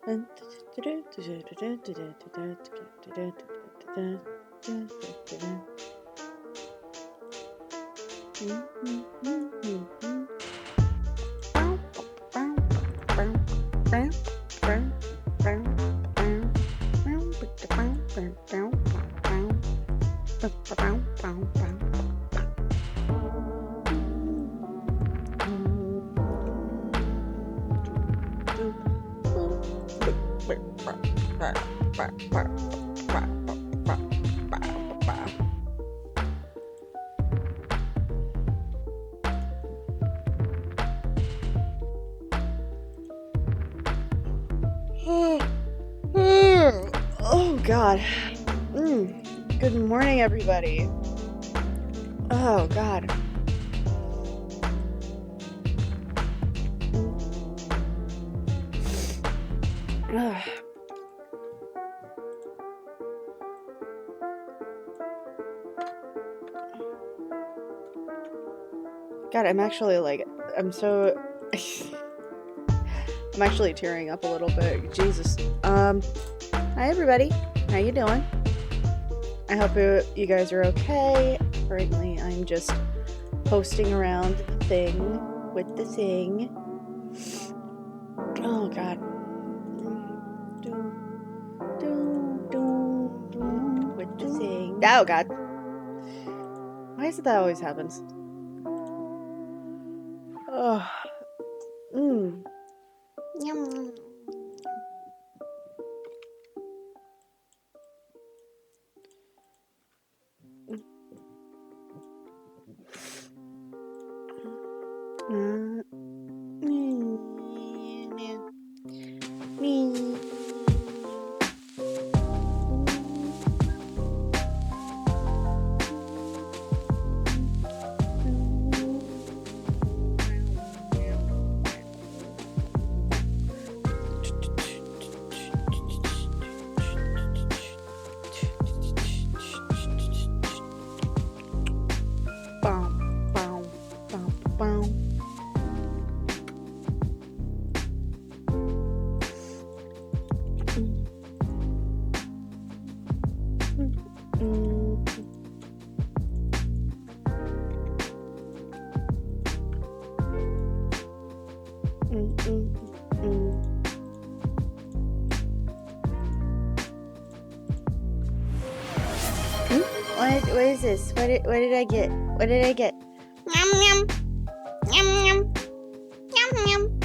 Oh God. Good morning, everybody. Oh God. God, I'm actually like, I'm actually tearing up a little bit. Jesus. Hi everybody. How you doing? I hope you guys are okay. Currently, I'm just posting around the thing with the thing. Oh God. With the thing. Oh God. Why is it that always happens? Oh. Yum. What is this? What did I get? What did I get? Yum yum. Yum yum. Yum yum.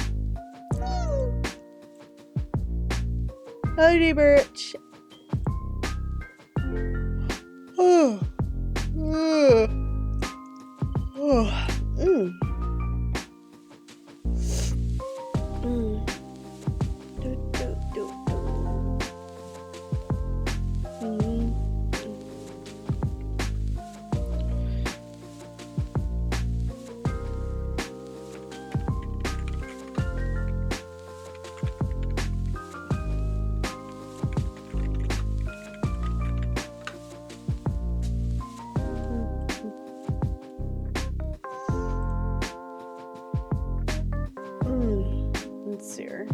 Honey birch. Oh. Let's see here.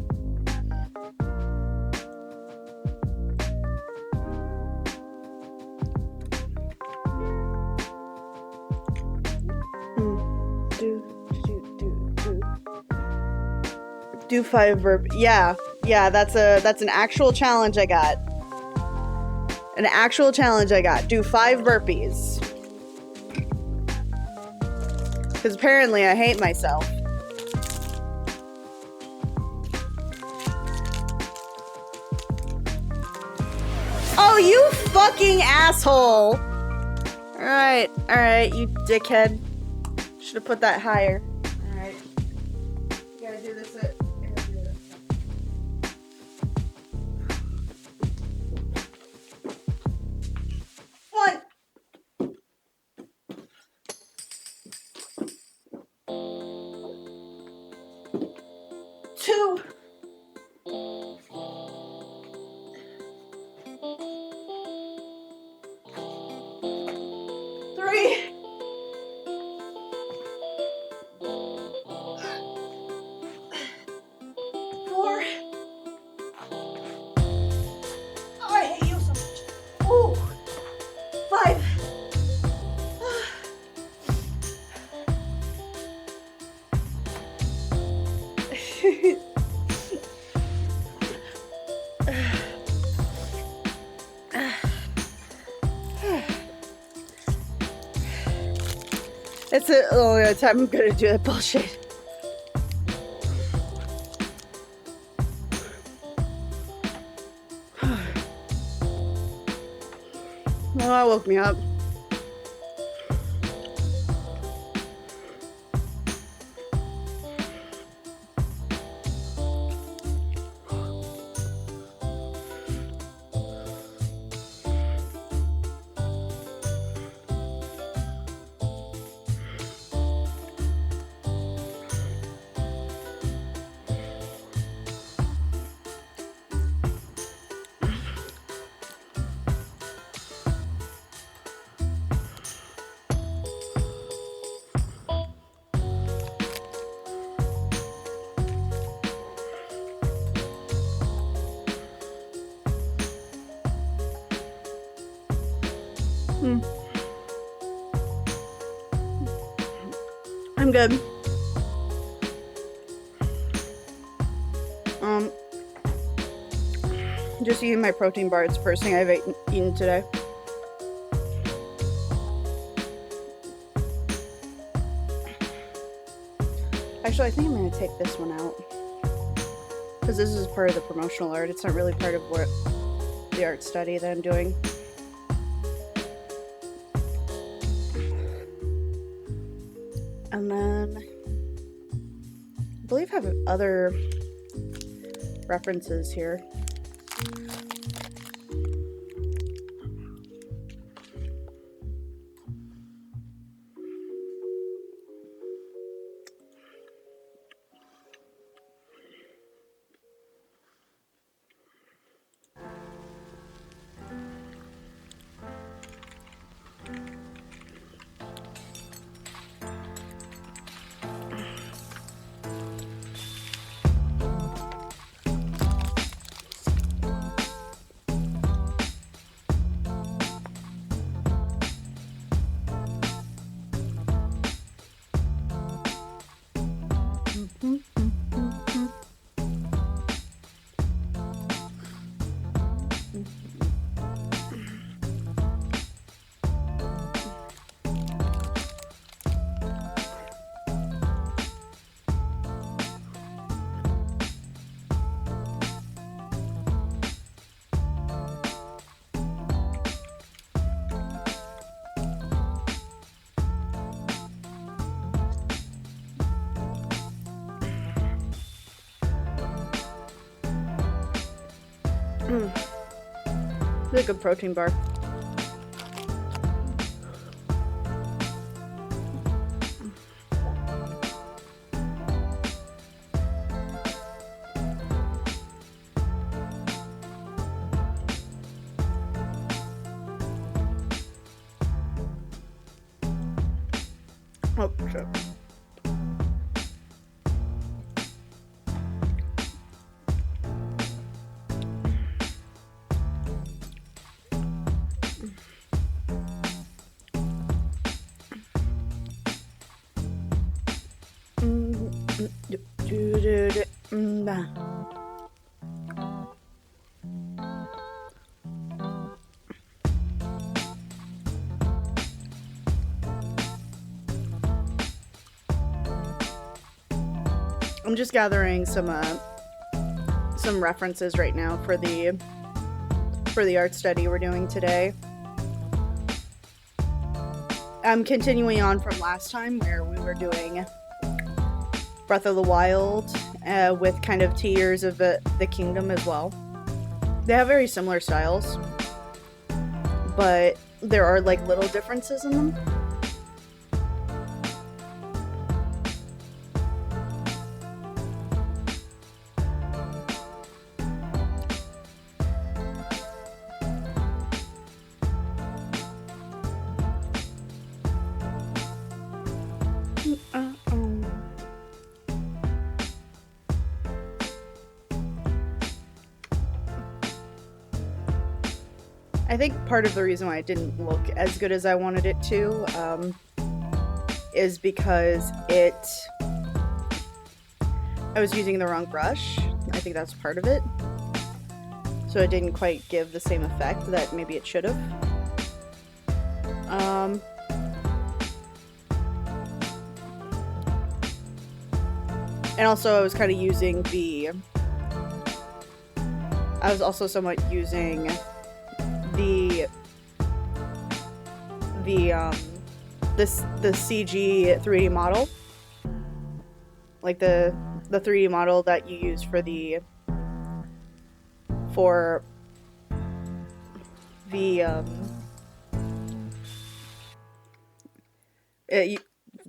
Do 5 verb. Yeah, that's an actual challenge I got. An actual challenge I got. Do 5 burpees. Because apparently I hate myself. Oh, you fucking asshole! Alright, you dickhead. Should have put that higher. Alright. You gotta do this. One. 2. 3. 4. That's the only time I'm gonna do that bullshit. Well, that woke me up. I'm good. Just eating my protein bar. It's the first thing I've eaten today. Actually, I think I'm going to take this one out. Because this is part of the promotional art. It's not really part of what the art study that I'm doing. And then I believe I have other references here. It's a good protein bar. Oh, shit. I'm just gathering some references right now for the art study we're doing today. I'm continuing on from last time where we were doing Breath of the Wild with kind of Tears of the Kingdom as well. They have very similar styles, but there are like little differences in them. I think part of the reason why it didn't look as good as I wanted it to is because I was using the wrong brush. I think that's part of it. So it didn't quite give the same effect that maybe it should have. And also I was kind of using I was also somewhat using the CG 3D model, like the 3D model that you use for the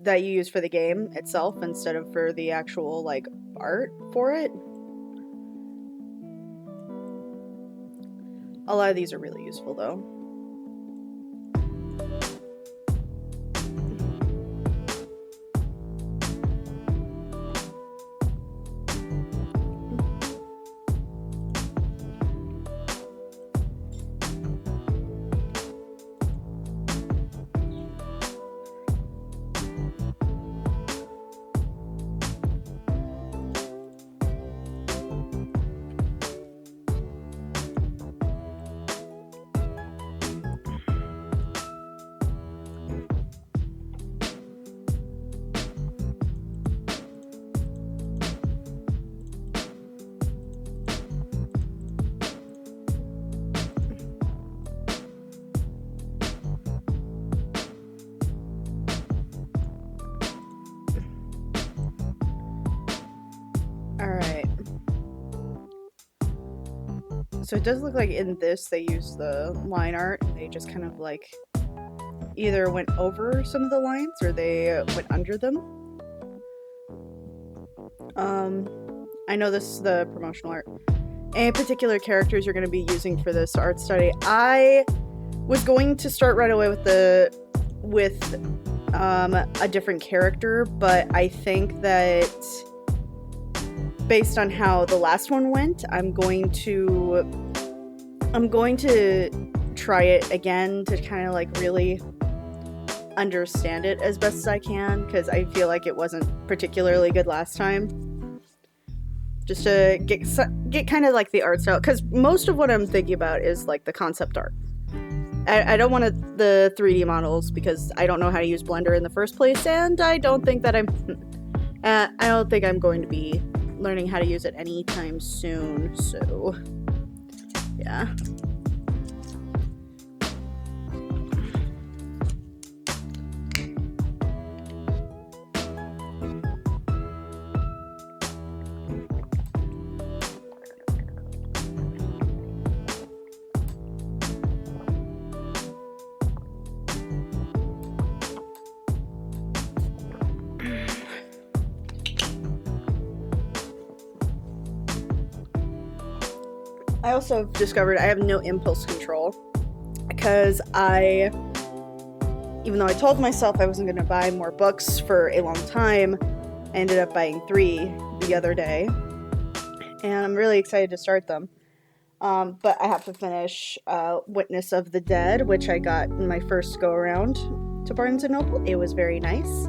that you use for the game itself instead of for the actual like art for it. A lot of these are really useful though. Alright. So it does look like in this they use the line art and they just kind of like either went over some of the lines or they went under them. I know this is the promotional art. Any particular characters you're going to be using for this art study? I was going to start right away with a different character, but I think that based on how the last one went, I'm going to try it again to kind of like really understand it as best as I can, because I feel like it wasn't particularly good last time. Just to get kind of like the art style, because most of what I'm thinking about is like the concept art. I don't want the 3D models because I don't know how to use Blender in the first place, and I don't think I'm going to be learning how to use it anytime soon, so yeah. I also discovered I have no impulse control because even though I told myself I wasn't going to buy more books for a long time, I ended up buying 3 the other day, and I'm really excited to start them. But I have to finish Witness of the Dead, which I got in my first go around to Barnes & Noble. It was very nice.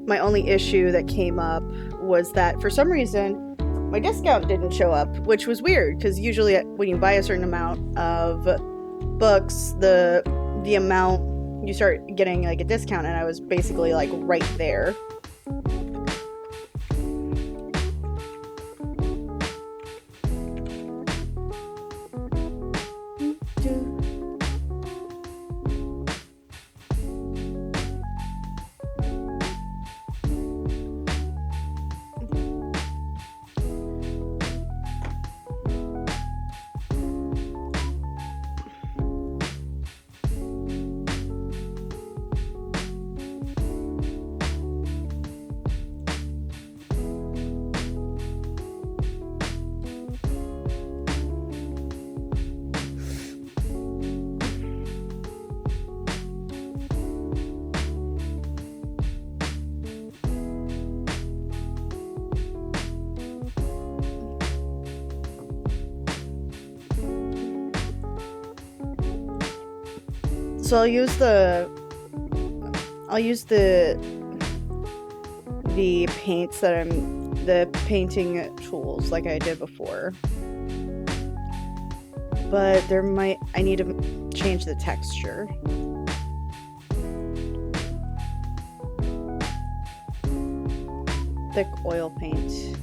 My only issue that came up was that for some reason my discount didn't show up, which was weird because usually when you buy a certain amount of books, the amount you start getting like a discount, and I was basically like right there. So I'll use the paints that the painting tools like I did before. but I need to change the texture. Thick oil paint.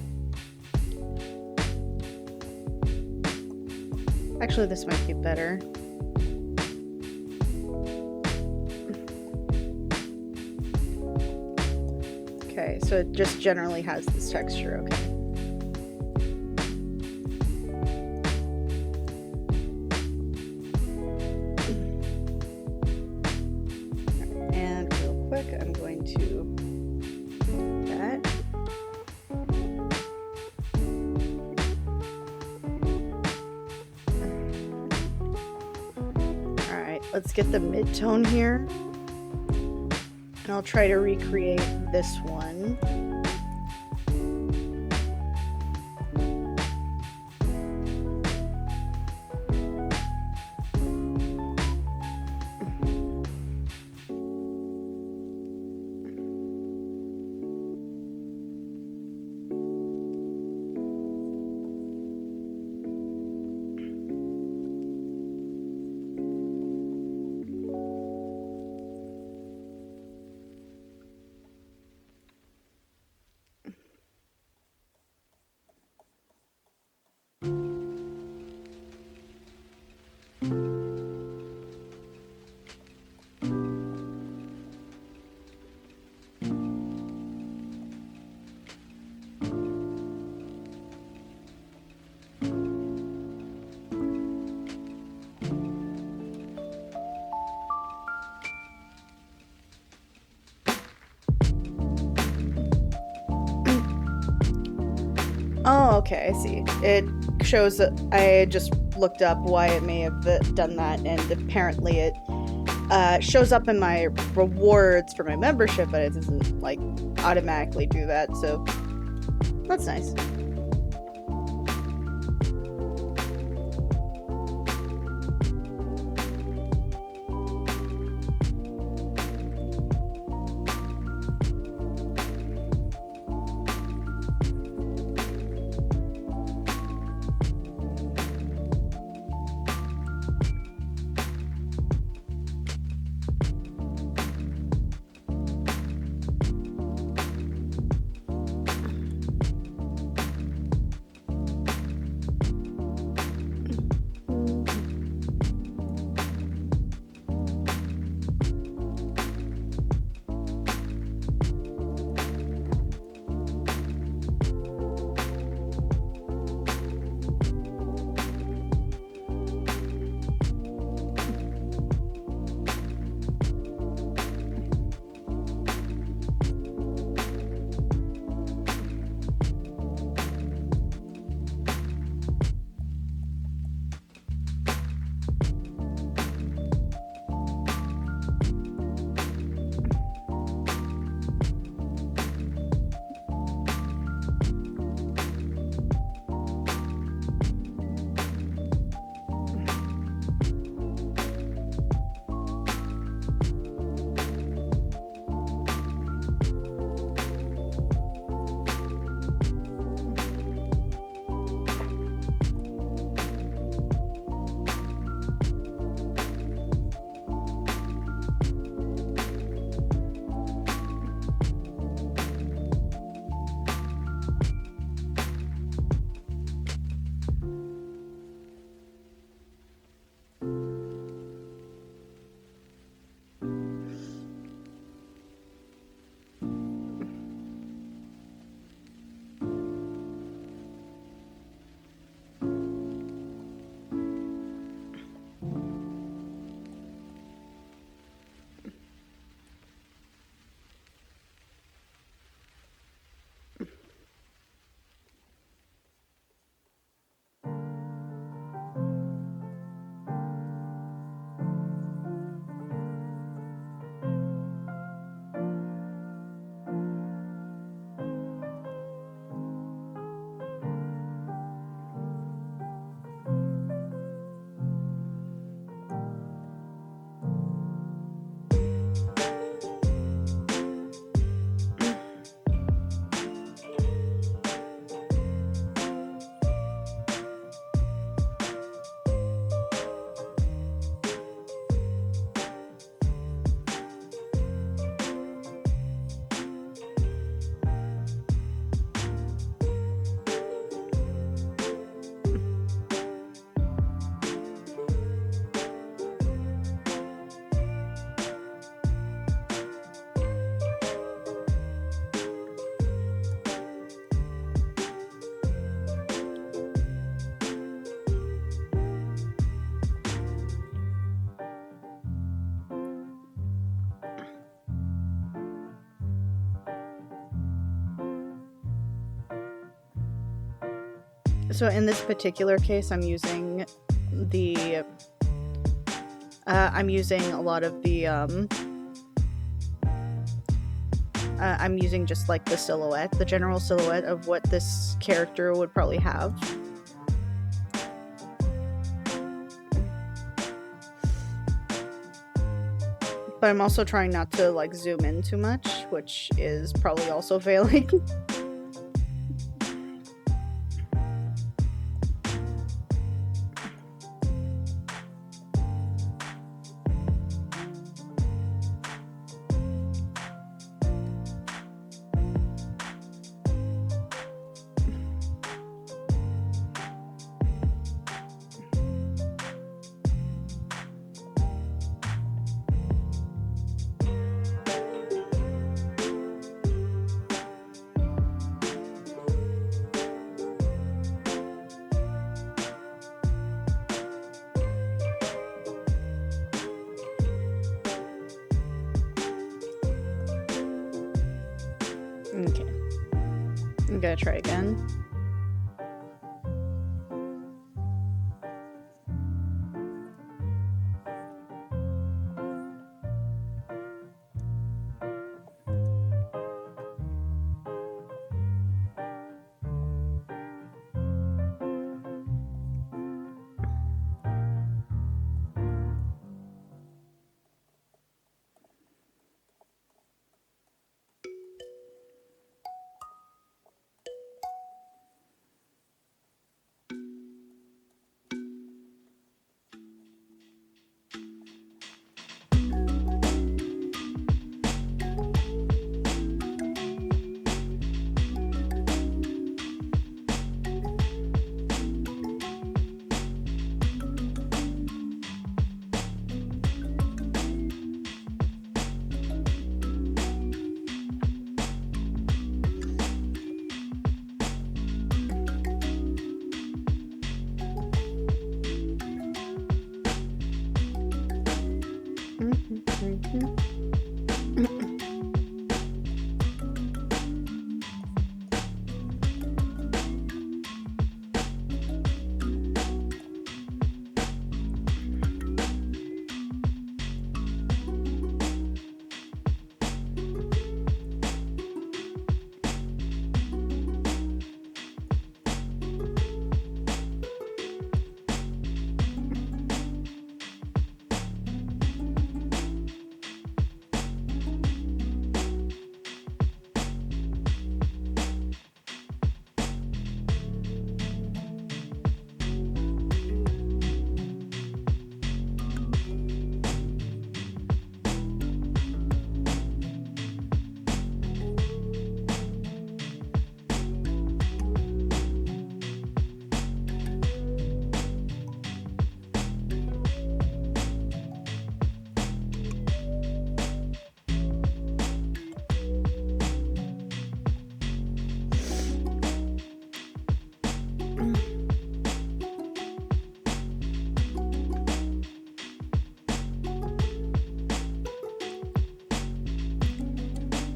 Actually, this might be better. Okay, so it just generally has this texture, okay. And real quick, I'm going to do that. Alright, let's get the mid-tone here. And I'll try to recreate this one. Oh, okay, I see. It shows that I just looked up why it may have done that, and apparently it shows up in my rewards for my membership, but it doesn't, like, automatically do that, so that's nice. So in this particular case, I'm using the I'm using a lot of the I'm using just like the silhouette, the general silhouette of what this character would probably have. But I'm also trying not to like zoom in too much, which is probably also failing. Okay. I'm gonna try again.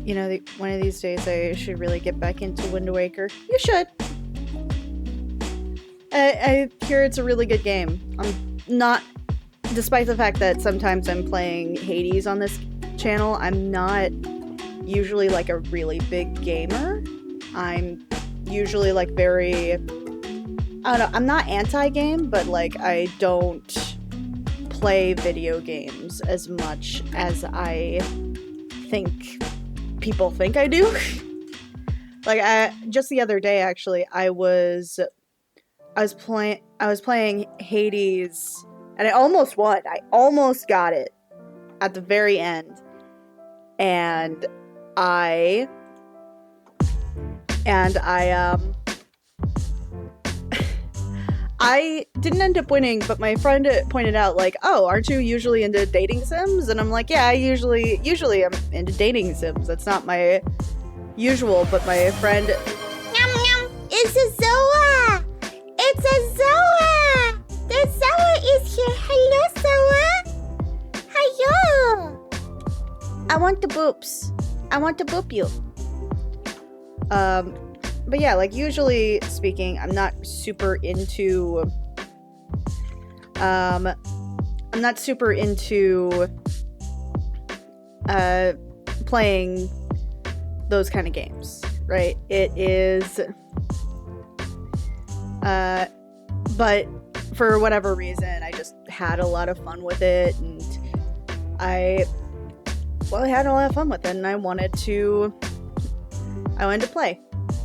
You know, one of these days I should really get back into Wind Waker. You should! I hear it's a really good game. I'm not... Despite the fact that sometimes I'm playing Hades on this channel, I'm not usually like a really big gamer. I'm usually like very... I don't know, I'm not anti-game, but like I don't play video games as much as I think people think I do. Like just the other day actually I was playing Hades and I almost won. I almost got it at the very end. And I didn't end up winning, but my friend pointed out, like, oh, aren't you usually into dating sims? And I'm like, yeah, I usually I'm into dating sims. That's not my usual, but my friend... Yum, yum. It's a Zoa! It's a Zoa! The Zoa is here. Hello, Zoa! Hello! I want the boops. I want to boop you. but yeah, like usually speaking, I'm not super into playing those kind of games, right? It is but for whatever reason, I just had a lot of fun with it, and I had a lot of fun with it, and I wanted to play.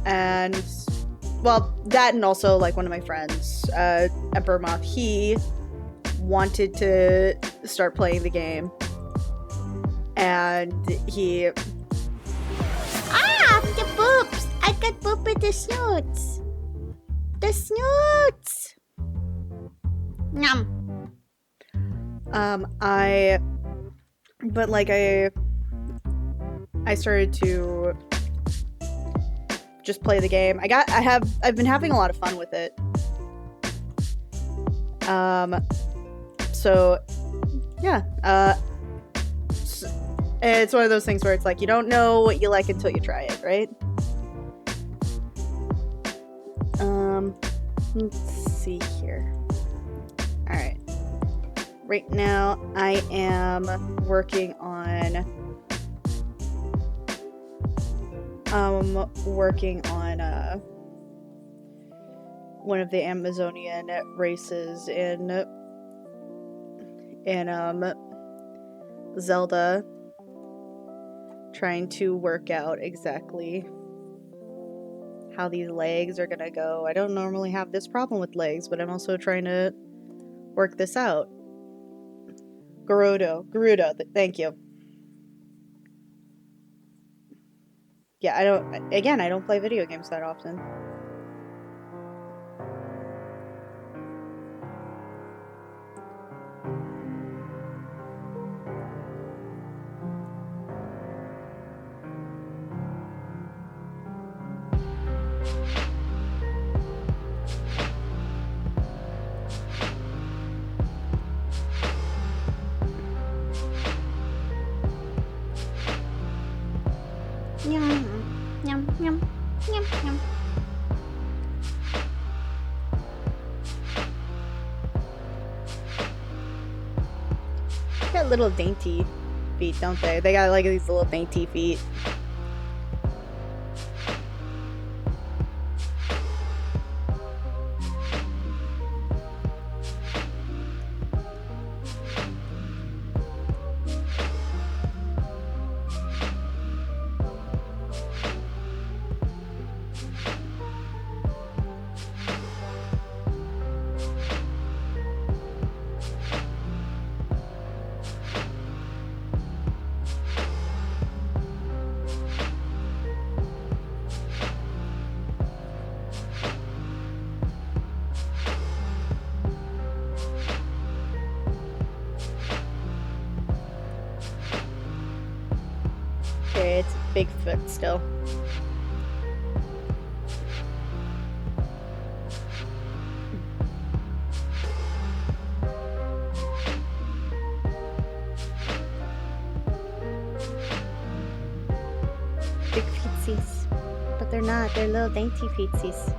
And well, that, and also like one of my friends, Emperor Moth, he wanted to start playing the game, and he The boops! I got boop with the snoots! The snoots! Yum. I started to just play the game. I've been having a lot of fun with it. So yeah, it's one of those things where it's like you don't know what you like until you try it, right? Let's see here. All right. Right now, I am working on one of the Amazonian races in Zelda, trying to work out exactly how these legs are gonna go. I don't normally have this problem with legs, but I'm also trying to work this out. Gerudo, thank you. Yeah, I don't play video games that often. Yum. Yum, yum, yum, yum. They got little dainty feet, don't they? They got like these little dainty feet. Okay, it's Bigfoot still. Big feetsies. But they're not, they're little dainty feetsies.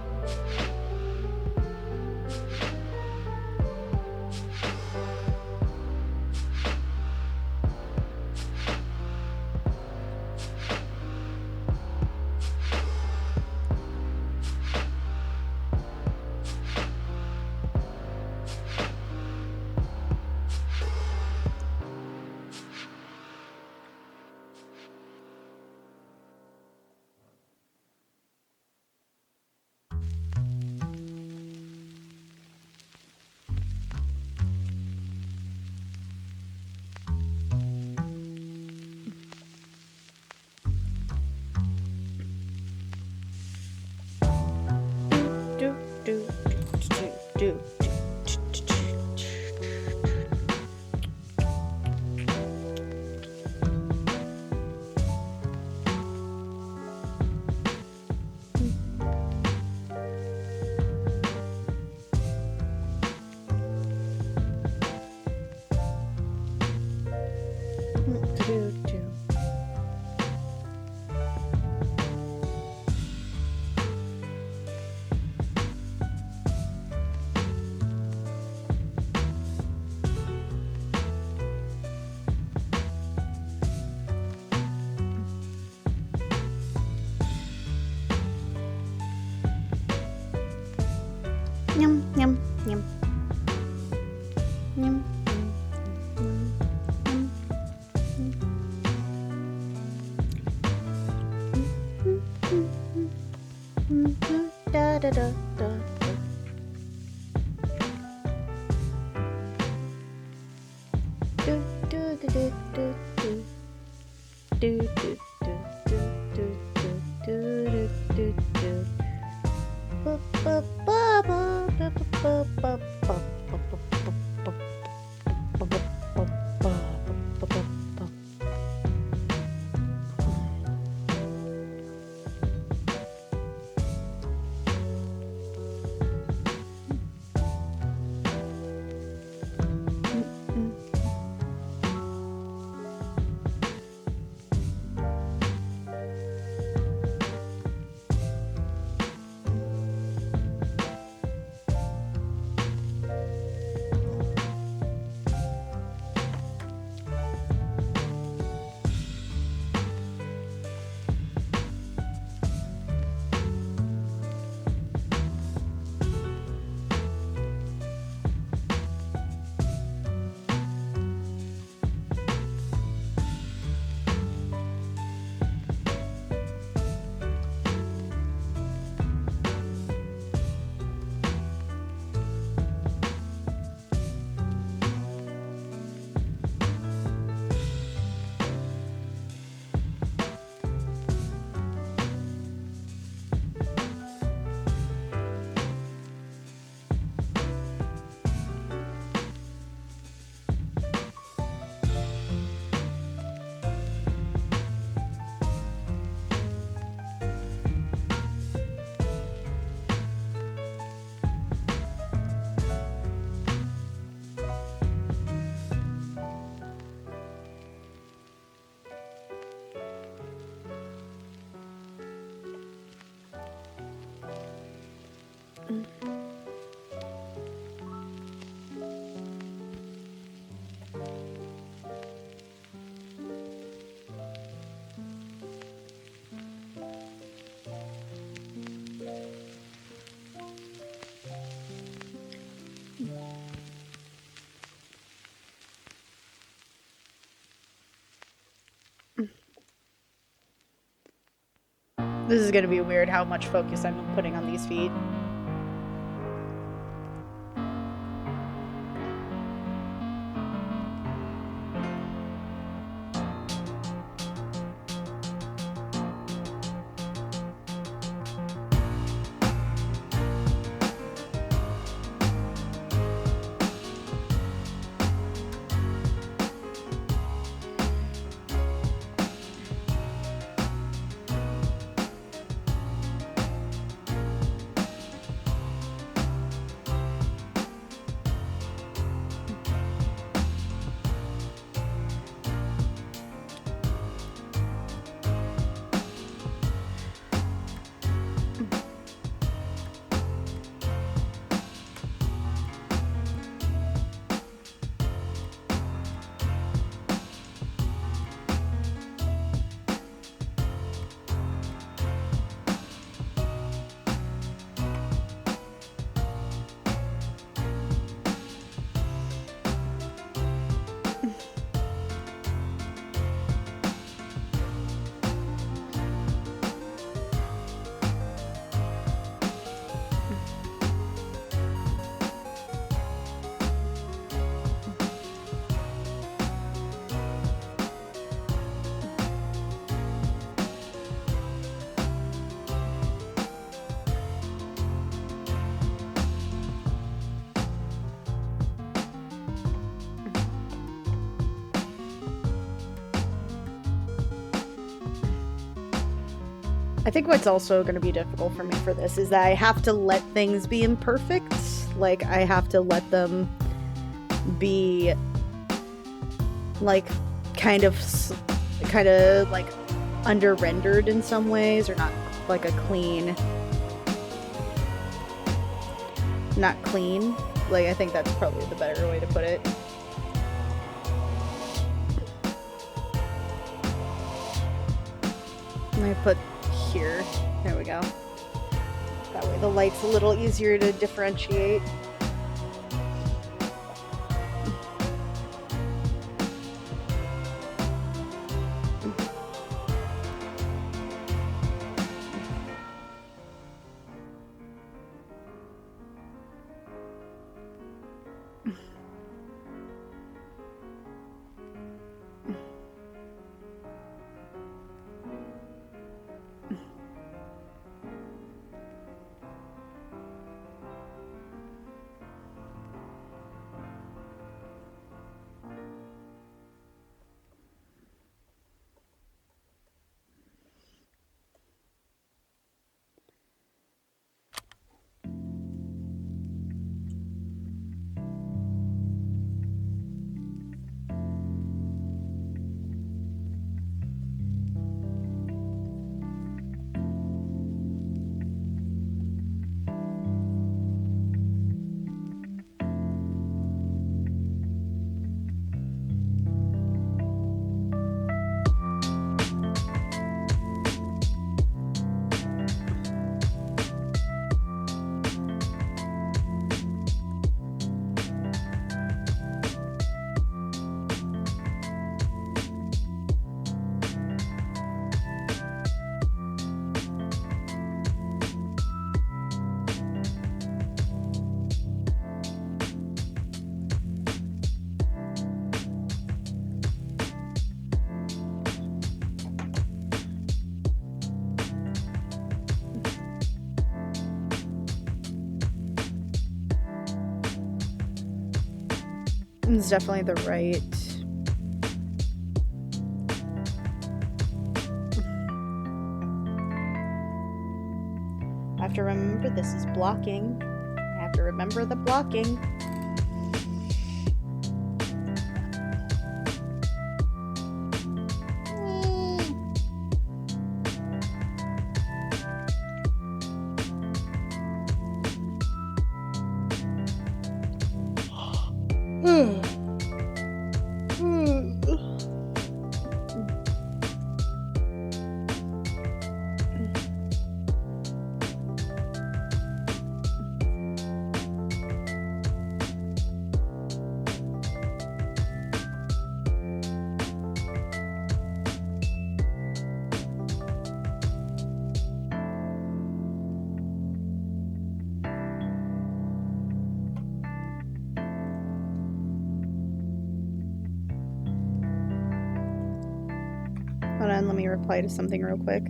Yum, yum, yum. Yum. Da da da da. Do do do do do do. Do do do do do do do do do. Ba ba ba ba ba ba ba ba ba. This is gonna be weird how much focus I'm putting on these feet. I think what's also going to be difficult for me for this is that I have to let things be imperfect. Like, I have to let them be, like, kind of like, under-rendered in some ways, or not, like, not clean. Like, I think that's probably the better way to put it. And I put here. There we go. That way the light's a little easier to differentiate. It's definitely the right. I have to remember this is blocking. I have to remember the blocking. Hold on, let me reply to something real quick.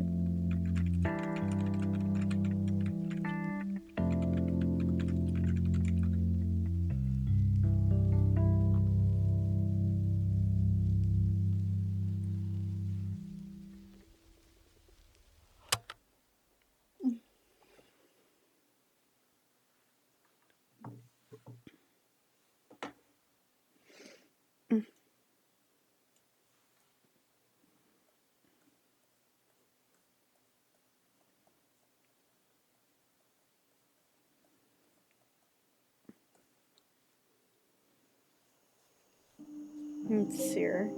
Let's see here.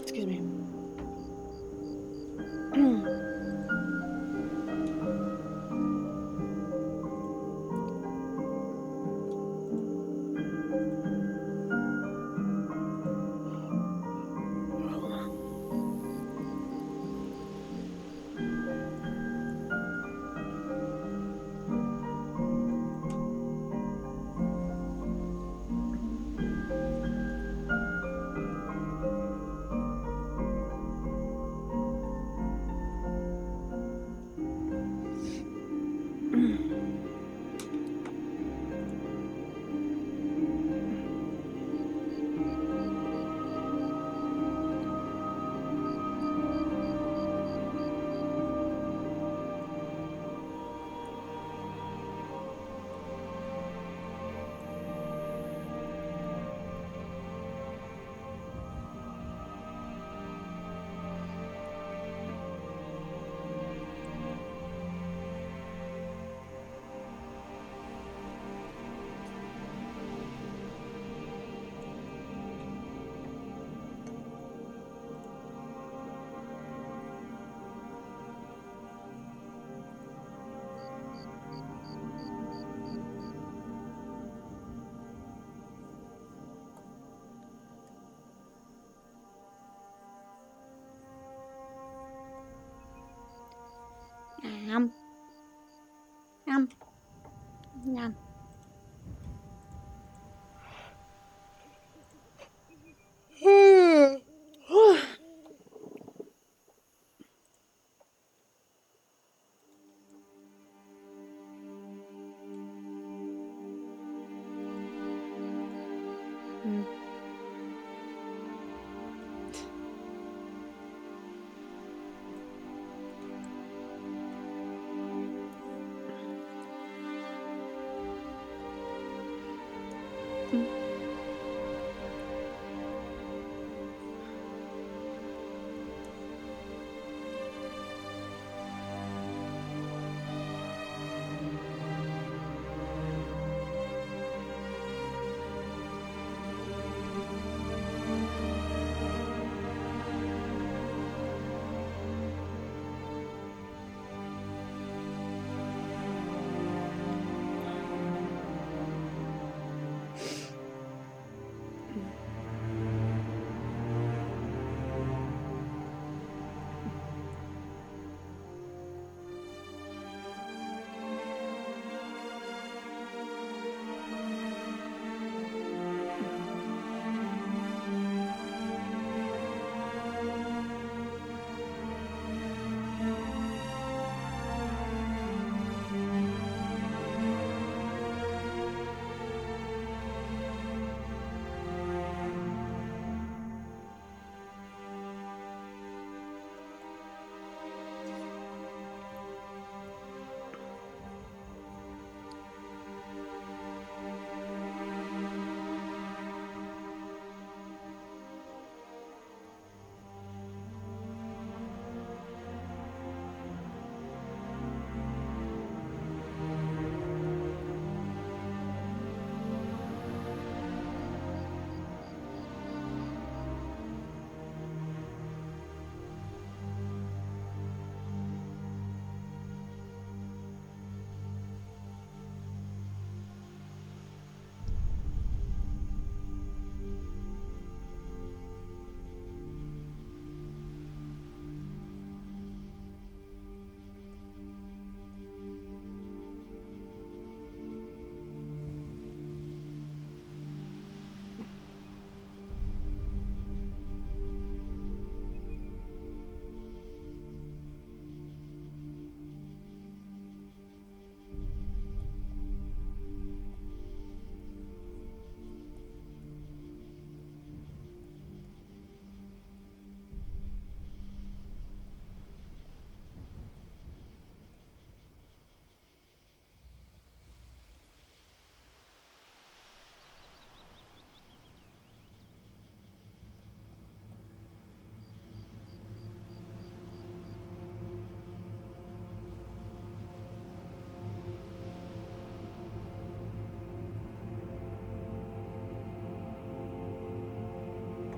Excuse me. Yum. Yum. Yum.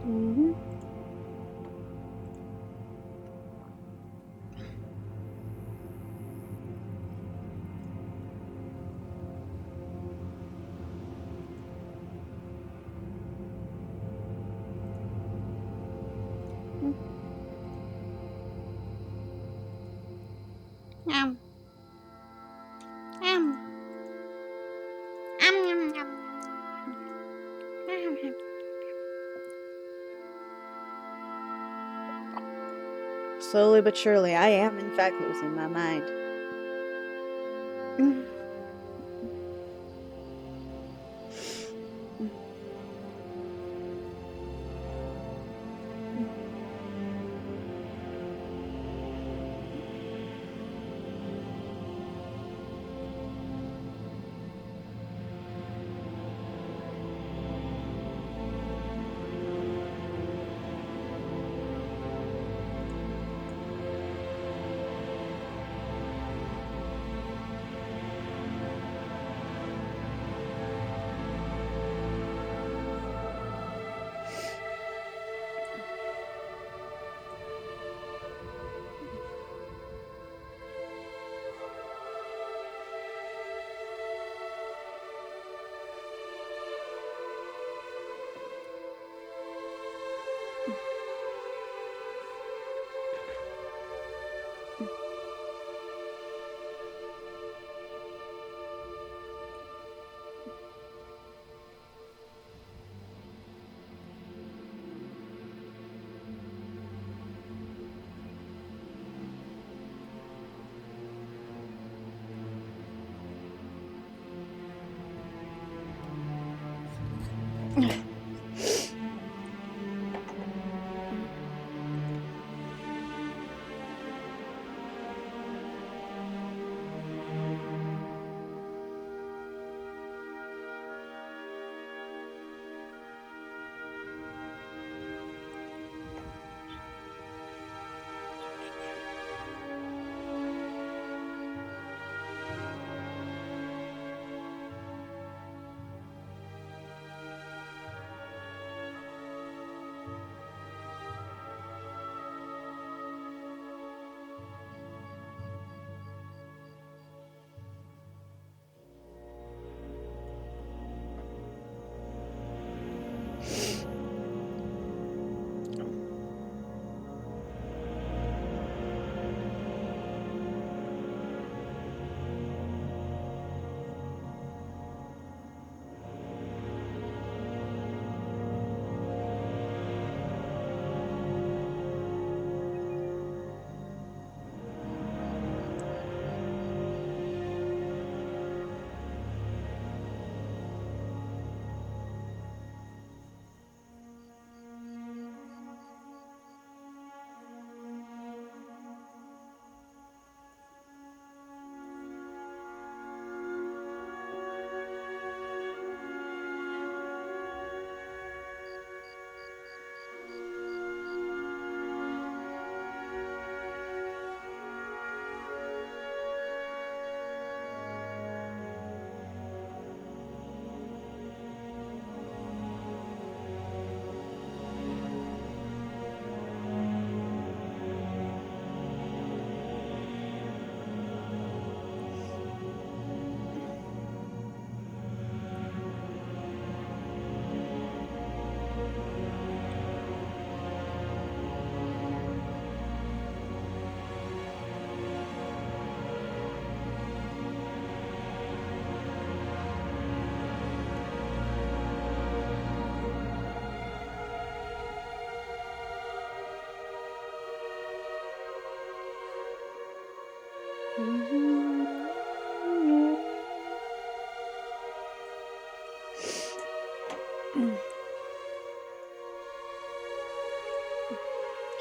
Mhm. Yum. Yum. Yum, yum, yum. Yum, yum. Slowly but surely, I am in fact losing my mind.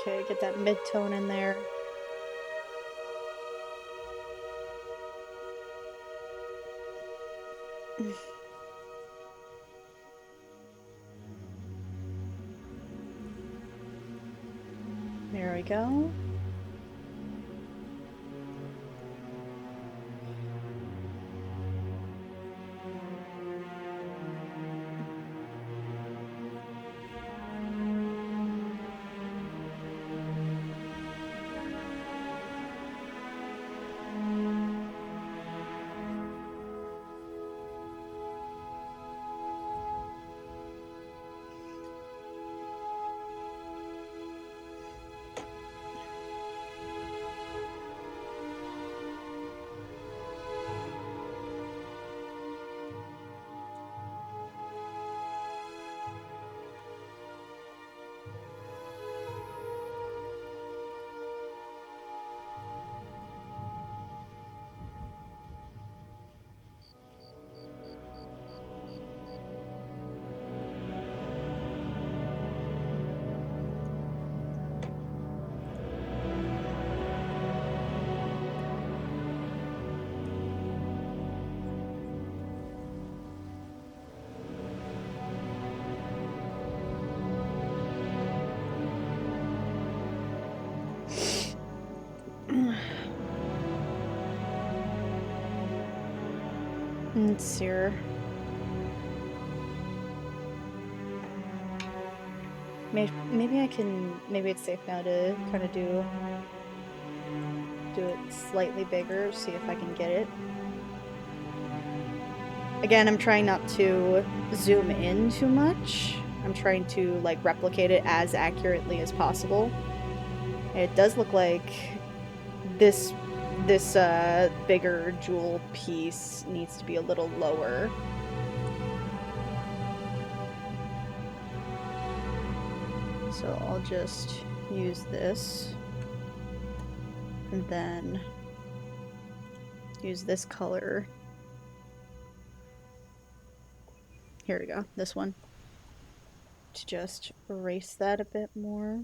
Okay, get that mid-tone in there. There we go. Let's see here. Maybe I can. Maybe it's safe now to kind of do it slightly bigger. See if I can get it. Again, I'm trying not to zoom in too much. I'm trying to like replicate it as accurately as possible. It does look like this bigger jewel piece needs to be a little lower. So I'll just use this and then use this color. Here we go, this one. to just erase that a bit more.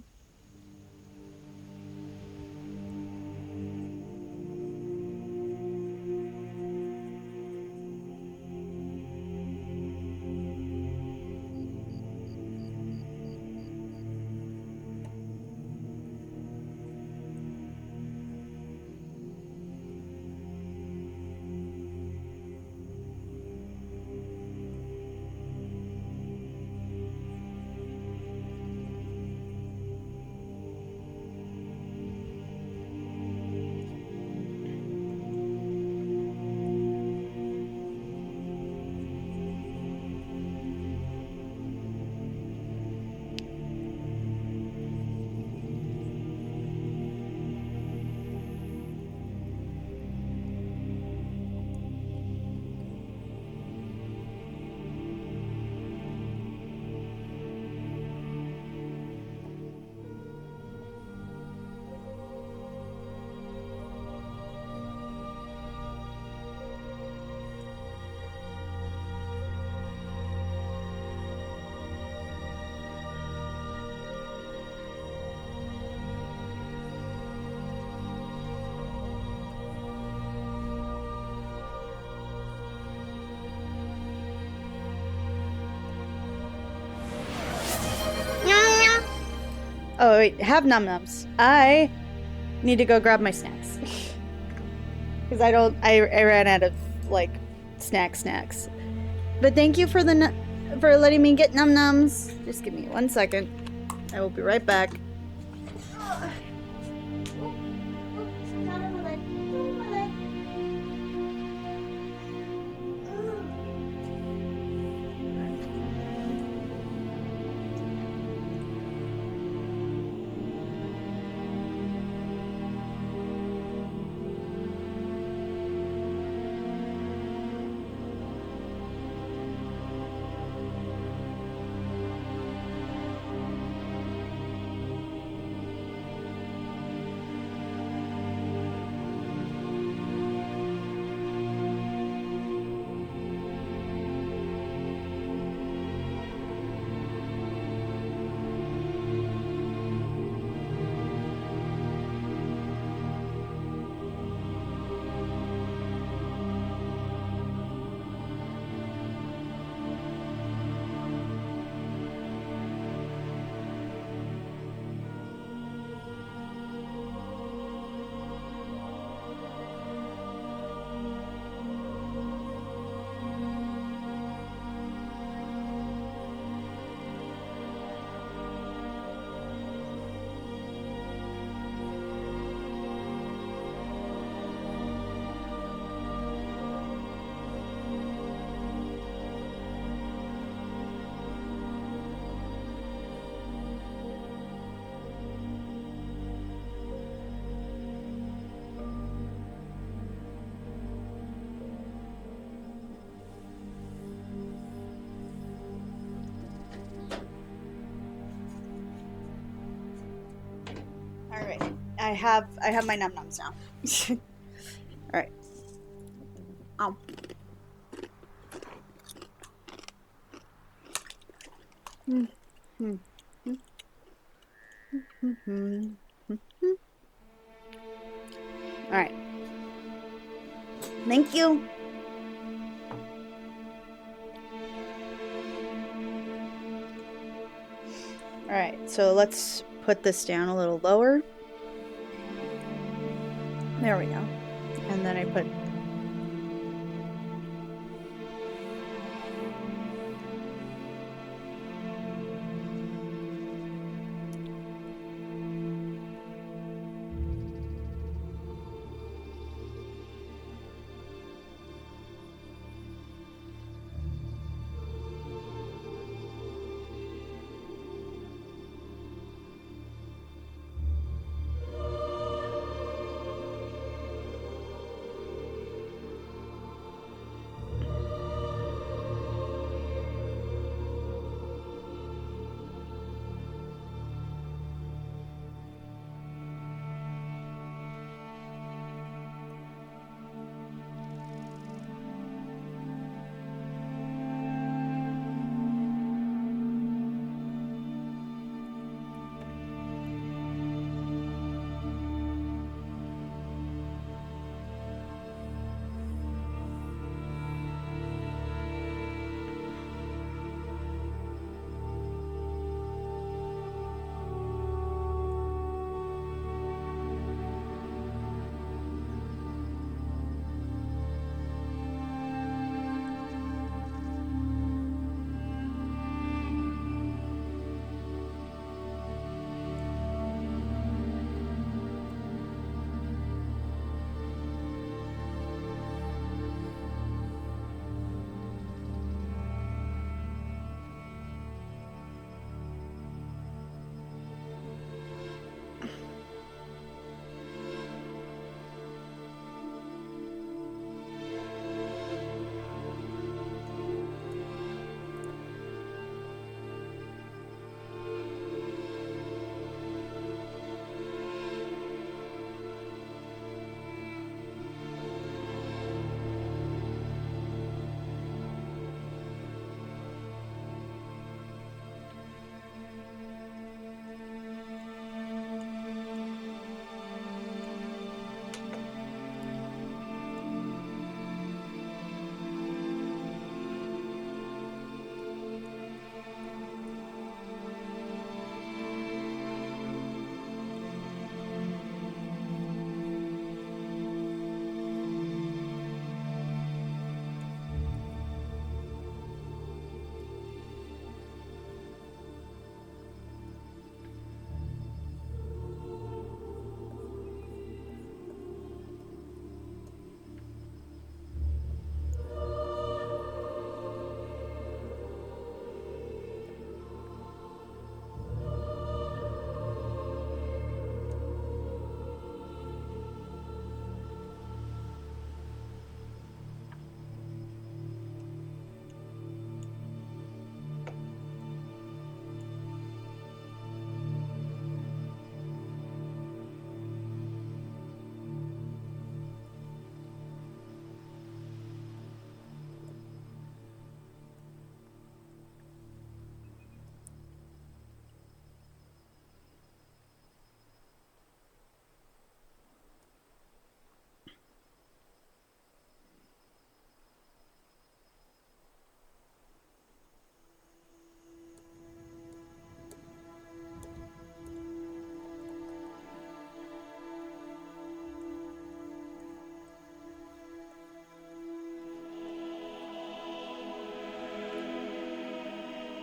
Oh wait, have num nums. I need to go grab my snacks because I ran out of like snacks. But thank you for for letting me get num nums. Just give me 1 second. I will be right back. All right, I have my num nums now. All right. All right. Thank you. All right, so let's put this down a little lower. There we go. And then I put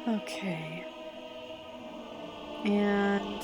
Okay. And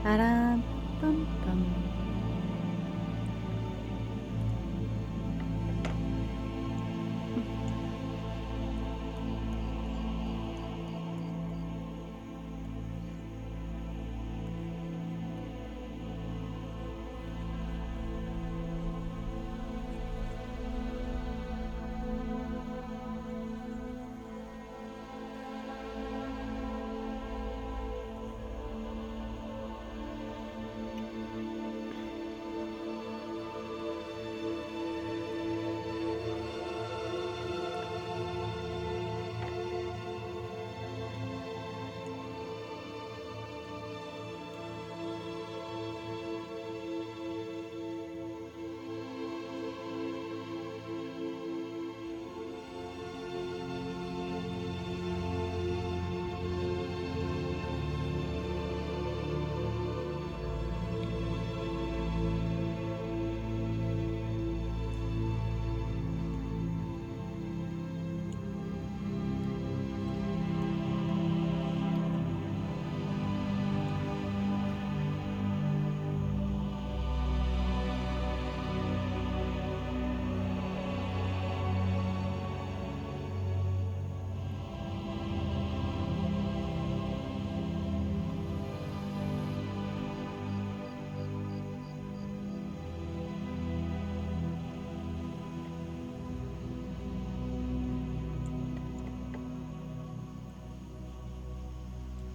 Ba-dum-bum-bum.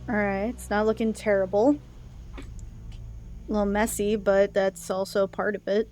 Alright, it's not looking terrible. A little messy, but that's also part of it.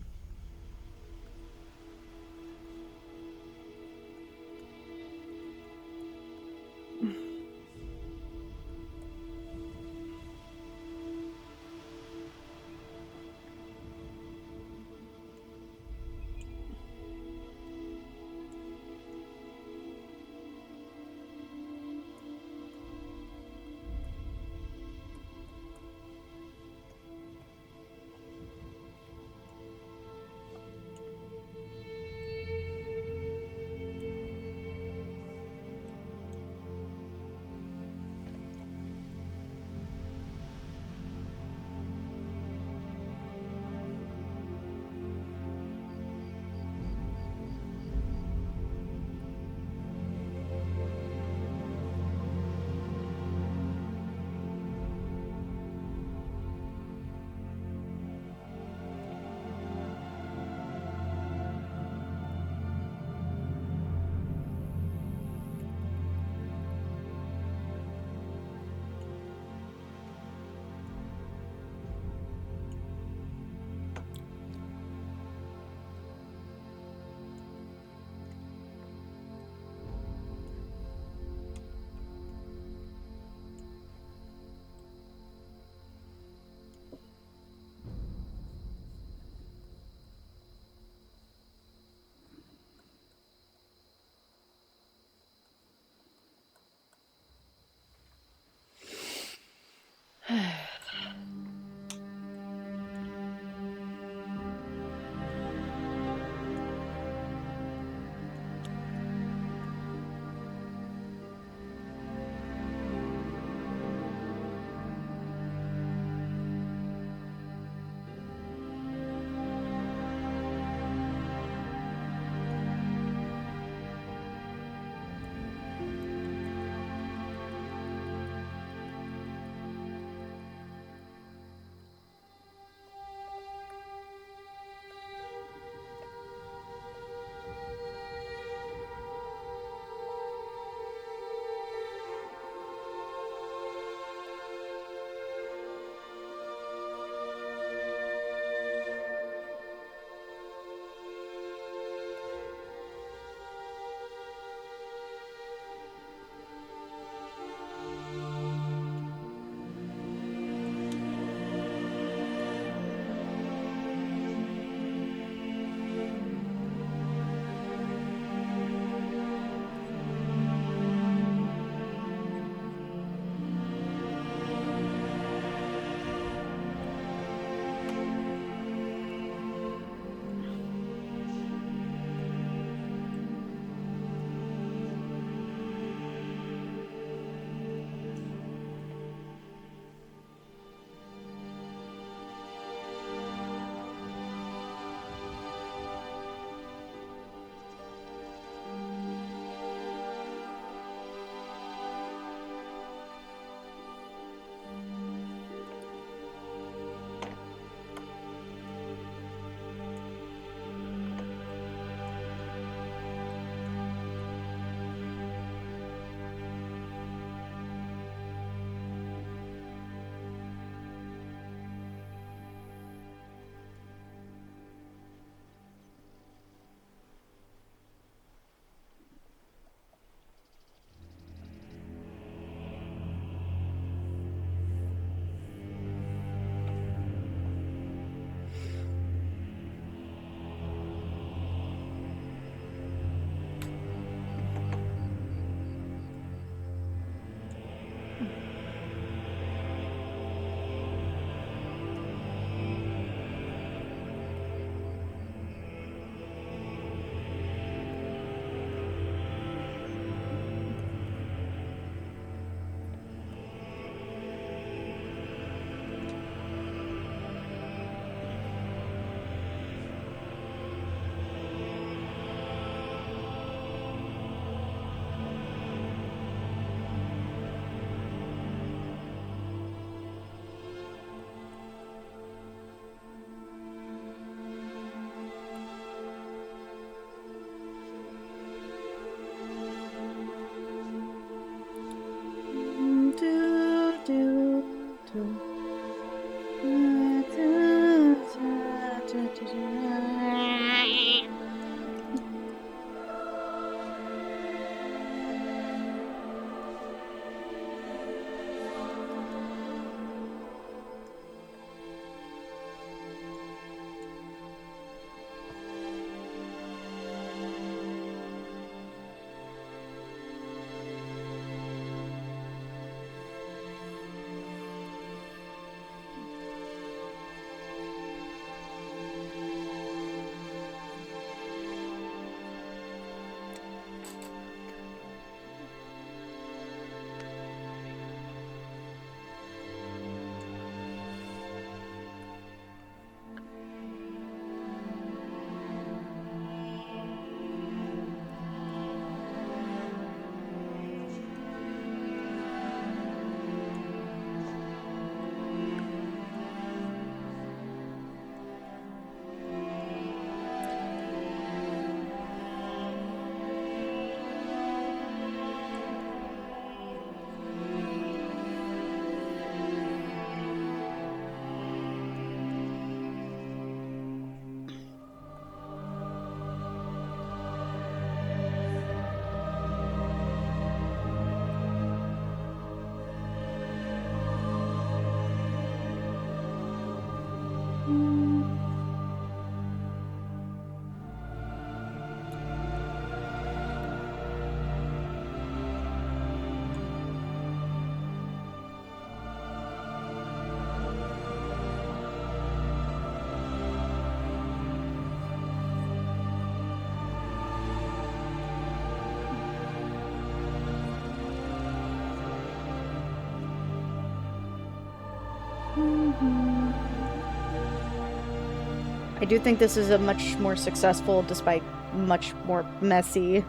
I do think this is a much more successful, despite much more messy.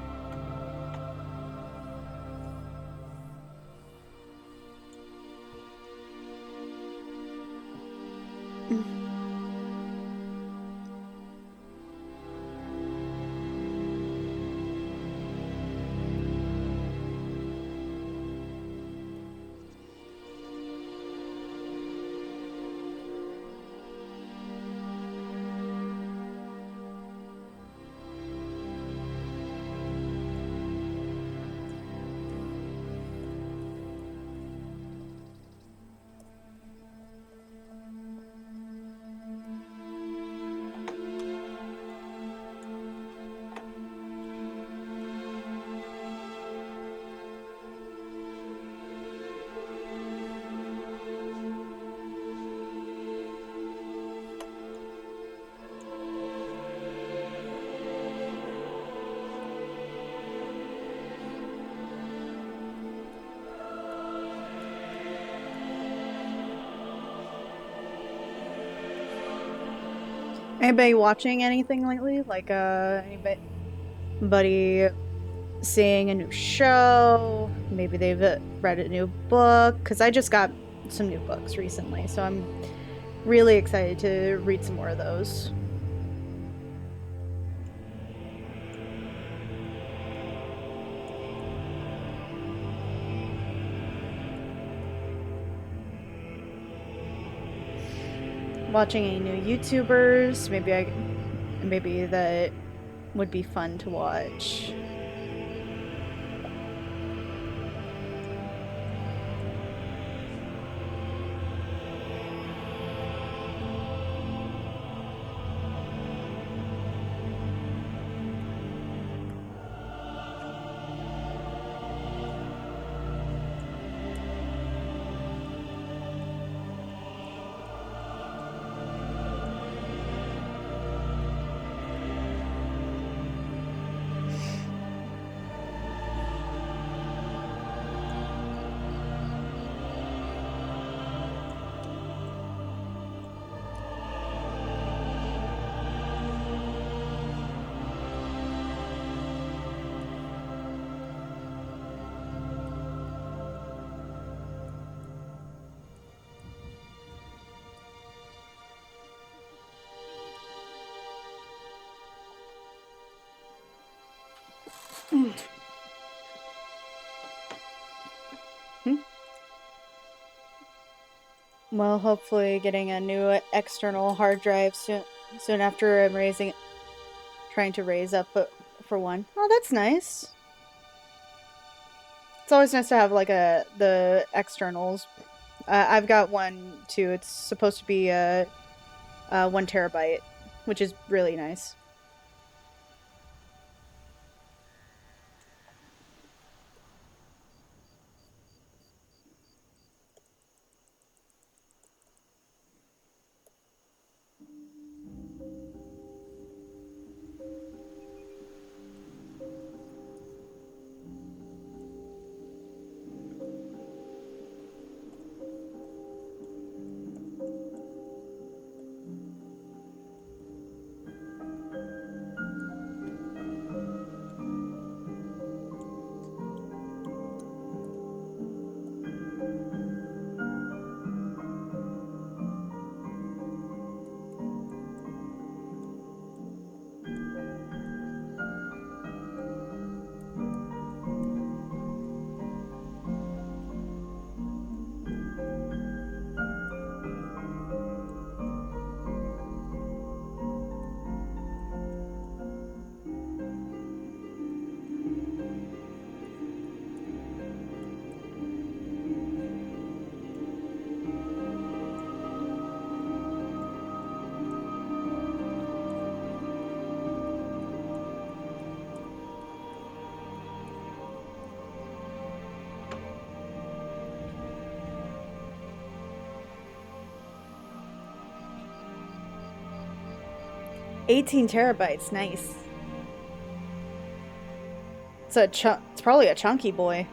Anybody watching anything lately? Like, anybody seeing a new show? Maybe they've read a new book? Because I just got some new books recently, so I'm really excited to read some more of those. Watching any new YouTubers? Maybe that would be fun to watch. Well, hopefully getting a new external hard drive soon after I'm trying to raise up for one. Oh, that's nice. It's always nice to have like the externals. I've got one too. It's supposed to be 1 terabyte, which is really nice. $18 terabytes, nice. It's probably a chunky boy.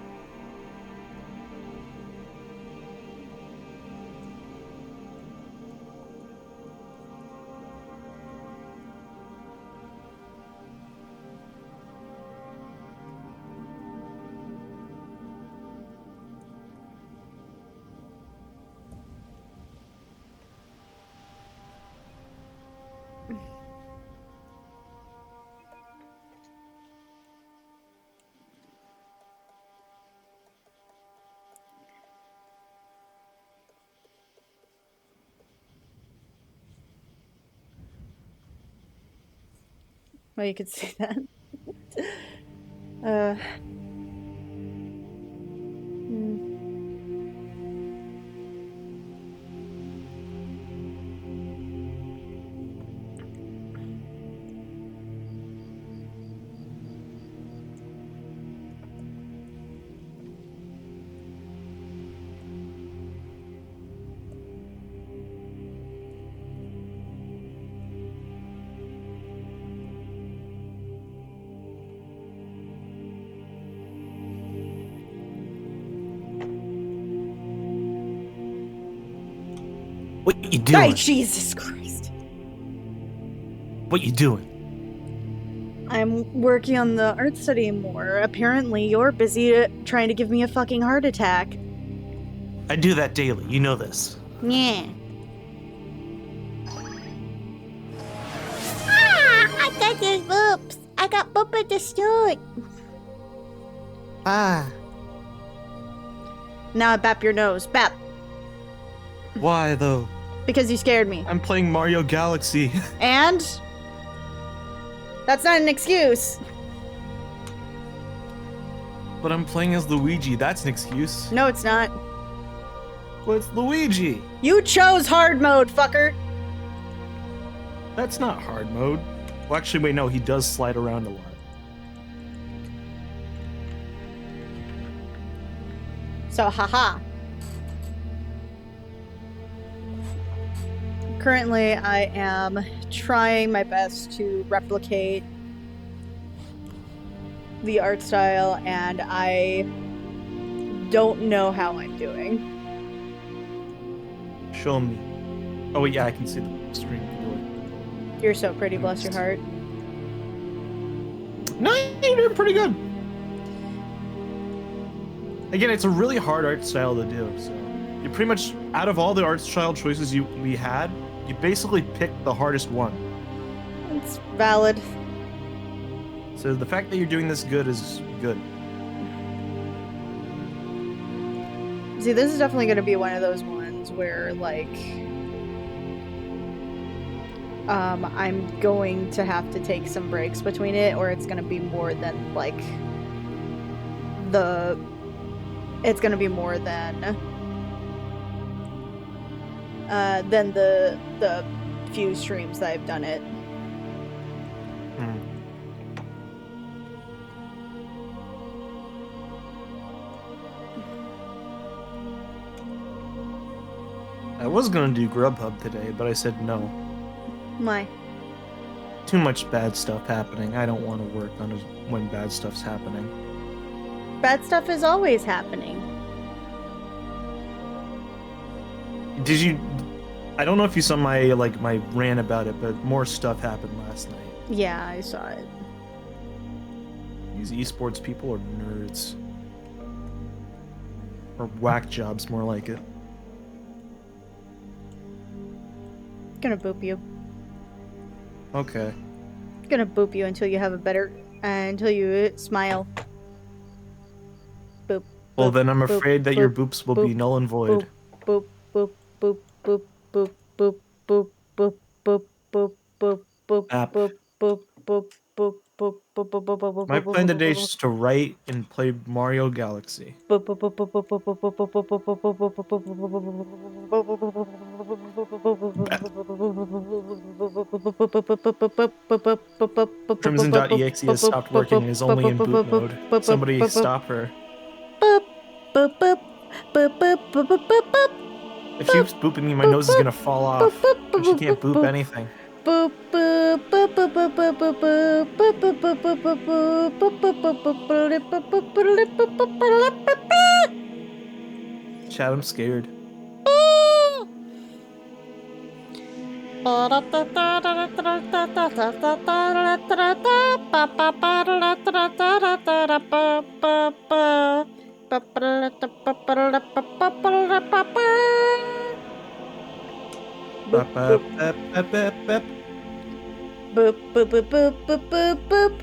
Well, you could see that. uh. What you doing? Ay, Jesus Christ. What you doing? I'm working on the art study more. Apparently, you're busy trying to give me a fucking heart attack. I do that daily. You know this. Yeah. I got these boobs. I got boop at the start. Ah. Now I bap your nose. Bap. Why though? Because you scared me. I'm playing Mario Galaxy. And? That's not an excuse. But I'm playing as Luigi. That's an excuse. No, it's not. Well, it's Luigi. You chose hard mode, fucker. That's not hard mode. Well, actually, wait, no. He does slide around a lot. So, haha. Currently, I am trying my best to replicate the art style, and I don't know how I'm doing. Show me. Oh, wait, yeah, I can see the screen. You're so pretty, bless your heart. No, you're doing pretty good. Again, it's a really hard art style to do, so you pretty much, out of all the art style choices we had, you basically picked the hardest one. It's valid. So the fact that you're doing this good is good. See, this is definitely going to be one of those ones where, like, I'm going to have to take some breaks between it, or it's going to be more than, like, it's going to be more than the few streams that I've done it. I was gonna do Grubhub today, but I said no. Why? Too much bad stuff happening. I don't want to work on it when bad stuff's happening. Bad stuff is always happening. Did you? I don't know if you saw my rant about it, but more stuff happened last night. Yeah, I saw it. These esports people are nerds. Or whack jobs, more like it. Gonna boop you. Okay. Gonna boop you until you have a better, until you smile. Boop. Well, boop, then I'm boop, afraid that your boop, boops will boop, be null and void. Boop, boop, boop, boop, boop, boop, boop, boop, boop, boop, boop, boop, App. boop, boop, boop, boop, boop, boop, boop, boop, boop, My boop, plan boop, today is boop, just to write and play Mario Galaxy. boop, boop, boop, boop, boop, boop, boop, boop, boop, boop, boop, boop, boop, boop, Crimson.exe has stopped working and is only in boot mode. Somebody stop her. boop, boop, boop, boop, boop, boop, boop, boop, boop. If she keeps booping me, my nose is gonna fall off. And she can't boop anything. Boop, boop, boop, boop, boop, boop, boop, boop, boop, boop, boop, boop, boop, boop, boop, boop, boop. Chad, I'm scared. Bop, bop, bop, bop, bop, bop. Boop, boop, boop, boop, boop, boop, boop.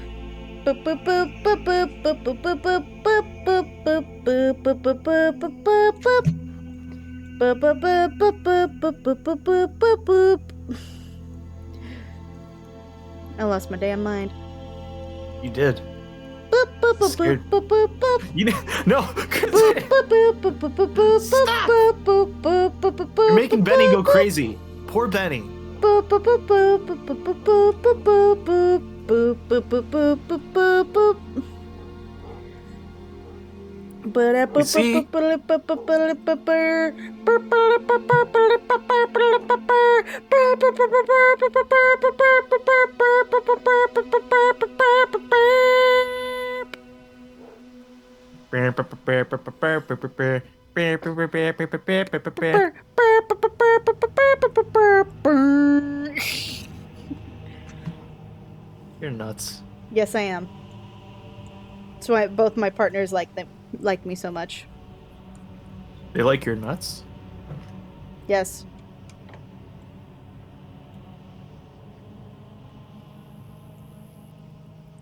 Boop, boop, boop, boop, boop, boop, boop, boop, boop, boop, boop, boop, boop, boop, boop, boop, boop, boop. Boop, boop, boop, boop, boop, boop, boop, boop, boop, boop, boop. I lost my damn mind. You did. Boop, boop, boop, Scared. boop, boop, boop, boop. You no. Boop, boop, boop, boop, boop, boop, boop, Stop. boop, boop, boop, boop, boop, You're boop, making boop, Benny go boop, crazy. Poor Benny. boop, boop, boop, boop, boop, boop, boop, boop, boop, boop, boop, boop, boop, boop, boop, boop, boop. You see? You're nuts. Yes, I am. That's why both my partners like me so much. They like your nuts? Yes.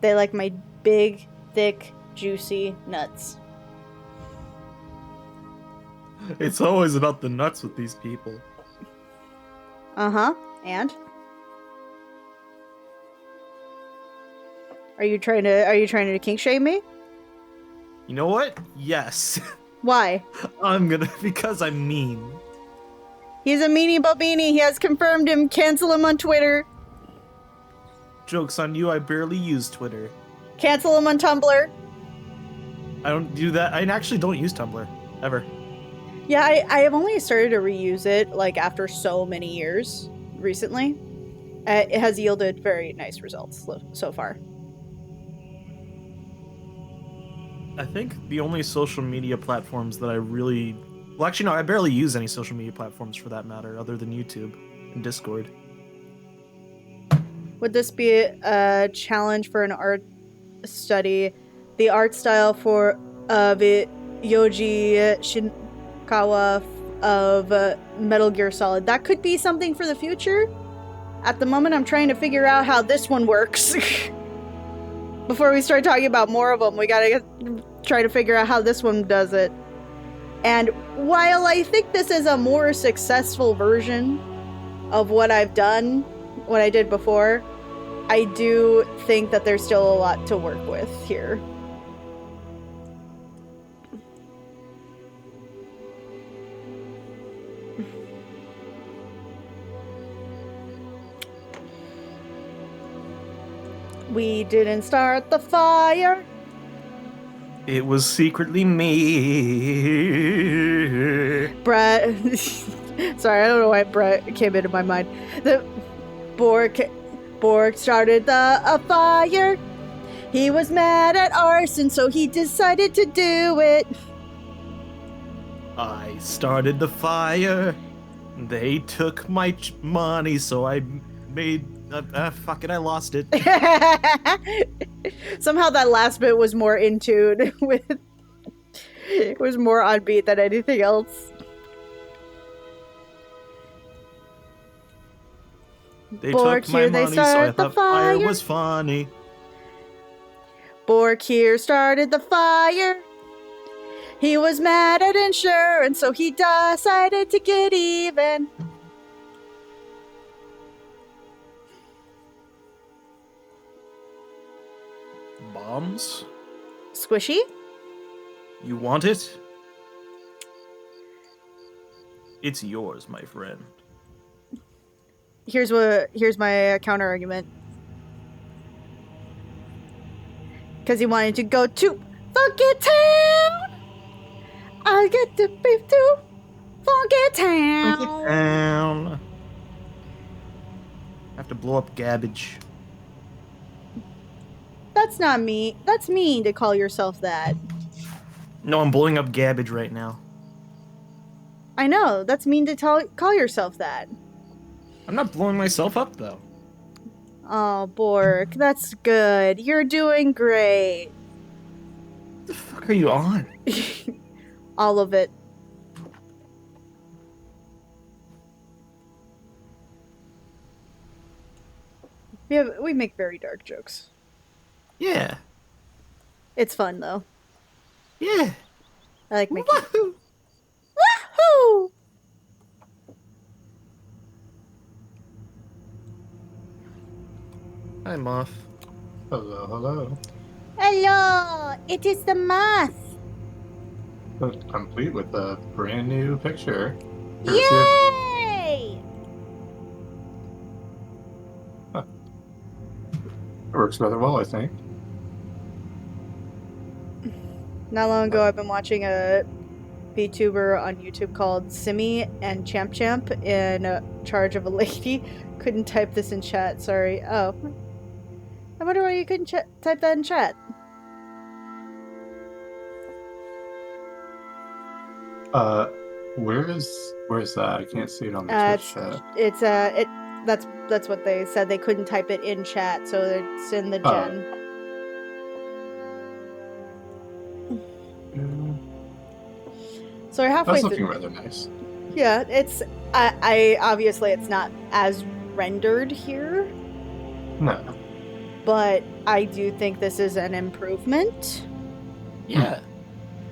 They like my big, thick, juicy nuts. It's always about the nuts with these people. Uh-huh. And? Are you trying to kink shame me? You know what? Yes. Why? Because I'm mean. He's a meanie bobini. He has confirmed him. Cancel him on Twitter. Joke's on you, I barely use Twitter. Cancel him on Tumblr. I don't do that. I actually don't use Tumblr. Ever. Yeah, I have only started to reuse it, like, after so many years recently. It has yielded very nice results so far. I think the only social media platforms that I really... Well, actually, no, I barely use any social media platforms for that matter, other than YouTube and Discord. Would this be a challenge for an art study? The art style of Yoji Shinkawa of Metal Gear Solid. That could be something for the future. At the moment, I'm trying to figure out how this one works. Before we start talking about more of them, we gotta try to figure out how this one does it. And while I think this is a more successful version of what I've done, what I did before, I do think that there's still a lot to work with here. We didn't start the fire. It was secretly me. Brett. Sorry, I don't know why Brett came into my mind. The Borg started a fire. He was mad at arson, so he decided to do it. I started the fire. They took my money, so I made... fuck it, I lost it. Somehow that last bit was more in tune with... It was more on beat than anything else. They Borg took my here, they money, so I started the thought fire fire. was funny. Borg here started the fire. He was mad at insurance, so he decided to get even. Bombs? Squishy? You want it? It's yours, my friend. Here's my counter argument. Because he wanted to go to Funky Town. I get the beef to Funky Town. Down. Have to blow up garbage. That's not me. That's mean to call yourself that. No, I'm blowing up garbage right now. I know. That's mean to call yourself that. I'm not blowing myself up, though. Oh, Bork, that's good. You're doing great. What the fuck are you on? All of it. We make very dark jokes. Yeah. It's fun though. Yeah. I like making. Wahoo! Woohoo! Hi, Moth. Hello, hello. Hello, it is the moth. Complete with a brand new picture. Courtesy of- Yay! It works rather well, I think. Not long ago, I've been watching a VTuber on YouTube called Simi and Champ Champ in charge of a lady. Couldn't type this in chat, sorry. Oh. I wonder why you couldn't type that in chat. Where is that? I can't see it on the Twitch chat. That's what they said. They couldn't type it in chat, so it's in the gen. So we're halfway That's through. looking rather nice. Yeah, it's I obviously it's not as rendered here, No. but I do think this is an improvement Yeah.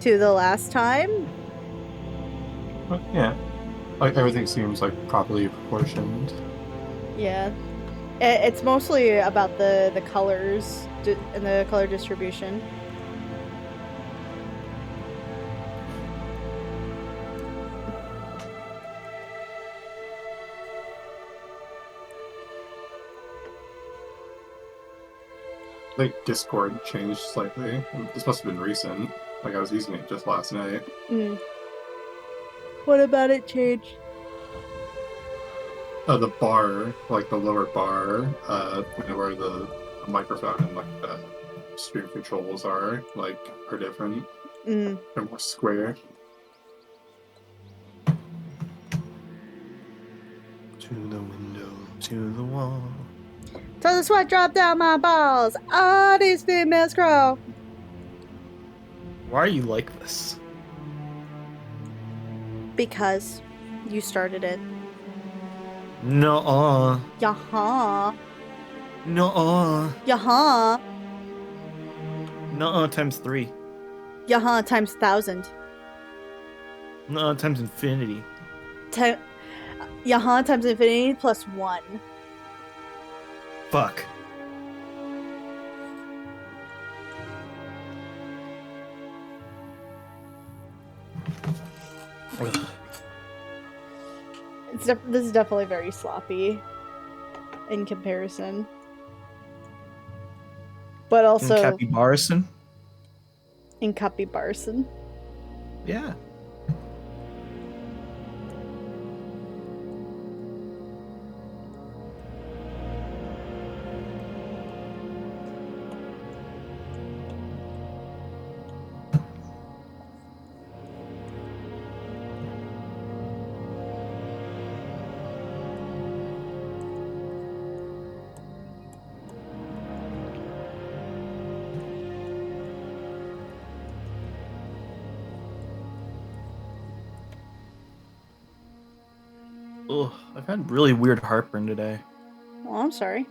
to the last time. But yeah. Like everything seems like properly proportioned. Yeah. It's mostly about the colors and the color distribution. I think Discord changed slightly. This must have been recent. Like I was using it just last night. What about it changed? The bar, like the lower bar, where the microphone and like the stream controls are different. They're more square. To the window, to the wall. So the sweat dropped down my balls. Ah, these females grow. Why are you like this? Because you started it. Nuh-uh. Yaha. Nuh-uh. Yaha. Nuh-uh times 3. Yaha times 1,000. Nuh-uh times infinity. Yaha times infinity plus 1. Fuck. Ugh. This is definitely very sloppy in comparison. But also Capybarison? in Capybarson. Yeah. Ugh, I've had really weird heartburn today. Oh, I'm sorry.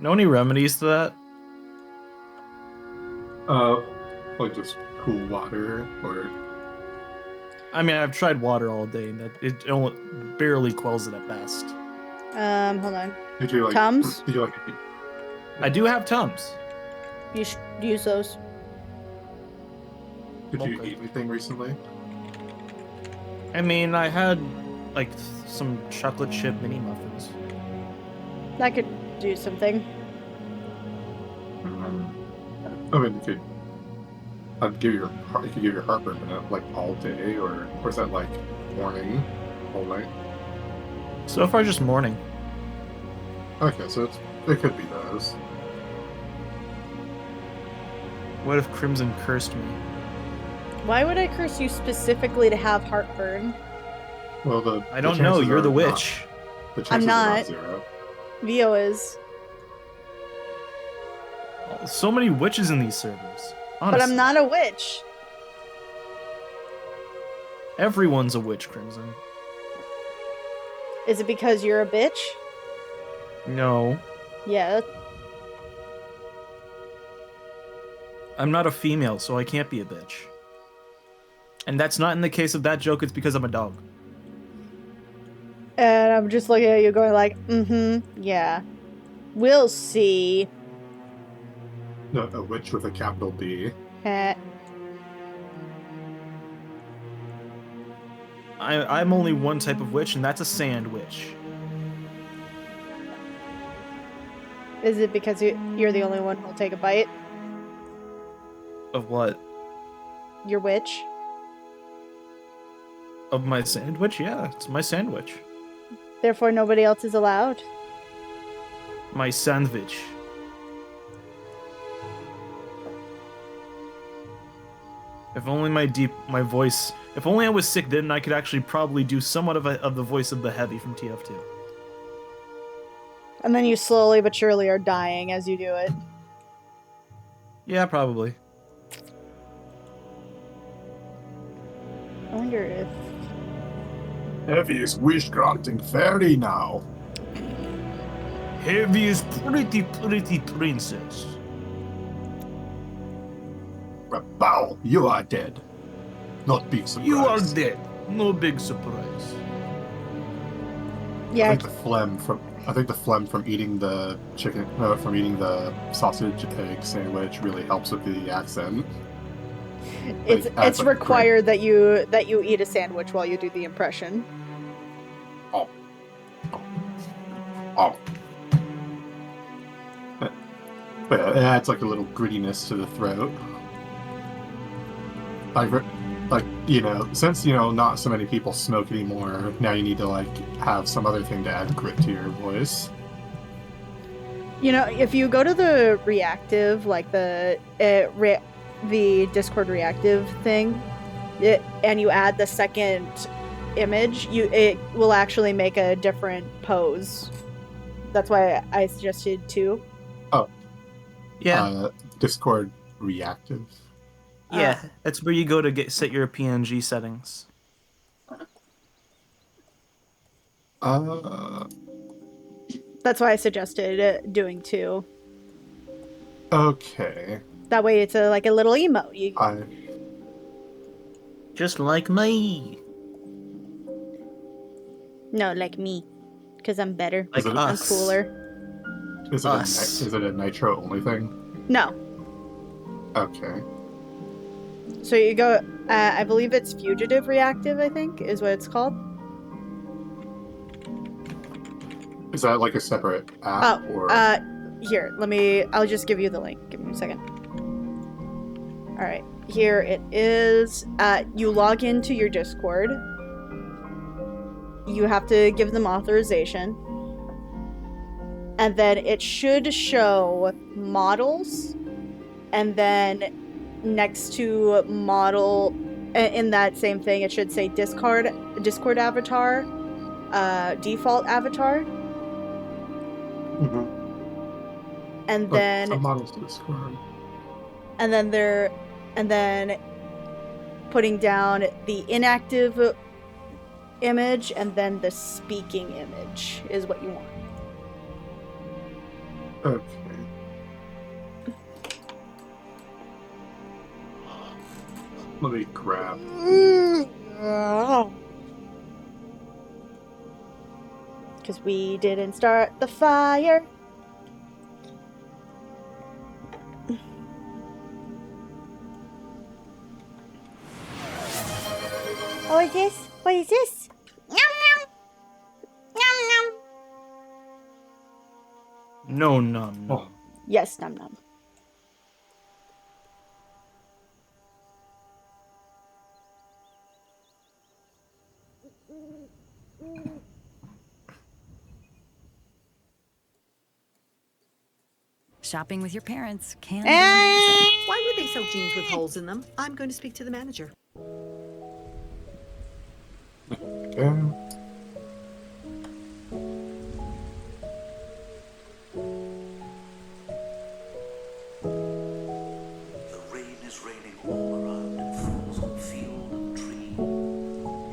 Know any remedies to that? Like just cool water or. I mean, I've tried water all day, and it only barely quells it at best. Hold on. Did you like? Tums? Did you like? I do have Tums. You should use those. Did you Okay. eat anything recently? I mean, I had like some chocolate chip mini muffins. That could do something. I mean, you could give your heartburn like all day, or is that like morning, all night? So far, just morning. Okay, so it could be those. What if Crimson cursed me? Why would I curse you specifically to have heartburn? Well, I don't know. chances You're are the not- witch. The I'm chances are not. zero. Vio is. So many witches in these servers. Honestly. But I'm not a witch. Everyone's a witch, Crimson. Is it because you're a bitch? No, Yeah. I'm not a female, so I can't be a bitch. And that's not in the case of that joke. It's because I'm a dog. And I'm just looking at you going like, yeah. We'll see. No, a witch with a capital B. Heh. I'm only one type of witch, and that's a sand witch. Is it because you're the only one who'll take a bite? Of what? Your witch? Of my sandwich? Yeah, it's my sandwich. Therefore, nobody else is allowed? My sandwich. If only my voice. If only I was sick, then I could actually probably do somewhat of the voice of the heavy from TF2. And then you slowly but surely are dying as you do it. Yeah, probably. I wonder if... Heavy is wish-granting fairy now. Heavy is pretty princess. Bow, you are dead. Not big surprise. You are dead. No big surprise. Yeah, I think the phlegm from eating the sausage egg sandwich really helps with the accent. it's required that you eat a sandwich while you do the impression. Oh. But it adds like a little grittiness to the throat. Since not so many people smoke anymore, now you need to have some other thing to add grit to your voice. If you go to the reactive, like the Discord reactive thing, and you add the second image, it will actually make a different pose. That's why I suggested 2. Oh. Yeah. Discord reactive. Yeah, that's where you go to set your PNG settings. That's why I suggested doing 2. Okay. That way it's like a little emote. Just like me. No, like me. Because I'm better. Like I'm us. cooler. Is it a Nitro only thing? No. Okay. So you go, I believe it's Fugitive Reactive, I think, is what it's called. Is that like a separate app? Here, I'll just give you the link. Give me a second. Alright, here it is. You log into your Discord. You have to give them authorization. And then it should show models. And then next to model, in that same thing, it should say Discord avatar, default avatar. Mm-hmm. And then models Discord. And then putting down the inactive image and then the speaking image is what you want. Okay. Let me grab. Because we didn't start the fire. What is this? What is this? Nom nom. Nom nom. No, num. Oh. Yes, num num. Shopping with your parents can be amazing. Why would they sell jeans with holes in them? I'm going to speak to the manager. Okay. The rain is raining all around. It falls on field and tree.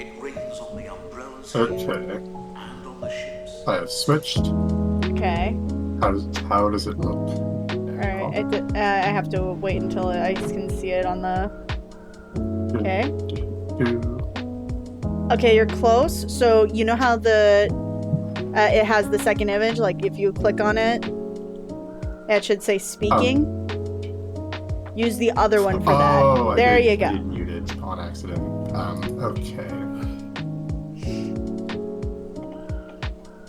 It rains on the umbrellas here Okay. and on the ships. I have switched. Okay. How does it look? Alright, I have to wait until I can see it on the... Okay. Okay, you're close. So you know how it has the second image? Like if you click on it, It should say speaking. Use the other one for Oh, that. There I you did go. mute it on accident. Okay.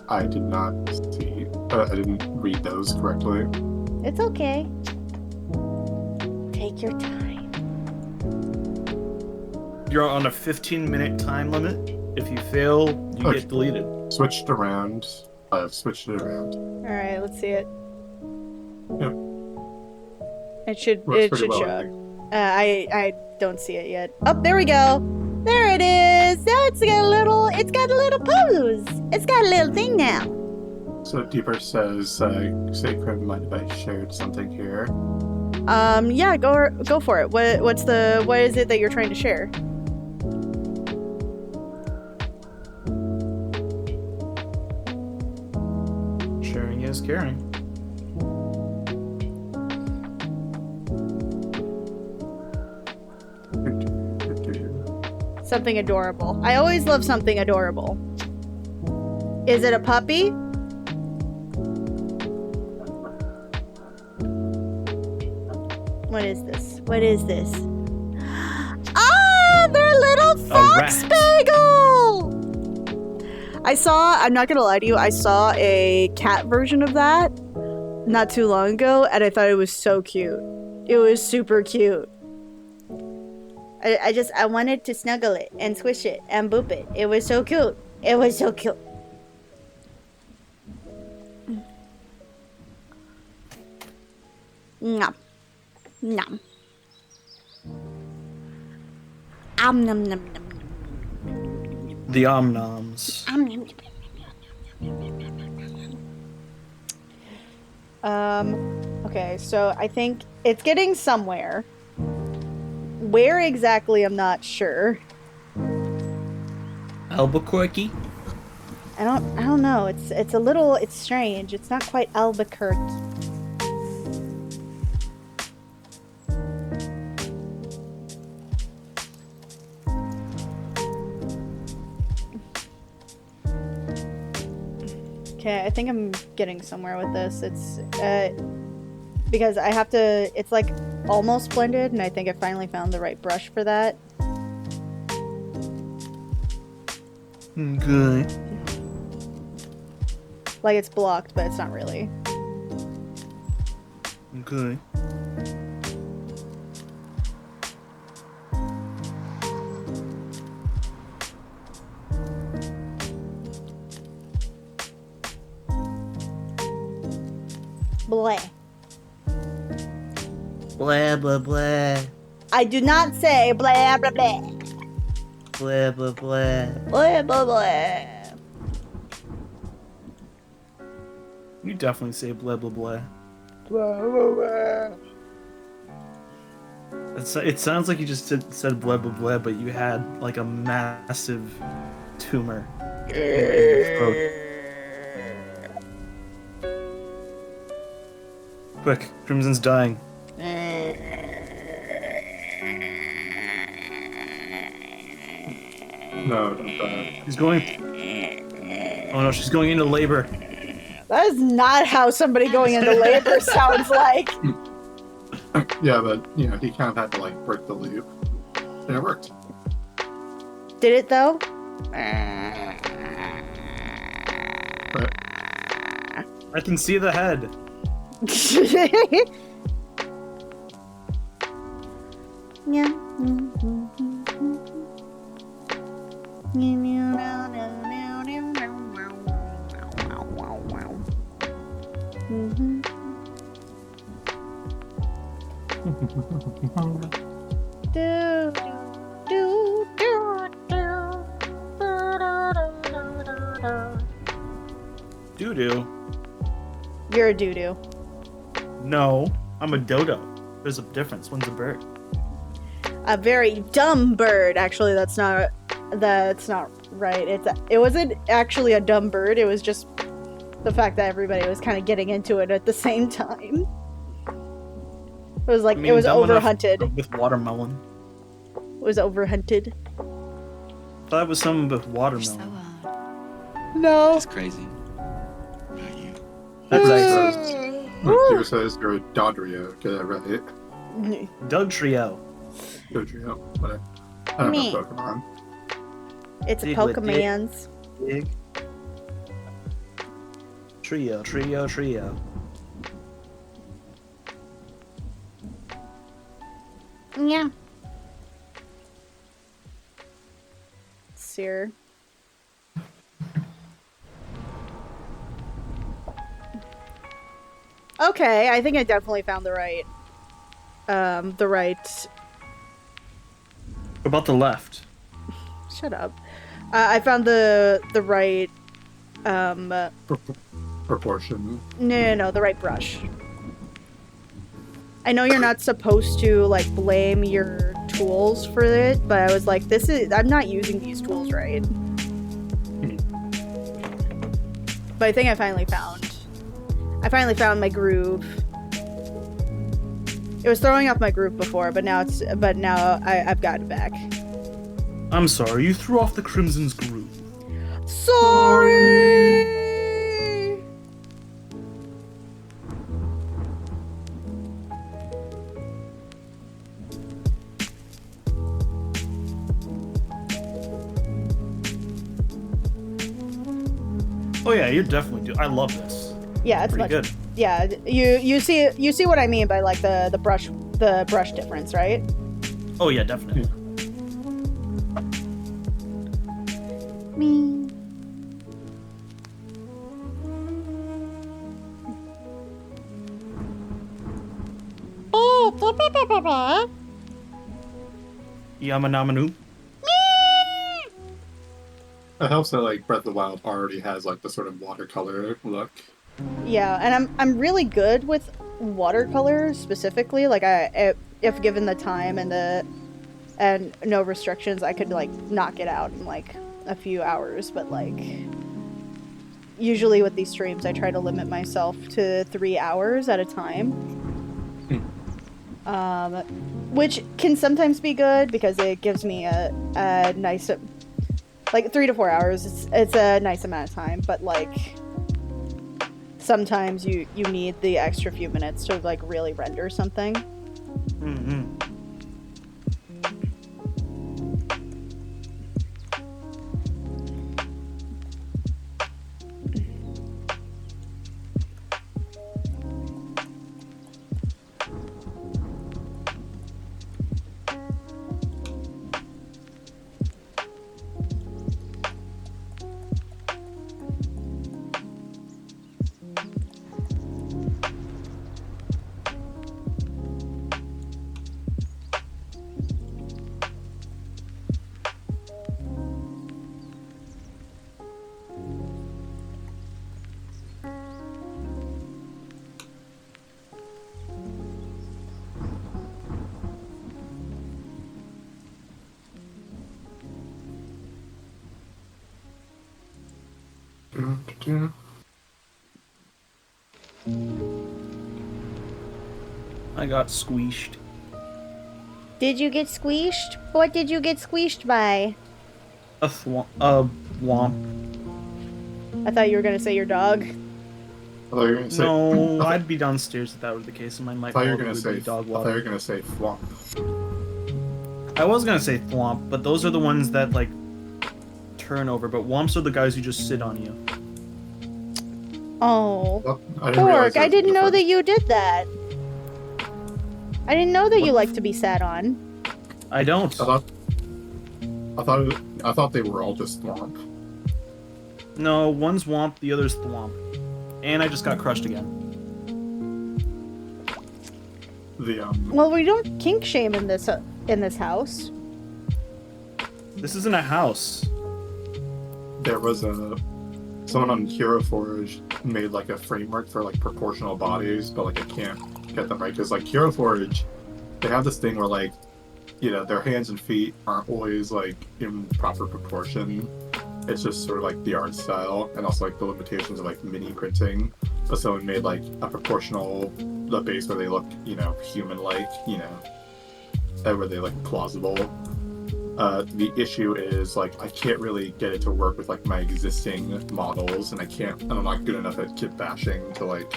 I did not see. I didn't read those correctly. It's okay. Take your time. You're on a 15-minute time limit. If you fail, you get deleted. Switched around. I've switched it around. Alright, let's see it. Yep. It should Works pretty should well, show I up. think. I don't see it yet. Oh, there we go. There it is. Now it's got a little pose. It's got a little thing now. So Deeper says, say, couldn't mind if I shared something here. Yeah, go for it. What is it that you're trying to share? Sharing is caring. Something adorable. I always love something adorable. Is it a puppy? What is this? What is this? Ah, they're little fox bagel! I'm not gonna lie to you, I saw a cat version of that not too long ago, and I thought it was so cute. It was super cute. I wanted to snuggle it and squish it and boop it. It was so cute. It was so cute. Nom. Nom. Nom nom nom nom. The omnoms. Okay, so I think it's getting somewhere. Where exactly, I'm not sure. Albuquerque? I don't know. It's strange. It's not quite Albuquerque. Okay, I think I'm getting somewhere with this. It's because I have to, it's like almost blended, and I think I finally found the right brush for that. Okay. Like it's blocked, but it's not really. Okay. Bleh. Blah, blah, blah. I do not say blah blah blah. Blah, blah, blah. Blah blah blah. You definitely say blah blah blah. Blah blah blah. It sounds like you just said blah blah blah, but you had like a massive tumor in your throat. Quick, Crimson's dying. No, don't die. She's going. Oh no, she's going into labor. That is not how somebody going into labor sounds like. Yeah, but, you know, he kind of had to, like, break the loop. And it worked. Did it though? But, I can see the head. Yeah. Doo-doo. You're a doo-doo. No, I'm a dodo. There's a difference. One's a bird. A very dumb bird. Actually, that's not right. It wasn't actually a dumb bird. It was just the fact that everybody was kind of getting into it at the same time. It was like, I mean, it was dumb enough overhunted. with watermelon. It was overhunted. Thought it was something with So, watermelon. No. That's crazy. Not you. That's Rose. Here says you're a Dodrio. Get that right? Doug Trio. Dodrio. Whatever. I don't know Pokemon. It's a Dig with Pokemon's. Dig. Trio. Yeah. Sear. Okay, I think I definitely found the right. About the left. Shut up. I found the right. Proportion. No, the right brush. I know you're not supposed to like blame your tools for it, but I was like, I'm not using these tools right. But I think I finally found my groove. It was throwing off my groove before, but now I've got it back. I'm sorry, you threw off the Crimson's groove. Sorry. Oh yeah, you're definitely I love this. Yeah, it's pretty much good. Yeah, you see what I mean by like the brush difference, right? Oh yeah, definitely. Me. Yamanamanu. It helps that like Breath of the Wild already has like the sort of watercolor look. Yeah, and I'm really good with watercolor specifically. Like if given the time and no restrictions, I could like knock it out in like a few hours. But like usually with these streams, I try to limit myself to 3 hours at a time. Which can sometimes be good because it gives me a nice, like 3 to 4 hours. It's a nice amount of time, but like sometimes you need the extra few minutes to like really render something. Mm-hmm. I got squeezed. Did you get squeezed? What did you get squeezed by? A womp. I thought you were gonna say your dog. No, I'd be downstairs if that were the case, and my mic I thought you were would gonna say be dog I water. thought you were gonna say Thwomp. I was gonna say thwomp, but those are the ones that like turn over. But womps are the guys who just sit on you. Oh, Well, I didn't realize Pork! I there was a didn't know that difference. you did that. I didn't know that you like to be sat on. I don't. I thought they were all just Thwomp. No, one's womp, the other's thwomp. And I just got crushed again. The Well, we don't kink shame in this house. This isn't a house. there was someone on Hero Forge made like a framework for like proportional bodies, but like I can't get them right because like Hero Forge, they have this thing where like, you know, their hands and feet aren't always like in proper proportion. It's just sort of like the art style and also like the limitations of like mini printing. But someone made like a proportional the base where they look, you know, human-like, you know, and where they look plausible. The issue is like I can't really get it to work with like my existing models, and I'm not good enough at kit bashing to like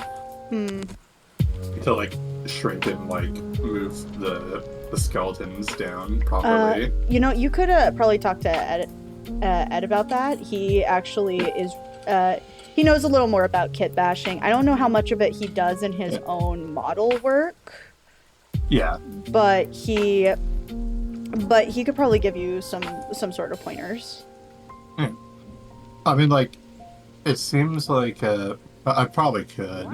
to like shrink and like move the skeletons down properly. You could probably talk to Ed about that. He actually is. He knows a little more about kit bashing. I don't know how much of it he does in his own model work. Yeah. But he could probably give you some sort of pointers. I mean, like, it seems like I probably could.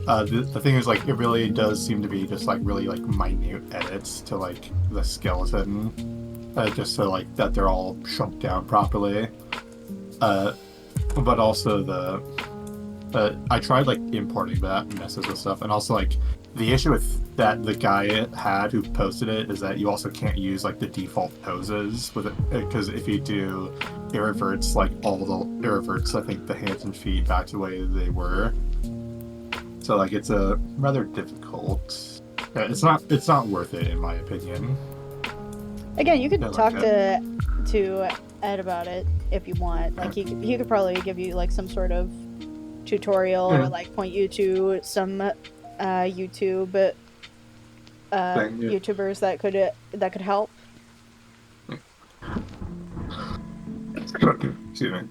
The thing is, like, it really does seem to be just like really like minute edits to like the skeleton, just so like that they're all shrunk down properly. But also I tried like importing that messes with stuff, and also like the issue with that the guy had who posted it is that you also can't use like the default poses with it, because if you do, it reverts I think the hands and feet back to the way they were. So like it's a rather difficult. It's not worth it in my opinion. Again, you could talk to Ed about it if you want. Like he could probably give you like some sort of tutorial or like point you to some YouTubers that could help. Excuse me.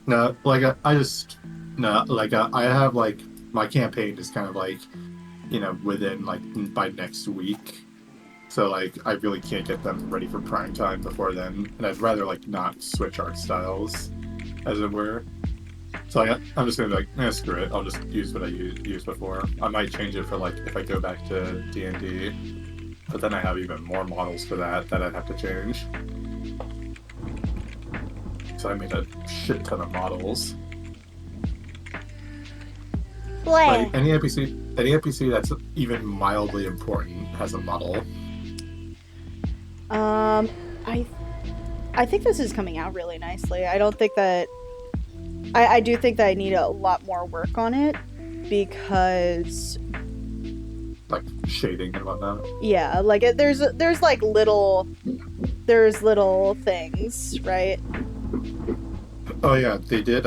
No, like I have like my campaign is kind of like, within like by next week. So like I really can't get them ready for prime time before then, and I'd rather like not switch art styles, as it were. So I'm just gonna be like, screw it. I'll just use what I used before. I might change it for like if I go back to D&D, but then I have even more models for that I'd have to change. So I made a shit ton of models. Like any NPC that's even mildly important has a model. I think this is coming out really nicely. I don't think that I do think that I need a lot more work on it because like shading and whatnot. Yeah, like there's like little things, right? Oh yeah, they did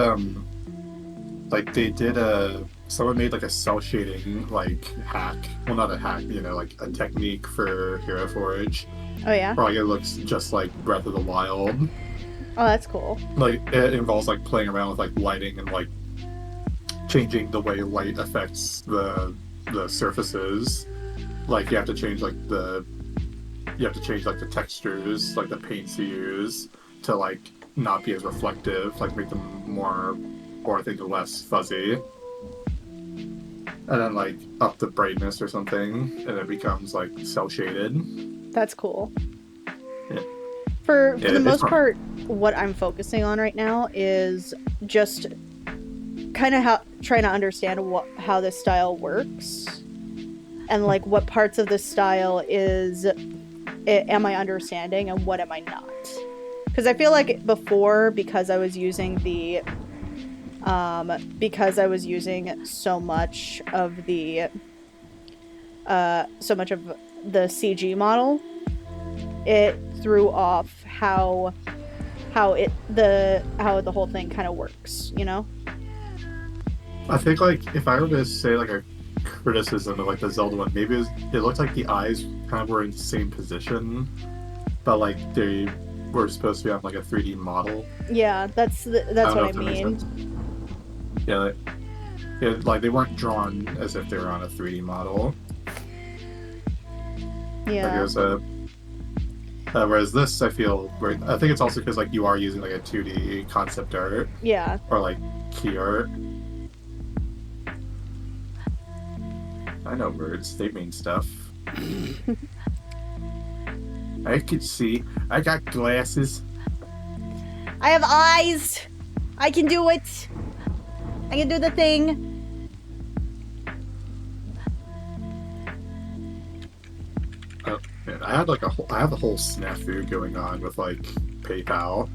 someone made like a cell shading like hack. Well, not a hack, like a technique for Hero Forge. Oh yeah. Where like it looks just like Breath of the Wild. Oh, that's cool. Like it involves like playing around with like lighting and like changing the way light affects the surfaces. Like you have to change like the textures, like the paints you use to like not be as reflective, like make them more, or I think less fuzzy. And then like up the brightness or something, and it becomes like cell shaded. That's cool. Yeah. For the most part, what I'm focusing on right now is just kind of trying to understand how this style works, and like what parts of this style am I understanding and what am I not? Because I feel like before, because I was using so much of the CG model, it threw off how the whole thing kind of works, I think like if I were to say like a criticism of like the Zelda one, maybe it looked like the eyes kind of were in the same position, but like they were supposed to be on like a 3D model. Yeah, that's what I mean. Yeah, like they weren't drawn as if they were on a 3D model. Yeah. Like it was whereas this, I think it's also because like you are using like a 2D concept art. Yeah. Or like key art. I know words. They mean stuff. I could see. I got glasses. I have eyes. I can do it. I can do the thing. Man, I have a whole snafu going on with like PayPal,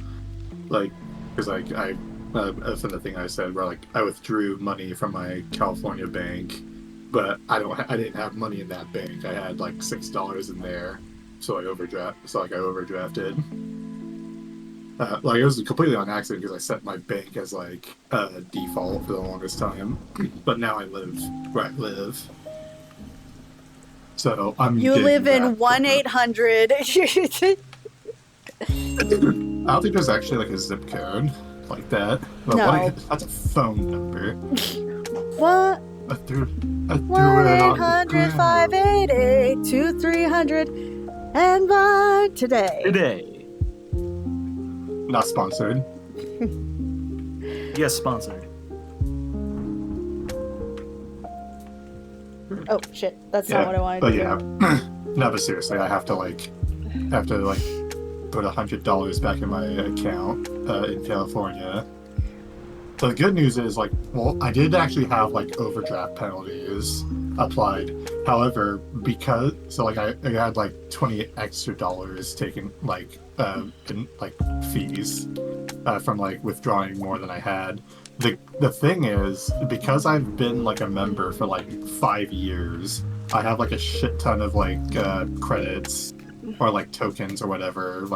like because like that's the thing I said where like I withdrew money from my California bank, but I didn't have money in that bank. I had like $6 in there, so I overdrafted. Like it was completely on accident because I set my bank as like default for the longest time, but now I live where I live. So I'm. You getting live in that. 1-800. I don't think there's actually like a zip code like that. But No. That's a phone number. What? I threw it on the 1-800-588-2300 and buy today. Today. Not sponsored. Yes, sponsored. Oh shit, that's not what I wanted but to yeah. do. No, but seriously, I have to put $100 back in my account in California. So the good news is, I did actually have overdraft penalties applied. However, I had $20 extra taken in fees from withdrawing more than I had. The thing is, because I've been a member for 5 years, I have a shit ton of credits or tokens or whatever,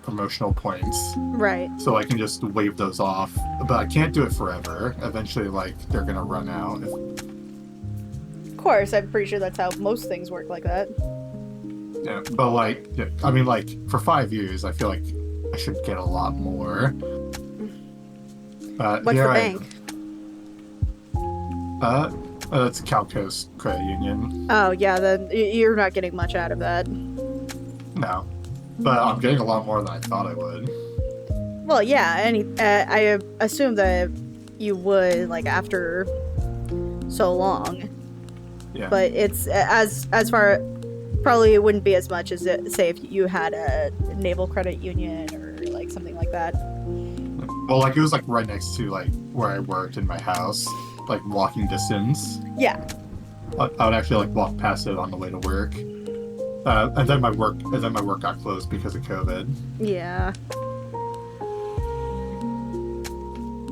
promotional points. Right. So I can just waive those off, but I can't do it forever. Eventually, they're gonna run out. Of course, I'm pretty sure that's how most things work like that. Yeah, but for 5 years, I feel like I should get a lot more. What's the bank? It's Cal Coast Credit Union. Oh yeah, then you're not getting much out of that. No, but I'm getting a lot more than I thought I would. Well, yeah, I assume that you would after so long. Yeah. But it's as far probably it wouldn't be as much as say if you had a naval credit union or something like that. Well, it was right next to where I worked in my house, walking distance. Yeah. I would actually walk past it on the way to work. And then my work got closed because of COVID. Yeah.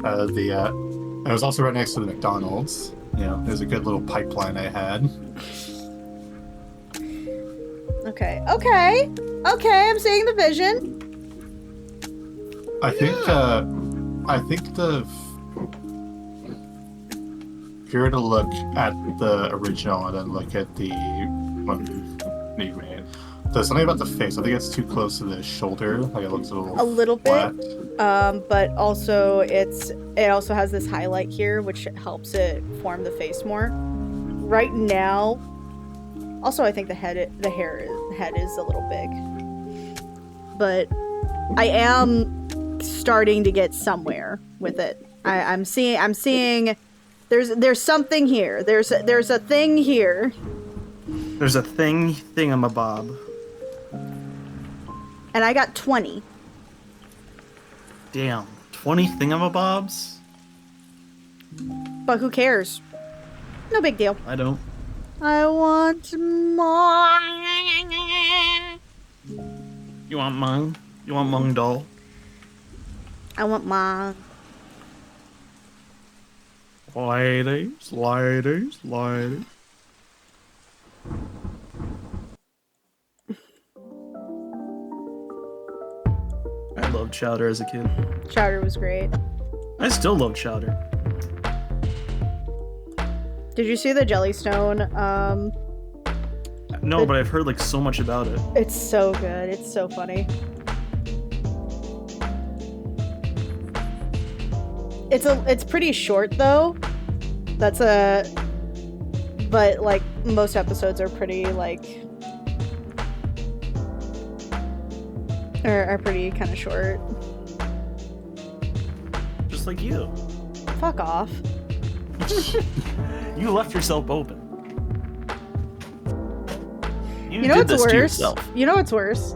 It was also right next to the McDonald's. It was a good little pipeline I had. Okay, I'm seeing the vision. I think if you were to look at the original and then look at the one you made, there's something about the face. I think it's too close to the shoulder. It looks a little bit. flat. But also it also has this highlight here, which helps it form the face more. Right now, also I think the head is a little big, but I am starting to get somewhere with it. I'm seeing. There's something here. There's a thing here. There's a thingamabob. And I got 20. Damn, 20 thingamabobs? But who cares? No big deal. I don't. I want more. You want mine? You want mung doll? I want mine. Ladies. I loved Chowder as a kid. Chowder was great. I still love Chowder. Did you see the Jellystone? No, but I've heard so much about it. It's so good. It's so funny. It's pretty short though. But most episodes are pretty are pretty kind of short. Just like you. Fuck off. You left yourself open. You know did what's this worse? to yourself. You know what's worse?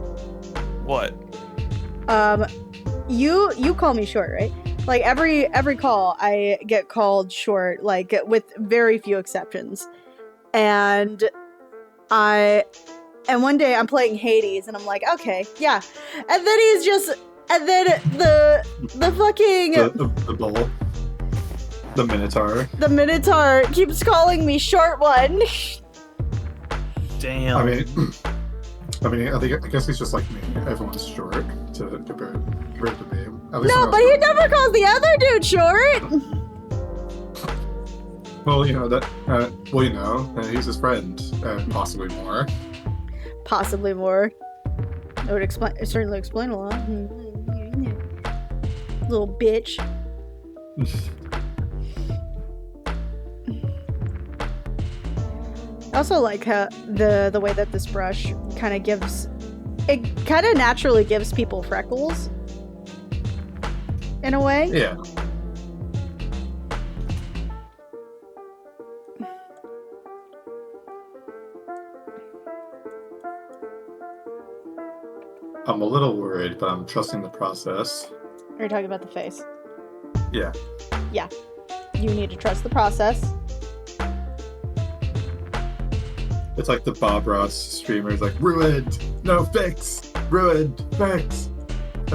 What? You call me short, right? Every call I get called short, with very few exceptions. And one day I'm playing Hades and I'm like, okay, yeah. And then the fucking The bull. The Minotaur. The Minotaur keeps calling me short one. Damn. I guess he's just like me. Everyone's short to compare to me. No, but he never calls the other dude short. Well, he's his friend, and possibly more. Possibly more. It would certainly explain a lot. Little bitch. I also like how the way that this brush kind of naturally gives people freckles. In a way. Yeah. I'm a little worried, but I'm trusting the process. Are you talking about the face? Yeah. Yeah. You need to trust the process. It's like the Bob Ross streamers, like, ruined! No fix! Ruined! Fix!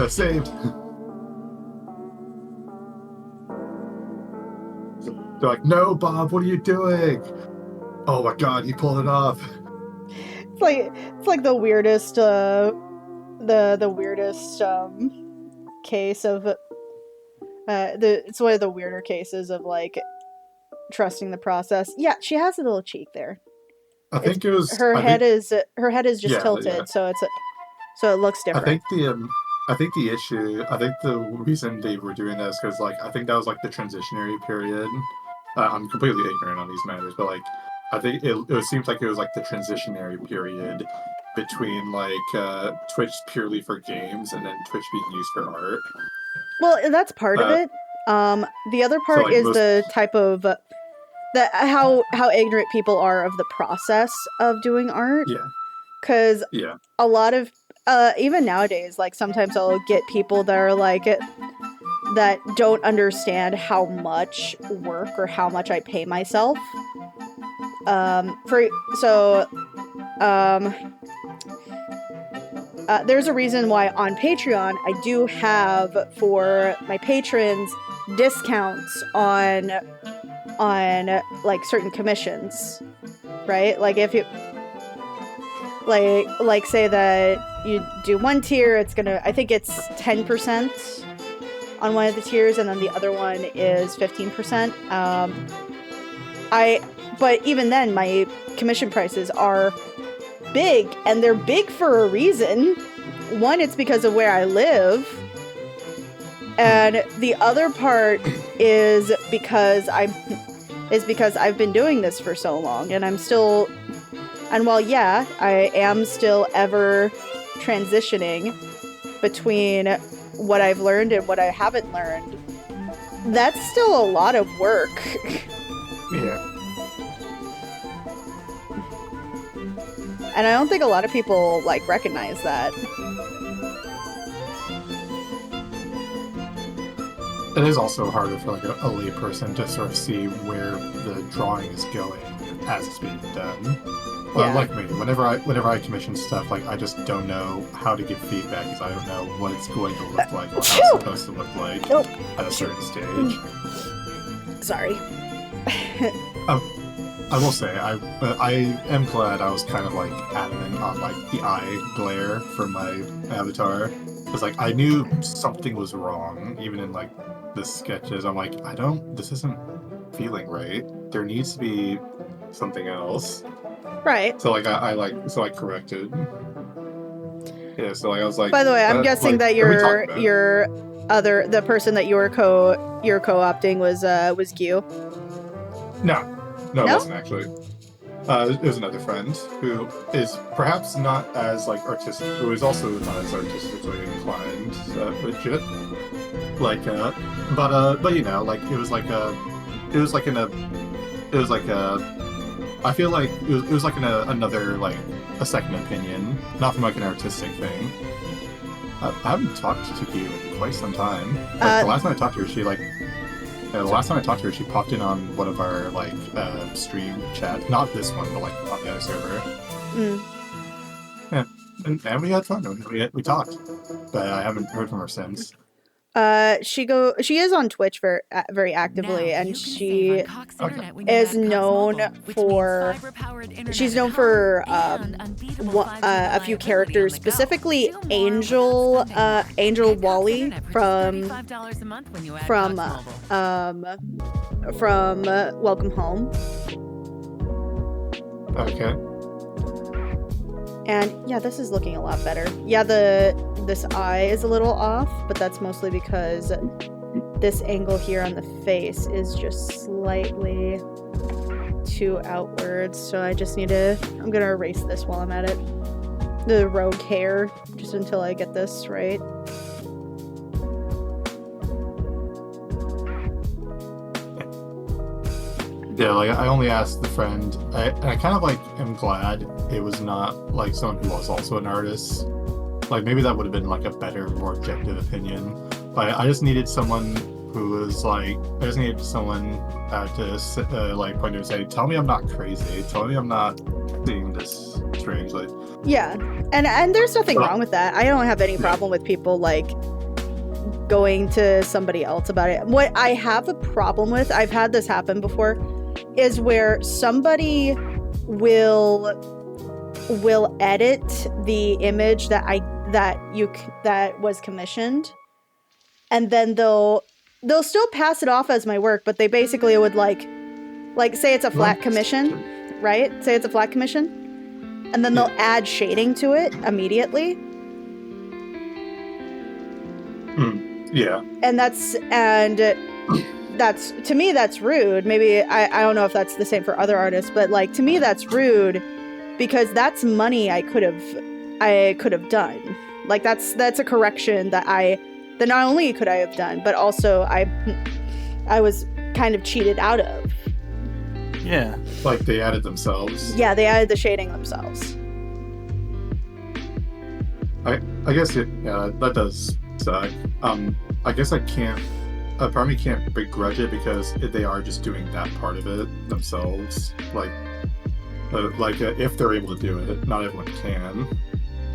Saved! They're like, no, Bob, what are you doing? Oh my god, he pulled it off. It's like the weirdest the weirdest case of it's one of the weirder cases of like trusting the process. Yeah, she has a little cheek there. I think it was her head is just tilted, yeah. so it looks different. I think the reason they were doing this because like I think that was like the transitionary period. I'm completely ignorant on these matters, but like I think it seems like it was like the transitionary period between like Twitch purely for games and then Twitch being used for art. Well, that's part of it. The other part like, is the type of how ignorant people are of the process of doing art. Yeah. Because yeah. a lot of even nowadays, like sometimes I'll get people that are like that don't understand how much work or how much I pay myself. There's a reason why on Patreon I do have for my patrons discounts on like certain commissions, right? Like if you like say that you do one tier, it's gonna, I think it's 10% on one of the tiers, and then the other one is 15%. But even then, my commission prices are big, and they're big for a reason. One, it's because of where I live, and the other part is because I've been doing this for so long, and while yeah, I am still ever transitioning between what I've learned and what I haven't learned, that's still a lot of work. Yeah. And I don't think a lot of people like recognize that. It is also harder for like a lay person to sort of see where the drawing is going as it's being done. Yeah. Like me, whenever I commission stuff, like I just don't know how to give feedback because I don't know what it's going to look like or how it's supposed to look like at a certain stage. Sorry. I will say, I am glad I was kind of like adamant on like the eye glare for my avatar. Because like I knew something was wrong, even in like the sketches. I'm like, this isn't feeling right. There needs to be something else. Right. So like I corrected. Yeah, so like I was like. By the way, I'm guessing that the person that you were co-opting was Q. No, it wasn't actually. It was another friend who is perhaps not as like artistic, who is also not as artistically inclined, legit. Like, but you know, like it was like I feel like it was like another like a second opinion, not from like an artistic thing. I haven't talked to you in quite some time. Like, the last time I talked to her, she popped in on one of our like stream chats. Not this one, but like on the other server. Yeah, and we had fun. We talked, but I haven't heard from her since. She is on Twitch very actively, Now and you can she save on Cox Internet when you is add Cox known Mobile, which for- means fiber-powered internet she's at known home for and unbeatable 5G a few reliability characters, on the go. specifically Do more Angel without spending more. Angel Get Cox Wally Internet for just from $35 a month when you add from Cox Mobile. Welcome Home. Okay. And yeah, this is looking a lot better. Yeah, this eye is a little off, but that's mostly because this angle here on the face is just slightly too outwards. So I just need to, I'm gonna erase this while I'm at it. The rogue hair, just until I get this right. Yeah, like I only asked the friend. I kind of like am glad it was not like someone who was also an artist. Like maybe that would have been like a better, more objective opinion. But I just needed someone who was like, I just needed someone to like point to and say, "Tell me I'm not crazy. Tell me I'm not seeing this strangely." Yeah, and there's nothing wrong with that. I don't have any problem with people like going to somebody else about it. What I have a problem with, I've had this happen before, is where somebody will edit the image that was commissioned, and then they'll still pass it off as my work, but they basically would like say it's a flat commission, right? Say it's a flat commission, and then they'll add shading to it immediately. Yeah. And that's to me that's rude. Maybe I don't know if that's the same for other artists, but like to me that's rude because that's money I could have done. Like that's a correction that not only could I have done, but also I was kind of cheated out of. Yeah. Like they added themselves. Yeah, they added the shading themselves. I guess that does suck. I guess I probably can't begrudge it because they are just doing that part of it themselves. Like if they're able to do it, not everyone can.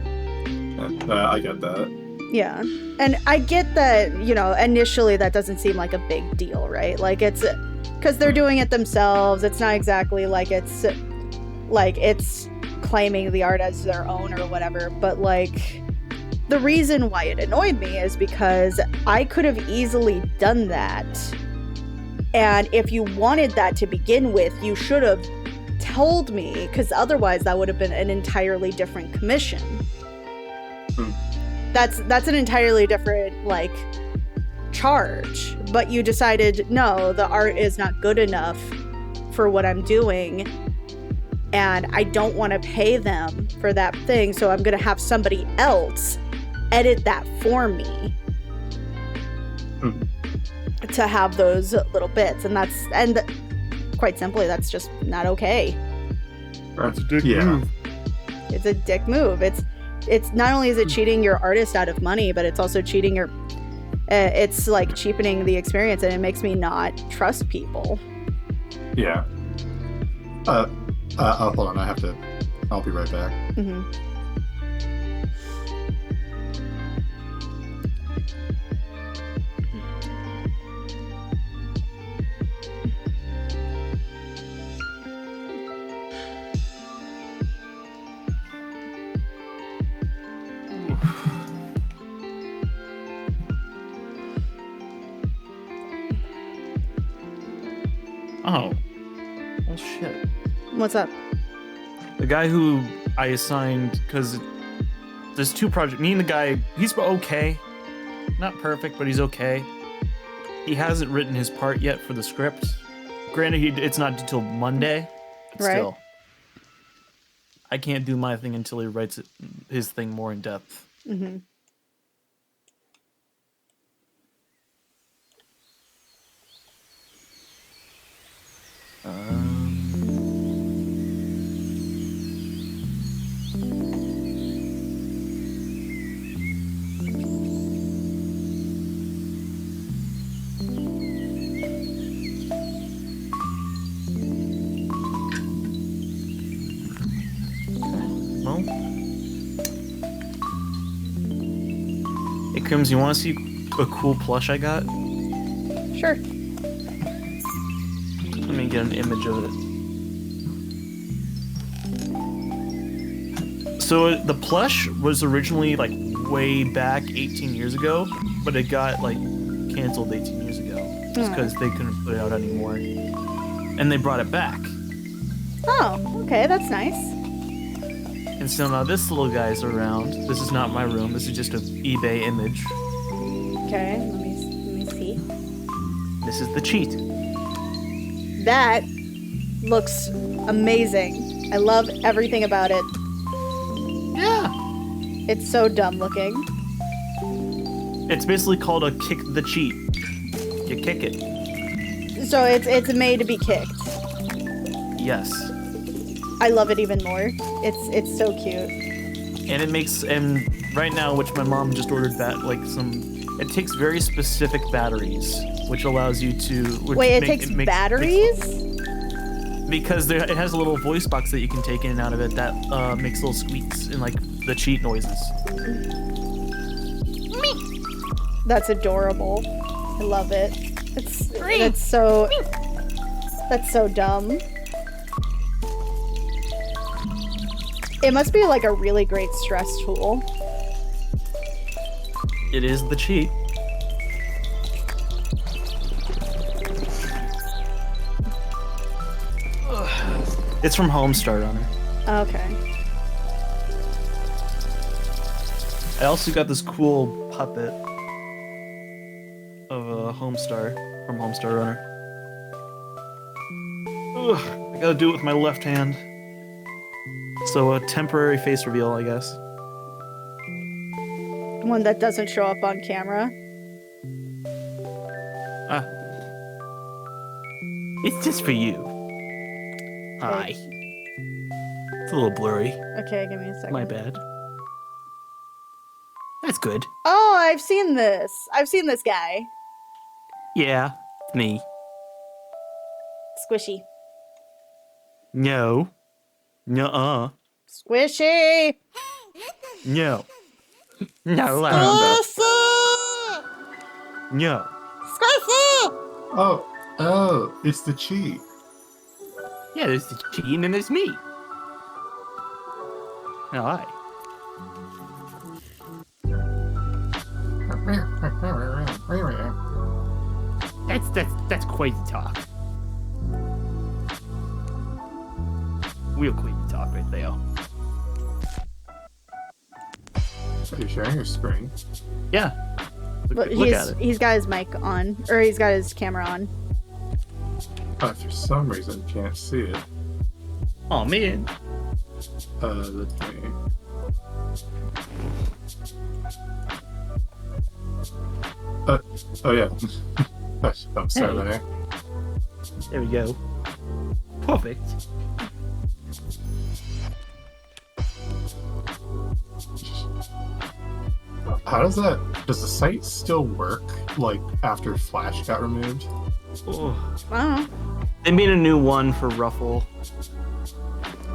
And, I get that. Yeah, and I get that, initially that doesn't seem like a big deal, right? Like it's because they're doing it themselves. It's not exactly like it's claiming the art as their own or whatever, but like the reason why it annoyed me is because I could have easily done that. And if you wanted that to begin with, you should have told me, because otherwise that would have been an entirely different commission. That's an entirely different charge. But you decided, no, the art is not good enough for what I'm doing, and I don't want to pay them for that thing, so I'm going to have somebody else edit that for me to have those little bits, and quite simply that's just not okay. That's a dick move. It's a dick move. It's not only is it cheating your artist out of money, but it's also cheating your it's like cheapening the experience, and it makes me not trust people. Yeah. Hold on, I'll be right back. Mm-hmm. Oh. Well, shit. What's up? The guy who I assigned, because there's two projects. Me and the guy, he's okay. Not perfect, but he's okay. He hasn't written his part yet for the script. Granted, it's not until Monday. Right. Still, I can't do my thing until he writes his thing more in depth. Mm-hmm. Hey, Crims, you want to see a cool plush I got? Sure. Let me get an image of it. So the plush was originally like way back 18 years ago, but it got like canceled 18 years ago just because they couldn't put it out anymore. And they brought it back. Oh, okay, that's nice. And so now this little guy's around. This is not my room. This is just an eBay image. Okay, let me see. This is the cheat. That looks amazing. I love everything about it. Yeah. It's so dumb looking. It's basically called a kick the cheat. You kick it. So it's made to be kicked. Yes. I love it even more. It's so cute. And it makes, and right now, which my mom just ordered it takes very specific batteries, which allows you to... Wait, it takes batteries? Because it has a little voice box that you can take in and out of it that makes little squeaks and like the cheat noises. That's adorable. I love it. That's so dumb. It must be like a really great stress tool. It is the cheat. It's from Homestar Runner. Okay. I also got this cool puppet of a Homestar from Homestar Runner. Ugh, I gotta do it with my left hand. So a temporary face reveal, I guess. One that doesn't show up on camera. It's just for you. Hi. It's a little blurry. Okay, give me a second. My bad. That's good. Oh, I've seen this. I've seen this guy. Yeah, me. Squishy. No. Nuh-uh. Squishy! No. No. Squishy! No. Squishy! Oh, it's the cheat. Yeah, there's the cheat and then there's me. Hi. That's crazy talk. Real crazy talk right there. Are you sharing your screen? Yeah. But Look at it. he's got his mic on, or he's got his camera on. Oh, for some reason, can't see it. Oh man. Let's see. Oh yeah. I'm sorry. Hey. There we go. Perfect. How does the site still work, like, after Flash got removed? Oh. I don't know. They made a new one for Ruffle.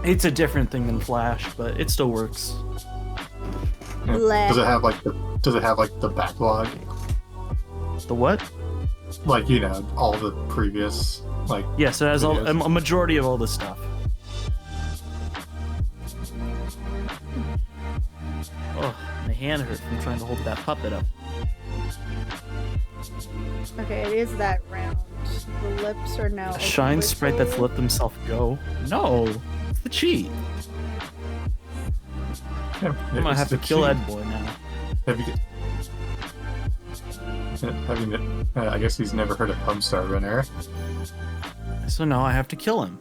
It's a different thing than Flash, but it still works. Yeah. Bleh. Does it have like the backlog? The what? Like, you know, all the previous, like... Yes, it has videos? a majority of all this stuff. Oh, my hand hurt from trying to hold that puppet up. Okay, it is that round. The lips are now. A shine sprite that's let themselves go. No, it's the cheat. Yeah, I'm gonna have to kill Ed Boy now. I guess he's never heard of Homestar Runner. So now I have to kill him.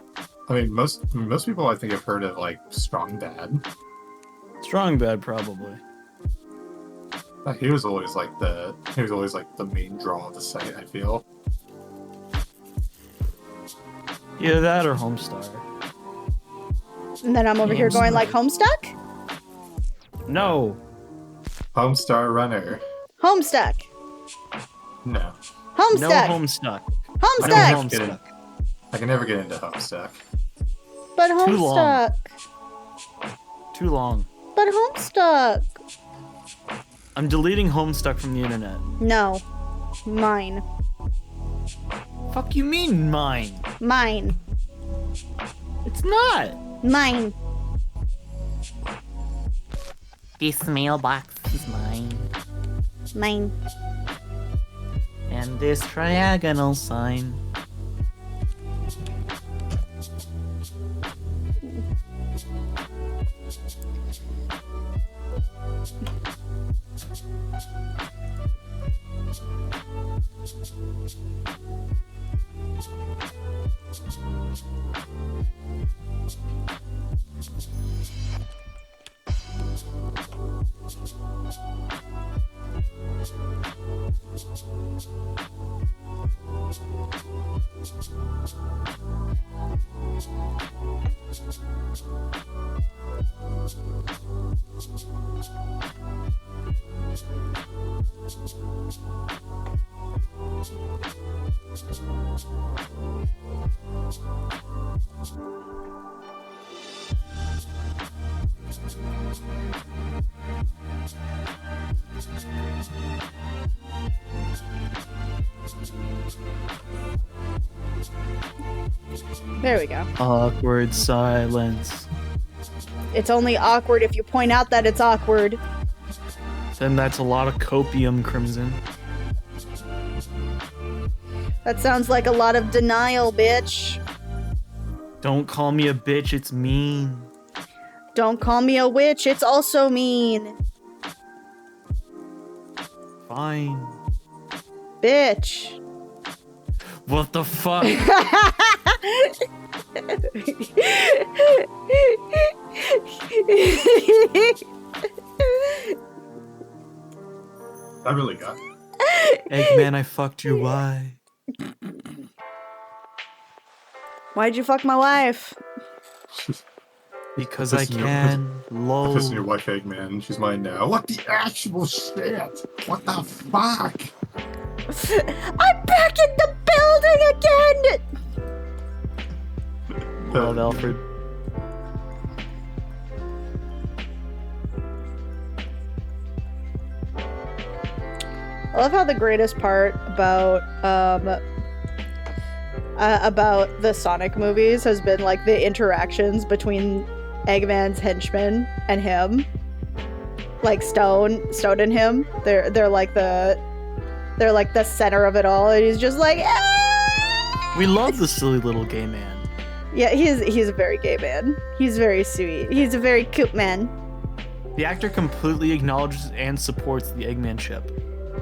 I mean, most people I think have heard of like Strong Bad. Strong Bad, probably. He was always like the main draw of the site, I feel. Either that or Homestar. And then I'm over here going like Homestuck? No. Homestar Runner. Homestuck. No. Homestuck. No Homestuck. Homestuck. I can never get into Homestuck. But Too long. Homestuck. Too long. But Homestuck. I'm deleting Homestuck from the internet. No. Mine. Fuck you mean mine? Mine. It's not. Mine. This mailbox is mine. Mine. And this triagonal sign. There we go. Awkward silence. It's only awkward if you point out that it's awkward. Then that's a lot of copium, Crimson. That sounds like a lot of denial, bitch. Don't call me a bitch, it's mean. Don't call me a witch, it's also mean. Fine. Bitch. What the fuck? I really got. Eggman, I fucked your wife. Why'd you fuck my wife? Because This I is your- can. Lol. This is your wife, Eggman. She's mine now. What the actual shit? What the fuck? I'm back in the building again! Love Alfred. I love how the greatest part about the Sonic movies has been like the interactions between Eggman's henchmen and him. Like Stone and him. They're like the center of it all, and he's just like, "Ah!" We love the silly little gay man. Yeah, he's a very gay man. He's very sweet. He's a very cute man. The actor completely acknowledges and supports the Eggman ship.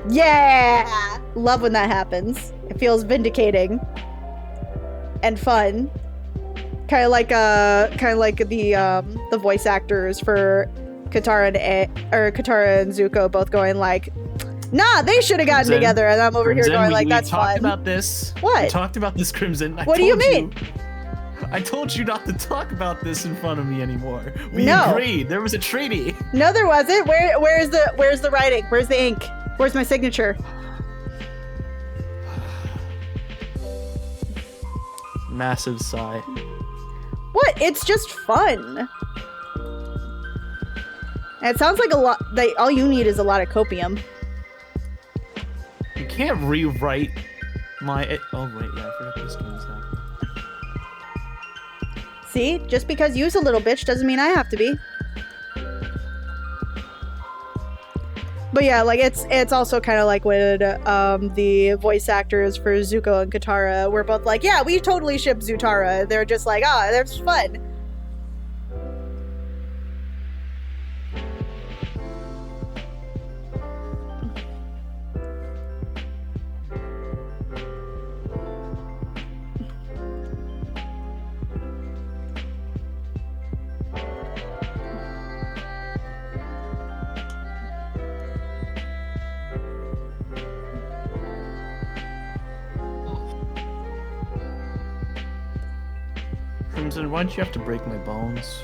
Yeah! Love when that happens. It feels vindicating and fun. Kind of like the voice actors for Katara and Zuko both going like, "Nah, they should have gotten Crimson, together," and I'm over here going like, we "That's talked fun." about this. What? We talked about this, Crimson. What do you mean? I told you not to talk about this in front of me anymore. We No. agreed. There was a treaty. No, there wasn't. Where's the writing? Where's the ink? Where's my signature? Massive sigh. What? It's just fun. And it sounds like a lot. All you need is a lot of copium. You can't rewrite my. Oh wait, yeah, I forgot this game's happening. See? Just because you's a little bitch doesn't mean I have to be. But yeah, like it's also kind of like when the voice actors for Zuko and Katara were both like, "Yeah, we totally ship Zutara." They're just like, "Ah, that's fun." Crimson, why'd you have to break my bones?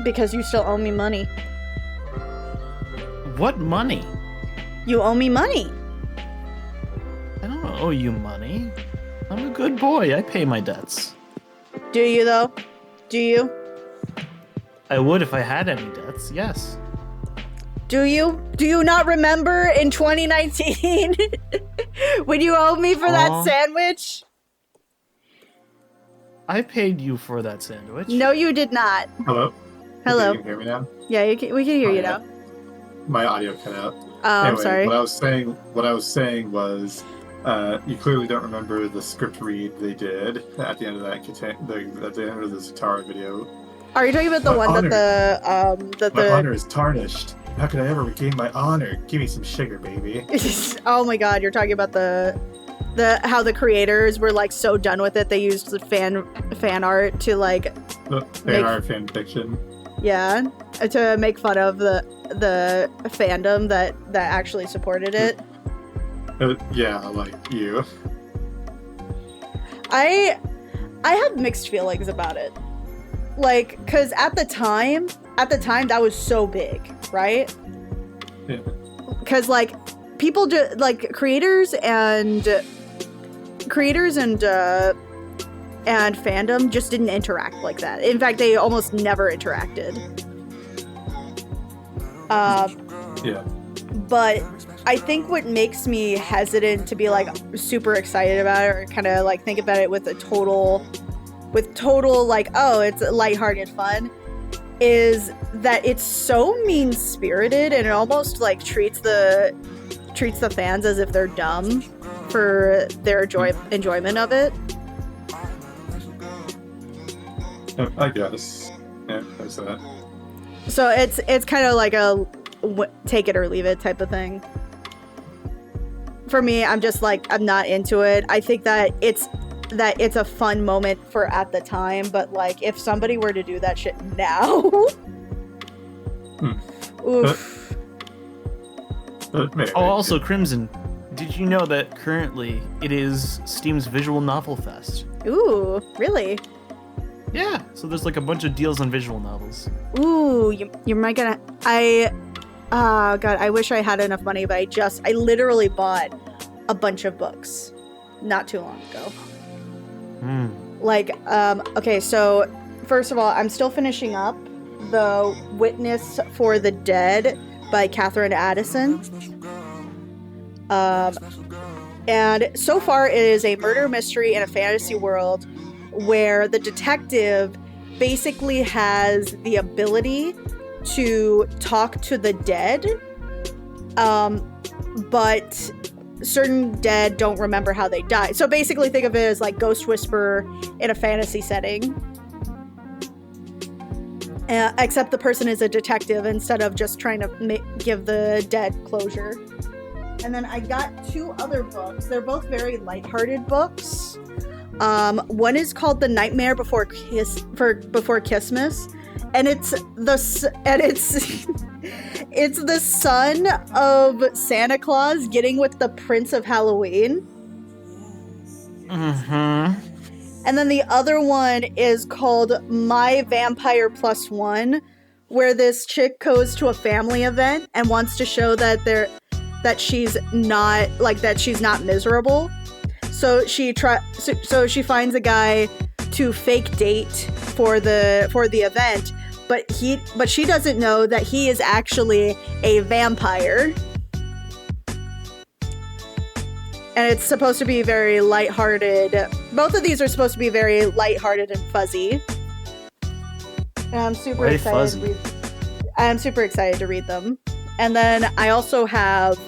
Because you still owe me money. What money? You owe me money. I don't owe you money. I'm a good boy. I pay my debts. Do you though? Do you? I would if I had any debts, yes. Do you not remember in 2019 when you owed me for that Aw. sandwich? I paid you for that sandwich. No, you did not. Hello? Hello. You can hear me now? Yeah, we can hear Oh, you yeah. now. My audio cut out. I'm Anyway, sorry. What I was saying was, you clearly don't remember the script read they did at the end of that at the end of the Zatara video. Are you talking about the My one honor. that My the honor is tarnished. How could I ever regain my honor? Give me some sugar, baby. Oh my god, you're talking about the how the creators were like so done with it they used the fan art to like Fan art, fan fiction. yeah, to make fun of the fandom that actually supported it. Yeah, like you. I have mixed feelings about it. Like, cause at the time that was so big, right? Yeah. Cause like people like creators and fandom just didn't interact like that. In fact, they almost never interacted. Yeah. But I think what makes me hesitant to be like super excited about it or kind of like think about it with total like, oh, it's lighthearted fun, is that it's so mean-spirited and it almost like treats the fans as if they're dumb for their enjoyment of it. I guess. Yeah, there's that. So it's kind of like a take it or leave it type of thing. For me, I'm just like, I'm not into it. I think that it's a fun moment for at the time, but like if somebody were to do that shit now, oof. Maybe. Oh, also, Crimson, did you know that currently it is Steam's Visual Novel Fest? Ooh, really? Yeah, so there's like a bunch of deals on visual novels. Ooh, you might gonna. God, I wish I had enough money, but I literally bought a bunch of books not too long ago. Like, okay, so first of all, I'm still finishing up The Witness for the Dead by Catherine Addison. And so far it is a murder mystery in a fantasy world where the detective basically has the ability to talk to the dead, but certain dead don't remember how they died. So basically think of it as like Ghost Whisperer in a fantasy setting. Except the person is a detective instead of just trying to give the dead closure. And then I got 2 other books. They're both very lighthearted books. One is called The Nightmare Before Christmas, and it's the son of Santa Claus getting with the Prince of Halloween. Mm-hmm. And then the other one is called My Vampire Plus One, where this chick goes to a family event and wants to show that she's not miserable. So she finds a guy to fake date for the event, but she doesn't know that he is actually a vampire. And it's supposed to be very lighthearted. Both of these are supposed to be very lighthearted and fuzzy. And I'm super excited. I'm super excited to read them. And then I also have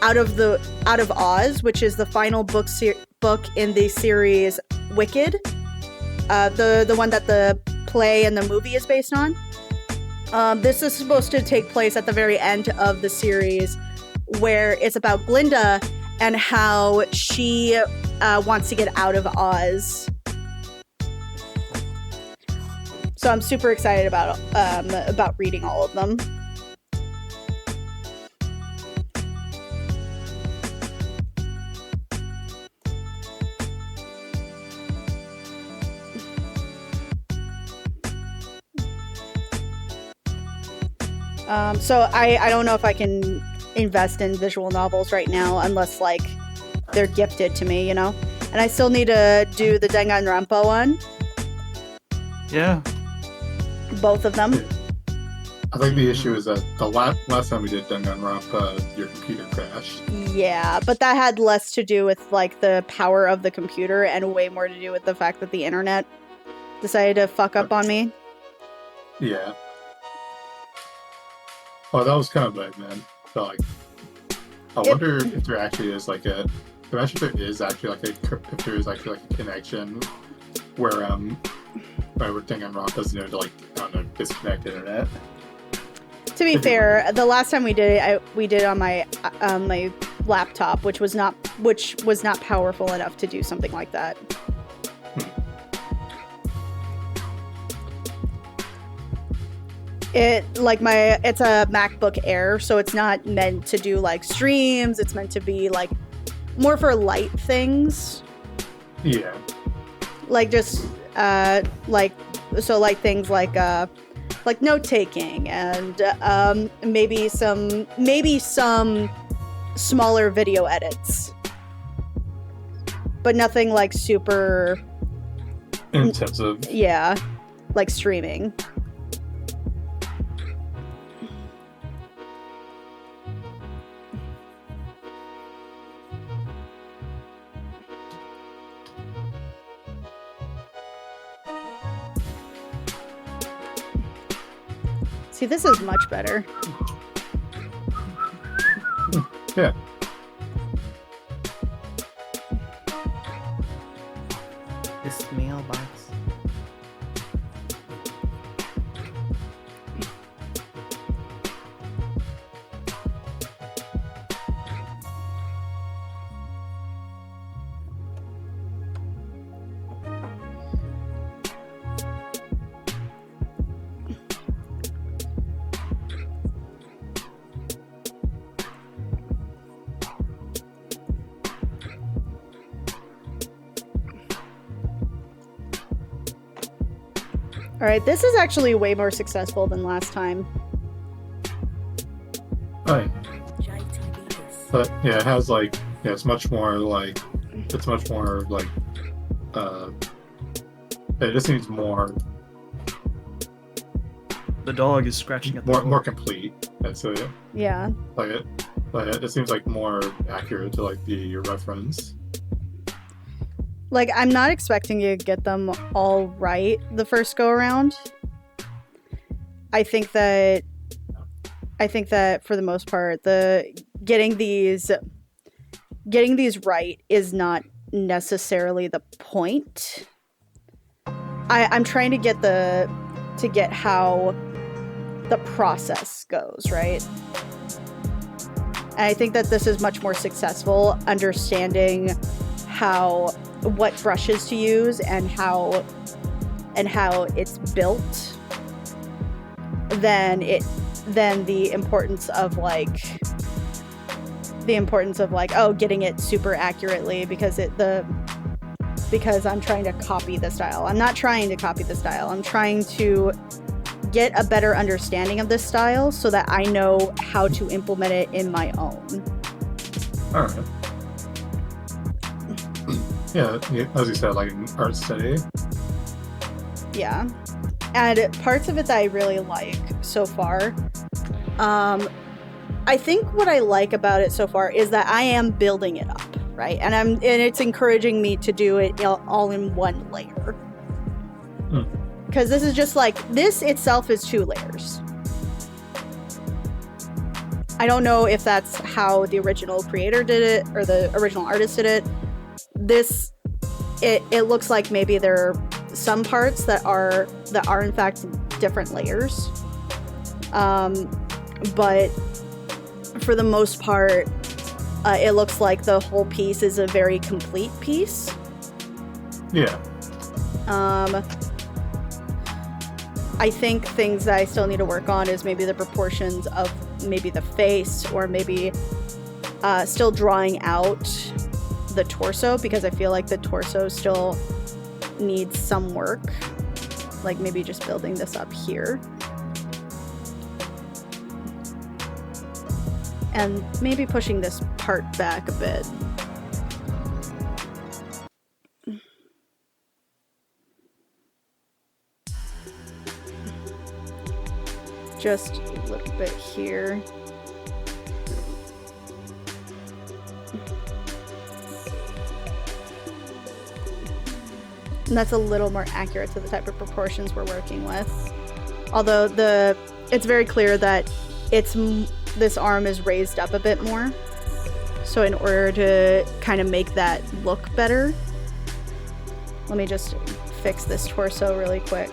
Out of Oz, which is the final book in the series Wicked, the one that the play and the movie is based on. This is supposed to take place at the very end of the series, where it's about Glinda and how she wants to get out of Oz. So I'm super excited about reading all of them. So I don't know if I can invest in visual novels right now unless like they're gifted to me, you know? And I still need to do the Danganronpa one. Yeah. Both of them. I think the issue is that the last time we did Danganronpa, your computer crashed. Yeah, but that had less to do with like the power of the computer and way more to do with the fact that the internet decided to fuck up on me. Yeah. Oh, that was kind of bad, man. So, like, I wonder if there actually is like a. Imagine if there is actually like if there is actually like a connection where where Danganronpa's to like I don't know disconnect internet. To be fair, the last time we did it, we did it on my my laptop, which was not powerful enough to do something like that. It's a MacBook Air, so it's not meant to do like streams. It's meant to be like more for light things. Yeah. Like just like things like note taking and maybe some smaller video edits, but nothing like super intensive. Yeah, like streaming. See, this is much better. Yeah. This mailbox. Alright, this is actually way more successful than last time. Right. But yeah, it has like it's much more like it just seems more The dog is scratching at the more complete. That's it. Yeah. It seems like more accurate to like the reference. Like, I'm not expecting you to get them all right the first go around. I think that for the most part, getting these right is not necessarily the point. I'm trying to get how the process goes, right? And I think that this is much more successful understanding what brushes to use and how it's built than the importance of getting it super accurately because I'm trying to copy the style. I'm not trying to copy the style. I'm trying to get a better understanding of this style so that I know how to implement it in my own. All right. Yeah, as you said, like an art study. Yeah. And parts of it that I really like so far. I think what I like about it so far is that I am building it up, right? And it's encouraging me to do it all in one layer. Because this is just like, this itself is 2 layers. I don't know if that's how the original creator did it or the original artist did it. It looks like maybe there are some parts that are in fact different layers. But for the most part, it looks like the whole piece is a very complete piece. Yeah. I think things that I still need to work on is maybe the proportions of maybe the face, or maybe still drawing out the torso, because I feel like the torso still needs some work. Like maybe just building this up here. And maybe pushing this part back a bit. just a little bit here. And that's a little more accurate to the type of proportions we're working with. Although it's very clear that this arm is raised up a bit more. So in order to kind of make that look better, let me just fix this torso really quick.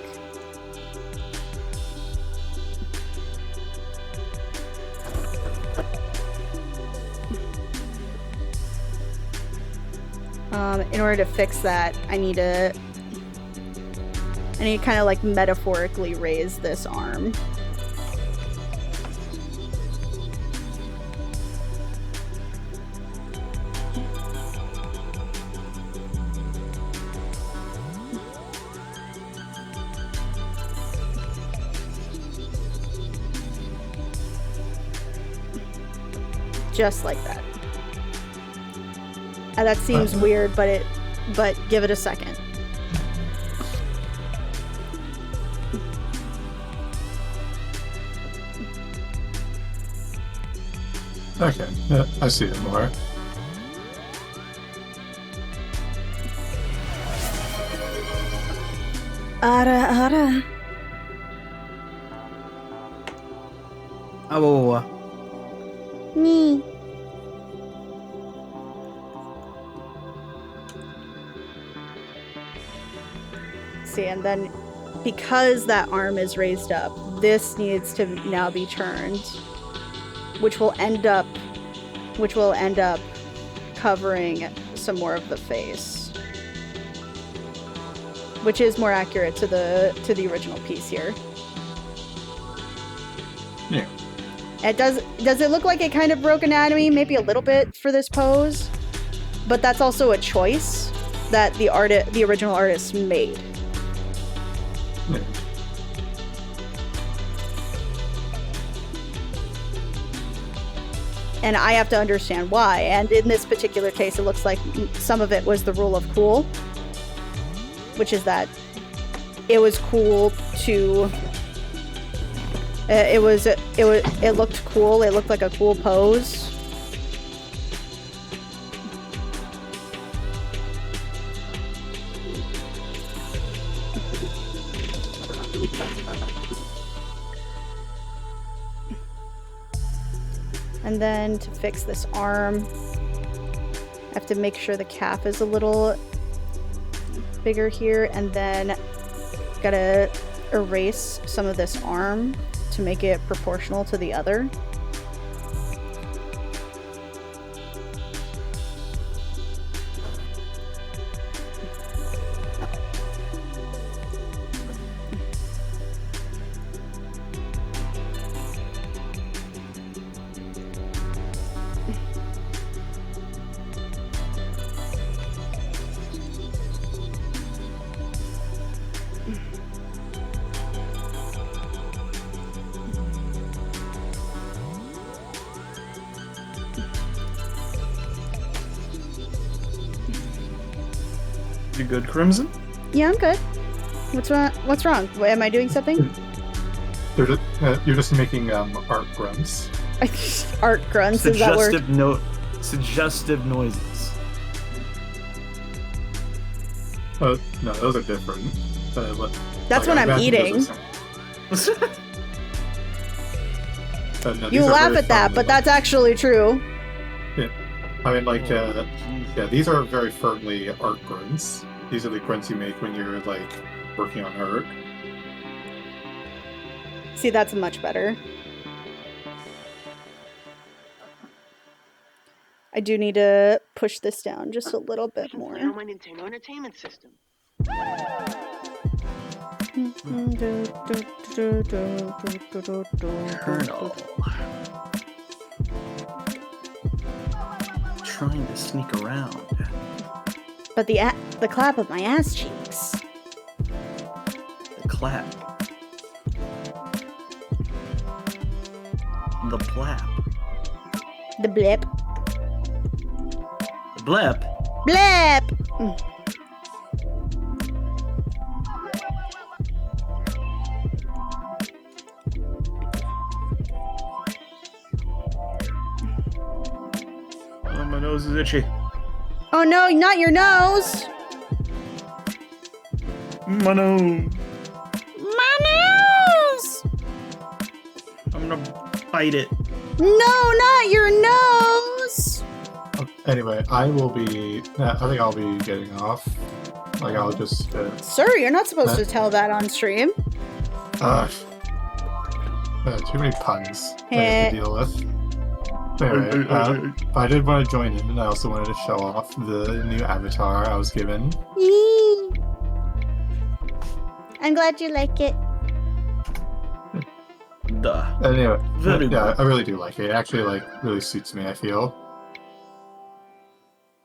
In order to fix that, I need to kind of like metaphorically raise this arm. Just like that. That seems weird, but give it a second. Okay, I see it more. Ara. Oh, Nee. See, and then because that arm is raised up, this needs to now be turned, which will end up covering some more of the face, which is more accurate to the original piece here. Yeah. Does it look like it kind of broke anatomy? Maybe a little bit for this pose, but that's also a choice that the original artist made. Yeah. And I have to understand why. And in this particular case, it looks like some of it was the rule of cool, which is that it was cool to. It looked cool. It looked like a cool pose. And then to fix this arm, I have to make sure the calf is a little bigger here, and then gotta erase some of this arm to make it proportional to the other. you good, Crimson? Yeah, I'm good. What's wrong? What's wrong? Am I doing something? You're just making art grunts. Art grunts, is that word? Suggestive noises. No, those are different. That's when I'm eating. No, You laugh at that, but that's actually true. Yeah. I mean, yeah, these are very firmly art grunts. These are the grunts you make when you're, working on art. See, that's much better. I do need to push this down just a little bit more. My Nintendo Entertainment System. Colonel. Trying to sneak around. But the clap of my ass cheeks. The clap. The plap. The blip. The blip. Blip! nose is itchy. Oh no, not your nose! My nose. My nose! I'm gonna bite it. No, not your nose! Anyway, I will be. I think I'll be getting off. Like, I'll just. Sir, you're not supposed to tell that on stream. Too many puns I Heh. have to deal with. Anyway, I did want to join in, and I also wanted to show off the new avatar I was given. Yee. I'm glad you like it. Duh. Anyway, Very yeah, good. I really do like it. It actually, like, really suits me, I feel.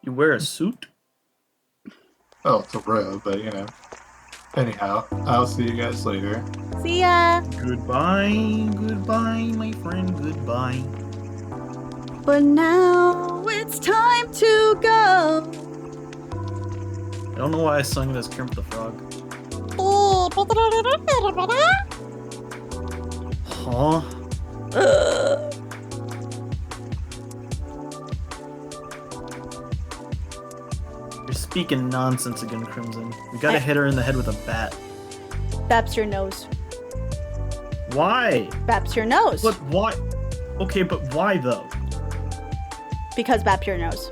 You wear a suit? Oh, it's a robe, but you know. Anyhow, I'll see you guys later. See ya. Goodbye, goodbye, my friend, goodbye. But now it's time to go. I don't know why I sung this Kermit the Frog. Huh? You're speaking nonsense again, Crimson. We gotta hit her in the head with a bat. Baps your nose. Why? Baps your nose. But why? Okay, but why though? Because bap your nose.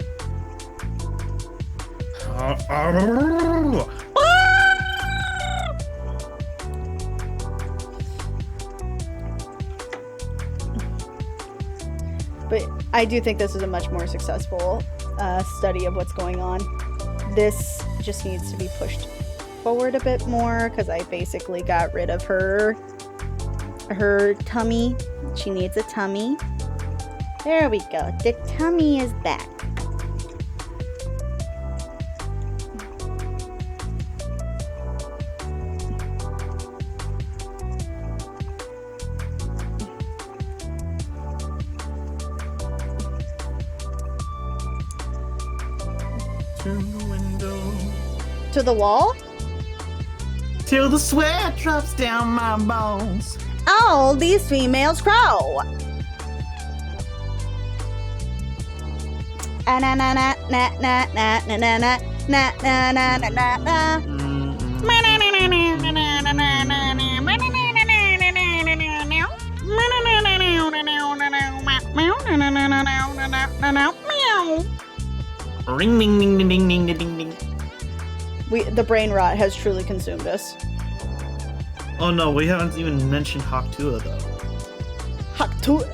But I do think this is a much more successful study of what's going on. This just needs to be pushed forward a bit more because I basically got rid of her tummy. She needs a tummy. There we go. The tummy is back. To the window. To the wall? Till the sweat drops down my bones. All these females crow. Na na na na na na na na na na na na na na na. Ring ding ding ding ding ding ding ding. The brain rot has truly consumed us. Oh no, we haven't even mentioned Haktua though. Haktua.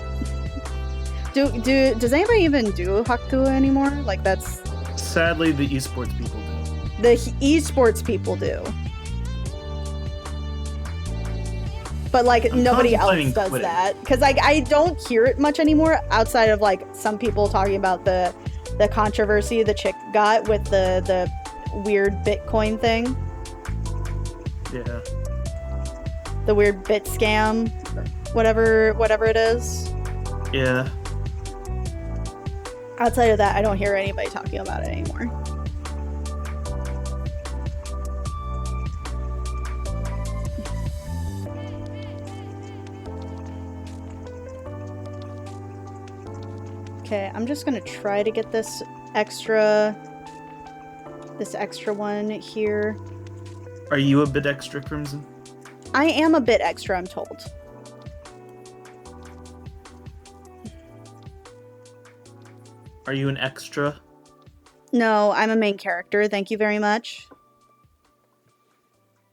Does anybody even do Haktua anymore? Like that's Sadly, the esports people do. the esports people do. But like I'm nobody else contemplating does quitting. that because like I don't hear it much anymore outside of like some people talking about the controversy the chick got with the weird Bitcoin thing, Yeah. the weird bit scam, whatever it is. Yeah. Outside of that, I don't hear anybody talking about it anymore. Okay, I'm just gonna try to get this extra one here. Are you a bit extra, Crimson? I am a bit extra, I'm told. Are you an extra? No, I'm a main character, thank you very much.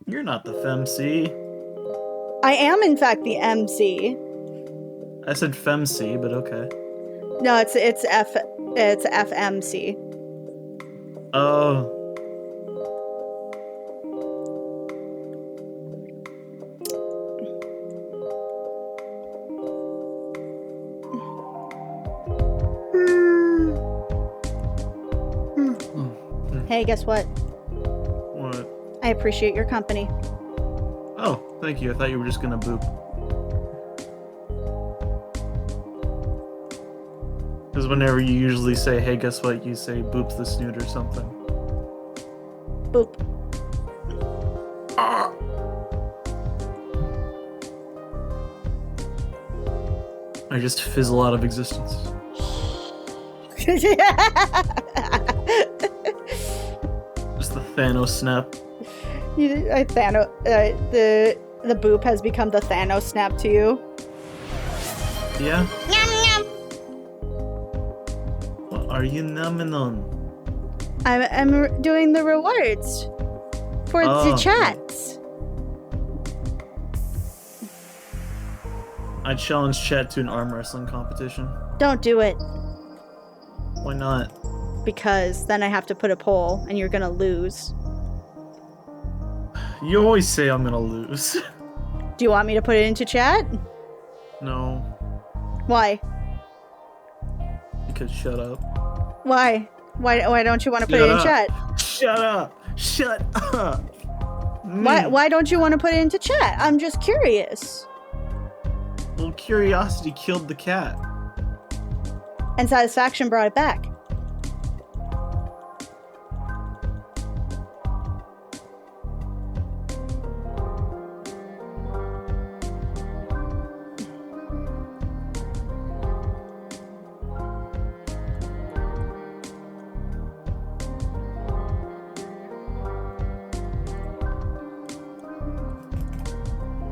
You're not the femc. I am in fact the MC. I said femc, but okay. No, it's FMC. Oh. Hey, guess what? What? I appreciate your company. Oh, thank you. I thought you were just gonna boop. Because whenever you usually say, hey, guess what, you say boops the snoot or something. Boop. I just fizzle out of existence. Just the Thanos snap. The boop has become the Thanos snap to you. Yeah. Yum yum. What are you numbing on? I'm doing the rewards for the Oh. chats. I challenge Chet to an arm wrestling competition. Don't do it, Why not? because then I have to put a poll and you're gonna lose. You always say I'm gonna lose. Do you want me to put it into chat? No, Why? because shut up. Why? Why don't you want to put Shut it in up. chat? Shut up! Shut up! Why don't you want to put it into chat? I'm just curious. Well, curiosity killed the cat. And satisfaction brought it back.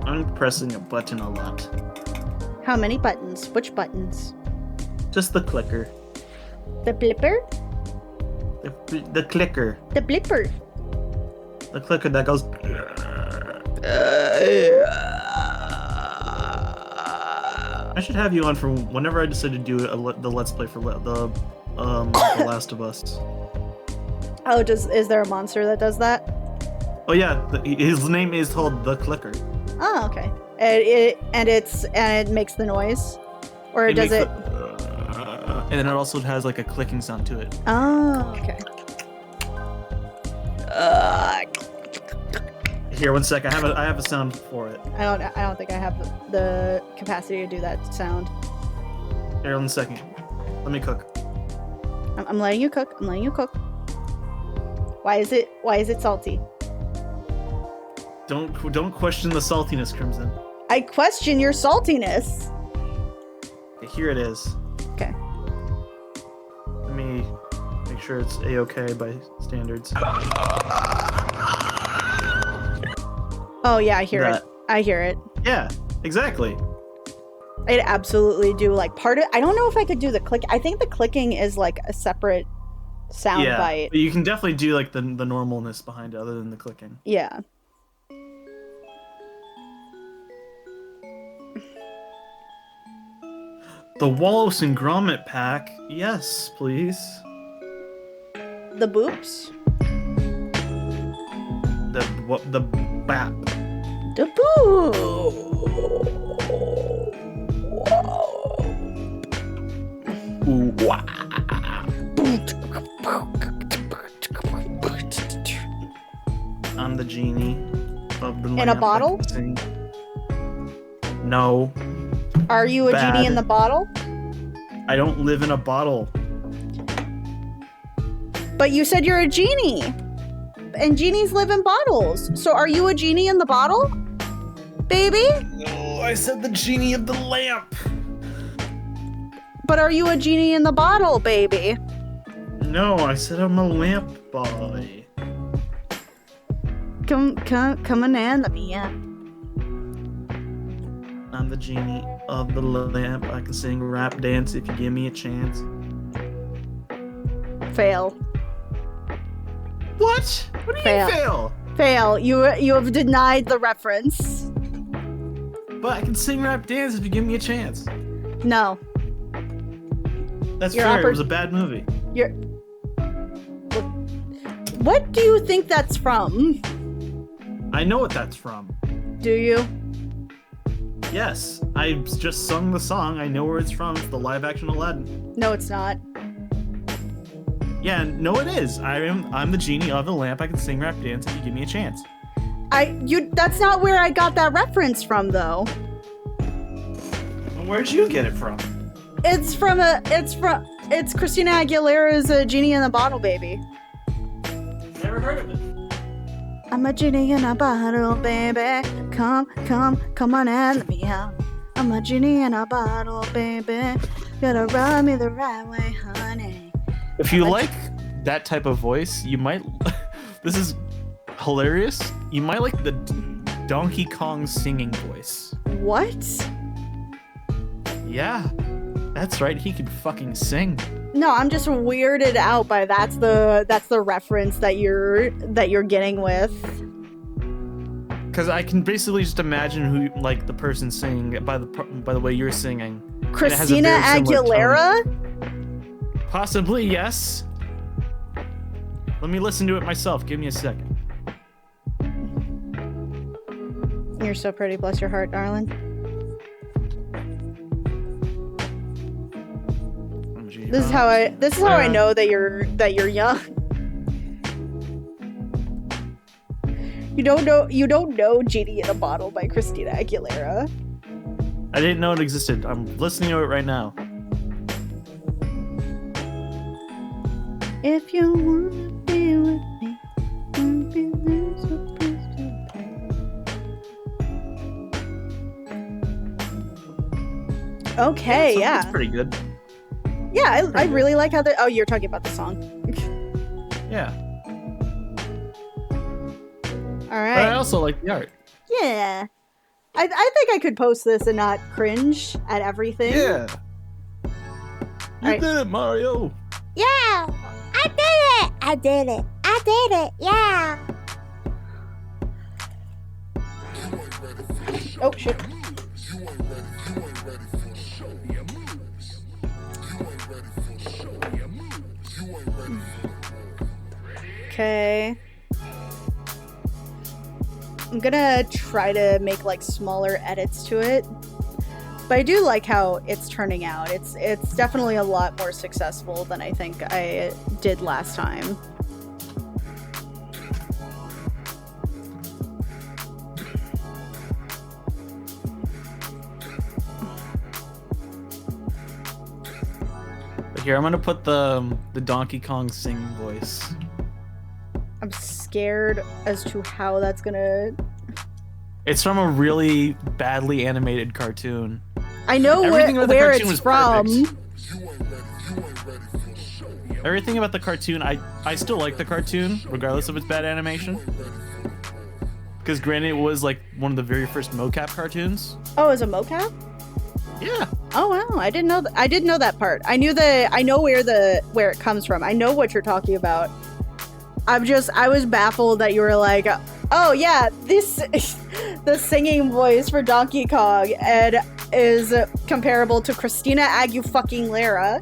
I'm pressing a button a lot. How many buttons? Which buttons? Just the clicker. The blipper? The clicker. The blipper. The clicker that goes. I should have you on for whenever I decide to do the Let's Play for the Last of Us. Oh, is there a monster that does that? Oh yeah, his name is called the Clicker. Oh, okay. And it makes the noise, or does makes it? And then it also has like a clicking sound to it. Oh, okay. Here, one sec. I have a sound for it. I don't think I have the capacity to do that sound. Here, 1 second. Let me cook. I'm letting you cook. I'm letting you cook. Why is it salty? Don't question the saltiness, Crimson. I question your saltiness. Okay, here it is. Okay. Let me make sure it's a-okay by standards. Oh yeah, I hear That. it. I hear it. Yeah, exactly. I'd absolutely do like part of. I don't know if I could do the click. I think the clicking is like a separate sound Yeah, bite. but you can definitely do like the normalness behind it, other than the clicking. Yeah. The Wallace and Gromit pack, yes, please. The boops. The bap. The boo. Ooh, wah. I'm the genie of the In a lamp bottle? that can sing. No, Are you a Bad. genie in the bottle? I don't live in a bottle. But you said you're a genie. And genies live in bottles. So are you a genie in the bottle? Baby? No, I said the genie of the lamp. But are you a genie in the bottle, baby? No, I said I'm a lamp boy. Come on in, let me in. I'm the genie of the lamp. I can sing rap dance if you give me a chance. Fail. What? What do you Fail. mean fail? Fail. You have denied the reference. But I can sing rap dance if you give me a chance. No. That's Your fair. It was a bad movie. What do you think that's from? I know what that's from. Do you? Yes, I just sung the song. I know where it's from. It's the live-action Aladdin. No, it's not. Yeah, no, it is. I'm the genie of the lamp. I can sing rap dance if you give me a chance. That's not where I got that reference from, though. Where'd you get it from? It's Christina Aguilera's Genie in a Bottle, baby. Never heard of it. I'm a genie in a bottle, baby. Come on and let me out. I'm a genie in a bottle, baby. Gotta rub me the right way, honey. If you like that type of voice, you might. This is hilarious. You might like the Donkey Kong singing voice. What? Yeah, that's right. He can fucking sing. No, I'm just weirded out by that's the reference that you're getting with. Because I can basically just imagine who, like, the person singing by the way you're singing. Christina Aguilera? Possibly, yes. Let me listen to it myself. Give me a second. You're so pretty, bless your heart, darling. This is how I know that you're young. You don't know Genie in a Bottle by Christina Aguilera. I didn't know it existed. I'm listening to it right now. If you wanna be with me, okay, yeah. It's pretty good. Yeah, I really like how oh, you're talking about the song. Yeah. All right. But I also like the art. Yeah. I think I could post this and not cringe at everything. Yeah. You Right. did it, Mario. Yeah, I did it. I did it. I did it. Yeah. Oh, shit. Okay. I'm gonna try to make like smaller edits to it. But I do like how it's turning out. It's definitely a lot more successful than I think I did last time. But here, I'm gonna put the Donkey Kong singing voice. I'm scared as to how that's gonna... It's from a really badly animated cartoon. I know Everything about the where cartoon it's was from. perfect. Everything about the cartoon, I still like the cartoon, regardless of its bad animation. Because granted, it was like one of the very first mocap cartoons. Oh, is a mocap? Yeah. Oh wow, I didn't know. I didn't know that part. I know where it comes from. I know what you're talking about. I was baffled that you were like, oh yeah, the singing voice for Donkey Kong and is comparable to Christina Agu-fucking-Lara.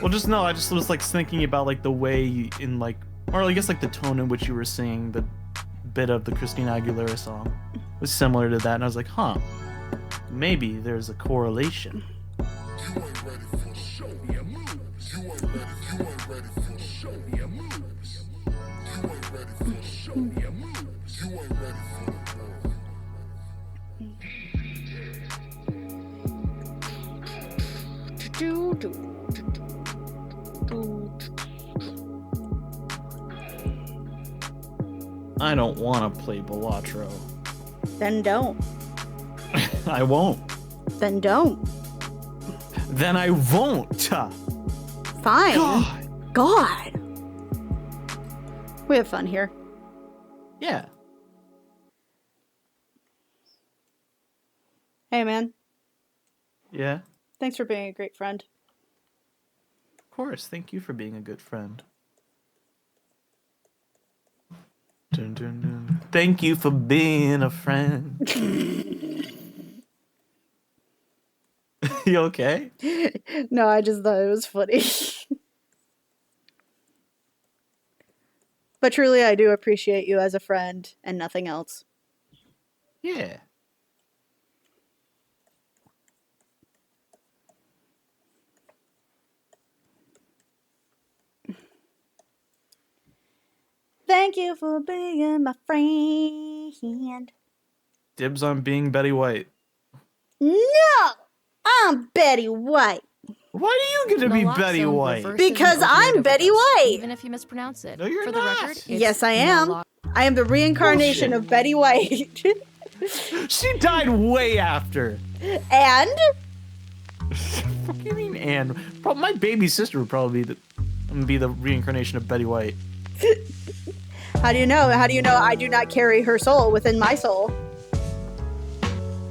Well, just no, I just was like thinking about like the way in like, or I guess like the tone in which you were singing the bit of the Christina Aguilera song was similar to that, and I was like, huh, maybe there's a correlation. I don't want to play Balatro. Then don't. I won't. Then don't. Then I won't. Fine. God. We have fun here. Yeah. Hey, man. Yeah. Thanks for being a great friend. Of course. Thank you for being a good friend. Dun, dun, dun. Thank you for being a friend. You okay? No, I just thought it was funny. But truly, I do appreciate you as a friend and nothing else. Yeah. Thank you for being my friend. Dibs on being Betty White. No! I'm Betty White. Why are you gonna be Betty White? Because I'm Betty White. Even if you mispronounce it. No, you're For the not. record, it's Yes, I am. Morlock. I am the reincarnation Bullshit. of Betty White. She died way after. And fuck do you mean Anne? My baby sister would probably be the reincarnation of Betty White. How do you know? How do you know I do not carry her soul within my soul?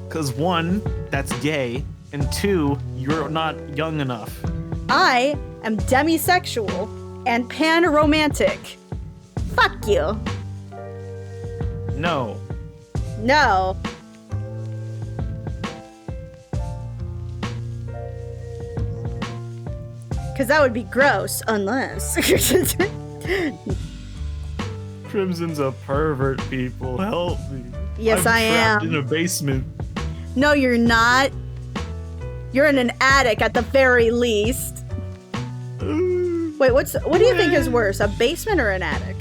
Because one, that's gay, and two, you're not young enough. I am demisexual and pan-romantic. Fuck you. No. No. Because that would be gross, unless... Crimson's a pervert, people. Help me. Yes, I am. Trapped in a basement. No, you're not. You're in an attic at the very least. Wait, what do you think is worse, a basement or an attic?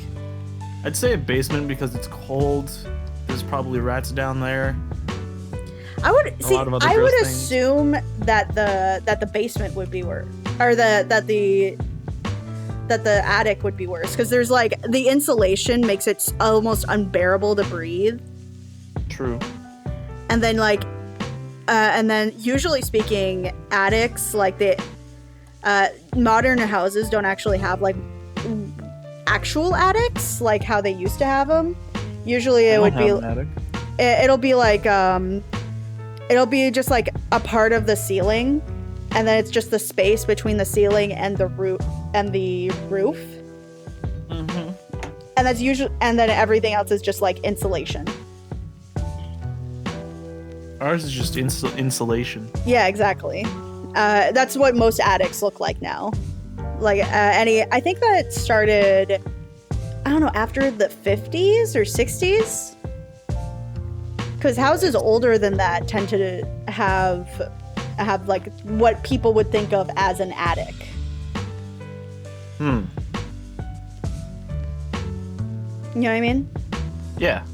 I'd say a basement because it's cold. There's probably rats down there. I would see. lot of other I gross would things. assume that the basement would be worse, or that the attic would be worse, because there's like the insulation makes it almost unbearable to breathe. True. And then and then usually speaking, attics, like the modern houses don't actually have like actual attics like how they used to have them. Usually it would be it'll be like it'll be just like a part of the ceiling, and then it's just the space between the ceiling and the roof Mm-hmm. and that's usually, and then everything else is just like insulation. Ours is just insulation. Yeah, exactly. That's what most attics look like now. Like I think that started, I don't know, after the 50s or 60s, because houses older than that tend to have like what people would think of as an attic. You know what I mean? Yeah.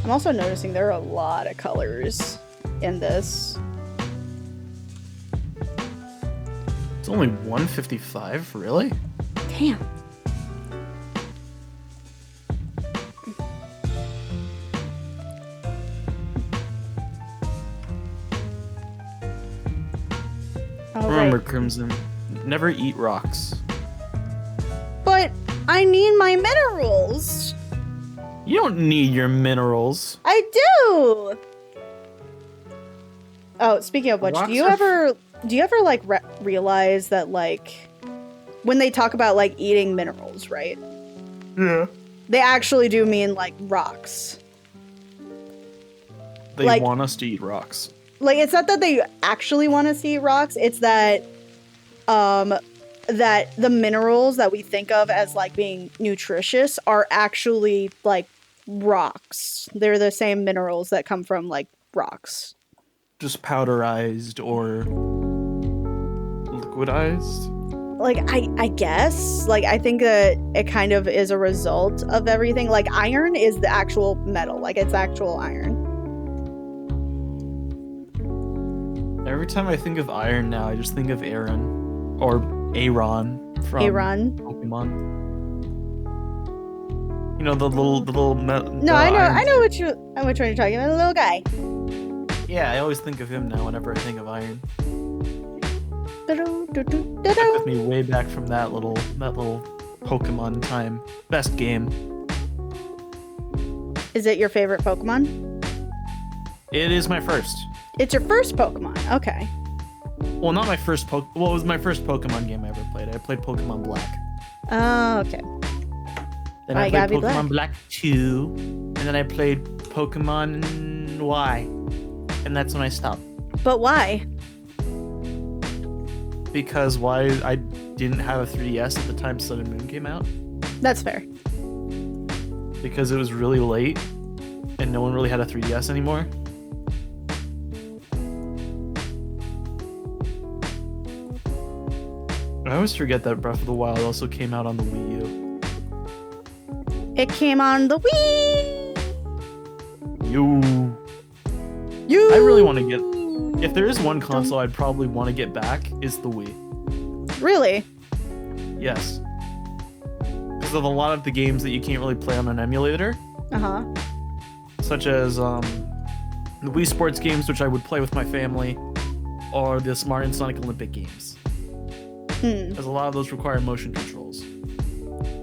I'm also noticing there are a lot of colors in this. It's only 155, really? Damn. All Remember, right. Crimson, never eat rocks. But I need my minerals. You don't need your minerals. I do. Oh, speaking of which, Rocks do you are ever like realize that like when they talk about like eating minerals, right? Yeah. They actually do mean like rocks. They Like- want us to eat rocks. Like it's not that they actually want to see rocks, it's that that the minerals that we think of as like being nutritious are actually like rocks. They're the same minerals that come from like rocks. Just powderized or liquidized. Like I guess, like I think that it kind of is a result of everything. Like iron is the actual metal, like it's actual iron. Every time I think of iron now, I just think of Aaron or Aaron from Aaron. Pokemon. You know the little No, I know what you're talking about, the little guy. Yeah, I always think of him now whenever I think of iron. Took with Do-do-do-do-do. me way back from that little Pokemon time. Best game. Is it your favorite Pokemon? It is my first. It's your first Pokemon. Okay. Well, not my first Well, it was my first Pokemon game I ever played. I played Pokemon Black. Oh, okay. Then Why I you gotta played be Pokemon Black 2, and then I played Pokemon Y, and that's when I stopped. But why? Because Y, I didn't have a 3DS at the time Sun and Moon came out, That's fair. because it was really late, and no one really had a 3DS anymore. I always forget that Breath of the Wild also came out on the Wii U. It came on the Wii. You. I really want to get. If there is one console I'd probably want to get back, is the Wii. Really? Yes. Because of a lot of the games that you can't really play on an emulator, Uh-huh. such as the Wii Sports games, which I would play with my family, or the Mario and Sonic Olympic games. Because a lot of those require motion controls.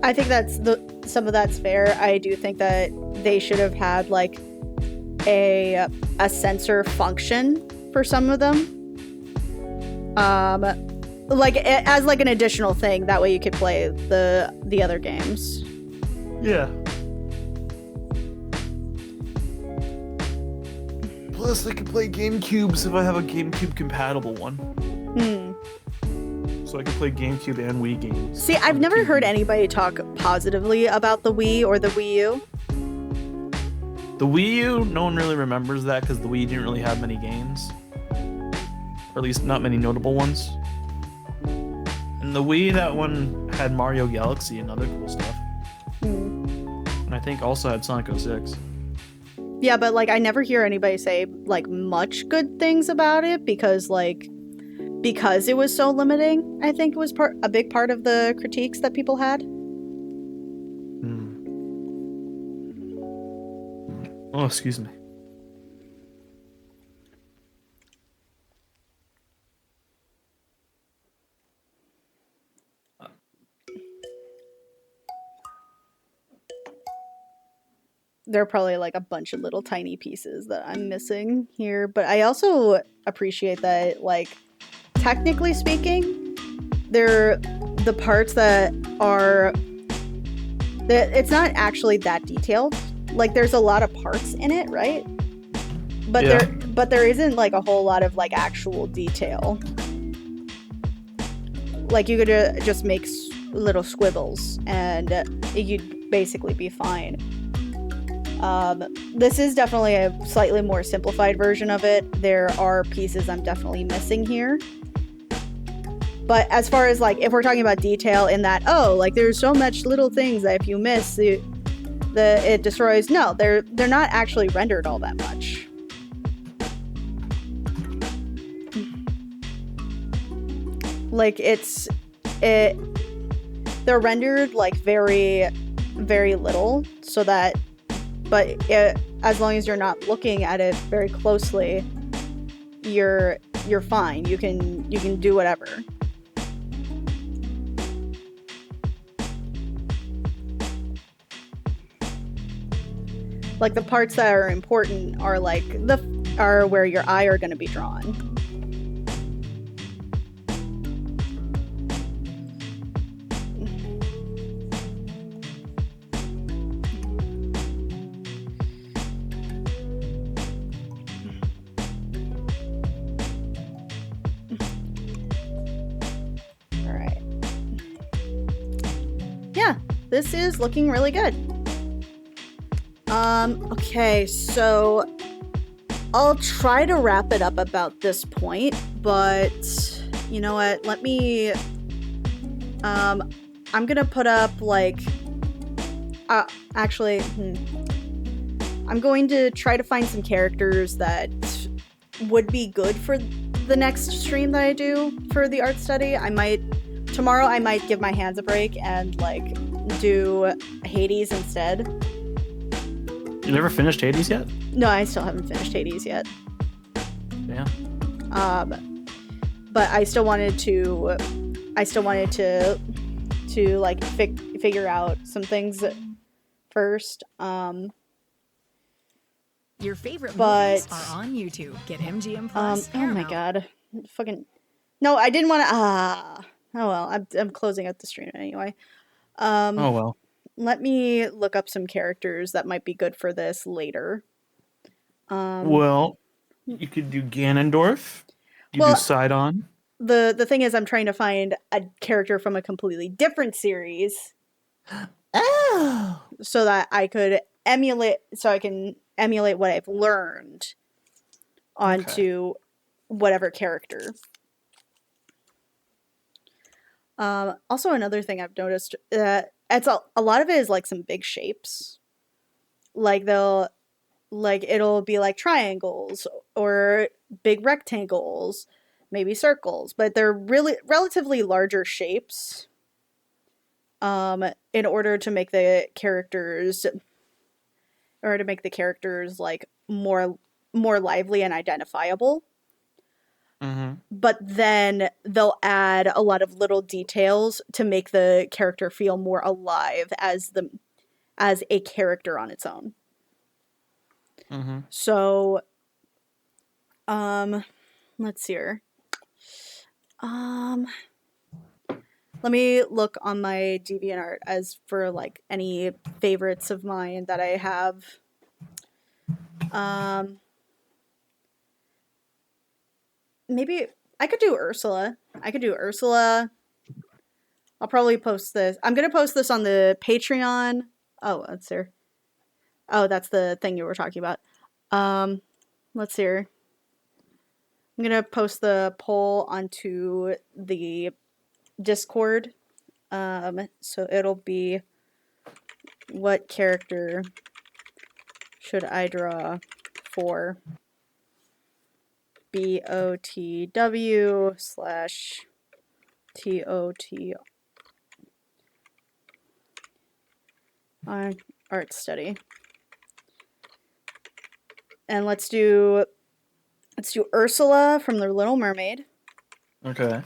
I think some of that's fair. I do think that they should have had like a sensor function for some of them. Like as like an additional thing. That way you could play the other games. Yeah. Plus, I can play GameCubes if I have a GameCube compatible one. So I can play GameCube and Wii games. See, I've never heard anybody talk positively about the Wii or the Wii U. The Wii U, no one really remembers that because the Wii didn't really have many games. Or at least not many notable ones. And the Wii, that one had Mario Galaxy and other cool stuff. And I think also had Sonic 06. Yeah, but like I never hear anybody say like much good things about it because it was so limiting. I think it was a big part of the critiques that people had. Oh, excuse me. There are probably like a bunch of little tiny pieces that I'm missing here, but I also appreciate that, like, technically speaking, they're the parts that it's not actually that detailed. Like, there's a lot of parts in it, right? But Yeah. there isn't like a whole lot of like actual detail. Like, you could just make little squibbles and you'd basically be fine. This is definitely a slightly more simplified version of it. There are pieces I'm definitely missing here. But as far as like, if we're talking about detail in that, oh, like there's so much little things that if you miss, it destroys. No, they're not actually rendered all that much. Like they're rendered like very, very little, so that. But as long as you're not looking at it very closely, you're fine. You can do whatever. Like the parts that are important are like are where your eye are going to be drawn. This is looking really good. Okay, so I'll try to wrap it up about this point, but you know what? Let me, I'm gonna put up like, actually, I'm going to try to find some characters that would be good for the next stream that I do for the art study. Tomorrow I might give my hands a break and like do Hades instead. You never finished Hades yet? No, I still haven't finished Hades yet. Yeah. But I still wanted to like figure out some things first. Your favorite but, movies are on YouTube. Get MGM Plus. Oh my god. Fucking. No, I didn't want to. Oh well, I'm closing out the stream anyway. Oh well. Let me look up some characters that might be good for this later. Well, you could do Ganondorf. You do Sidon. The thing is, I'm trying to find a character from a completely different series. Oh. So that I could emulate. So I can emulate what I've learned onto whatever character. Also, another thing I've noticed it's a lot of it is like some big shapes. Like like it'll be like triangles or big rectangles, maybe circles, but they're really relatively larger shapes. In order to make the characters, like more lively and identifiable. Mm-hmm. But then they'll add a lot of little details to make the character feel more alive as a character on its own. Mm-hmm. So, let's see here. Let me look on my DeviantArt as for like any favorites of mine that I have. Maybe I could do Ursula. I'll probably post this. I'm gonna post this on the Patreon. Oh, that's there. Oh, that's the thing you were talking about. Let's see here. I'm gonna post the poll onto the Discord. So it'll be, what character should I draw for BOTW/TOT on art study. And let's do Ursula from The Little Mermaid. Okay.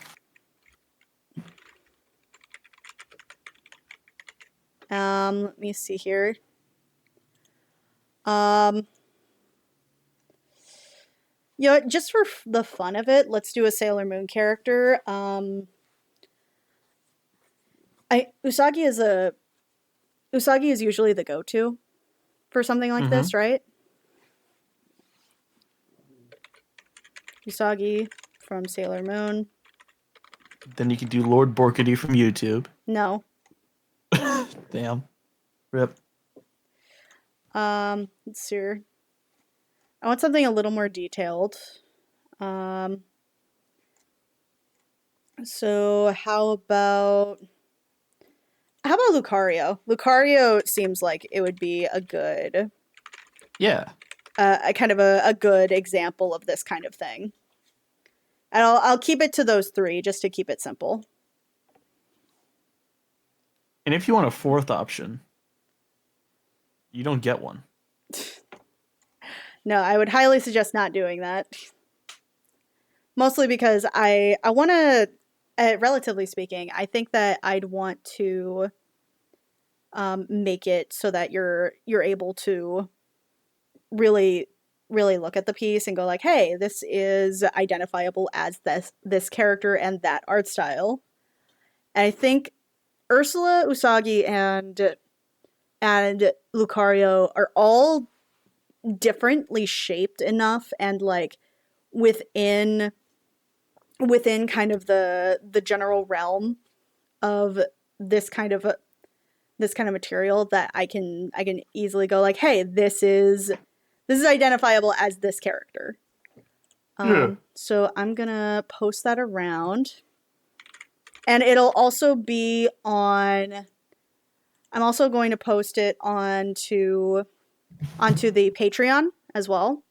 Let me see here. Just for the fun of it, let's do a Sailor Moon character. Usagi is usually the go-to for something like this, right? Usagi from Sailor Moon. Then you can do Lord Borkity from YouTube. No. Damn. Rip. Let's see here. I want something a little more detailed. So how about Lucario? Lucario seems like it would be a good, Yeah. a kind of a good example of this kind of thing. And I'll keep it to those three just to keep it simple. And if you want a fourth option, you don't get one. No, I would highly suggest not doing that. Mostly because I want to, relatively speaking, I think that I'd want to make it so that you're able to really look at the piece and go like, hey, this is identifiable as this character and that art style. And I think Ursula, Usagi, and Lucario are all differently shaped enough and like within kind of the general realm of this kind of material that I can easily go like, hey, this is identifiable as this character. So I'm gonna post that around, and it'll also be on. I'm also going to post it onto the Patreon as well,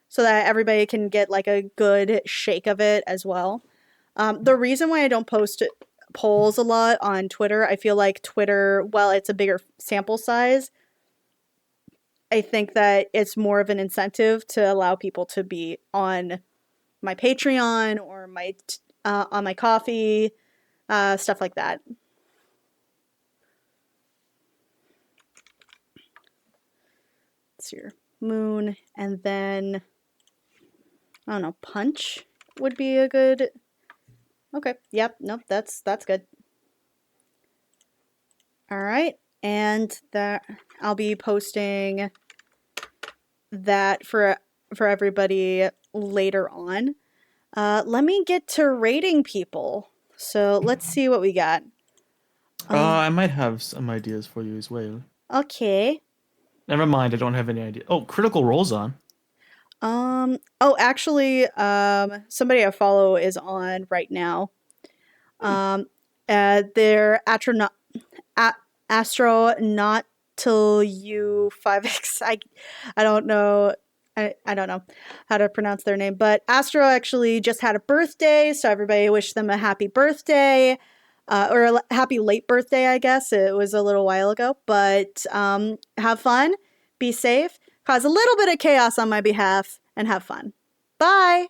so that everybody can get like a good shake of it as well. The reason why I don't post polls a lot on Twitter, I feel like Twitter, while it's a bigger sample size, I think that it's more of an incentive to allow people to be on my Patreon or my on my Coffee, stuff like that. It's your Moon, and then I don't know, Punch would be a good. Okay, yep, nope, that's good. All right, and that I'll be posting that for everybody later on. Let me get to rating people. So let's see what we got. I might have some ideas for you as well. Okay. Never mind, I don't have any idea. Oh, Critical Role's on. Oh, actually, somebody I follow is on right now. They're astronaut till you 5X. I don't know. I don't know how to pronounce their name, but Astro actually just had a birthday, so everybody wish them a happy birthday, or a happy late birthday, I guess. It was a little while ago, but have fun, be safe, cause a little bit of chaos on my behalf, and have fun. Bye!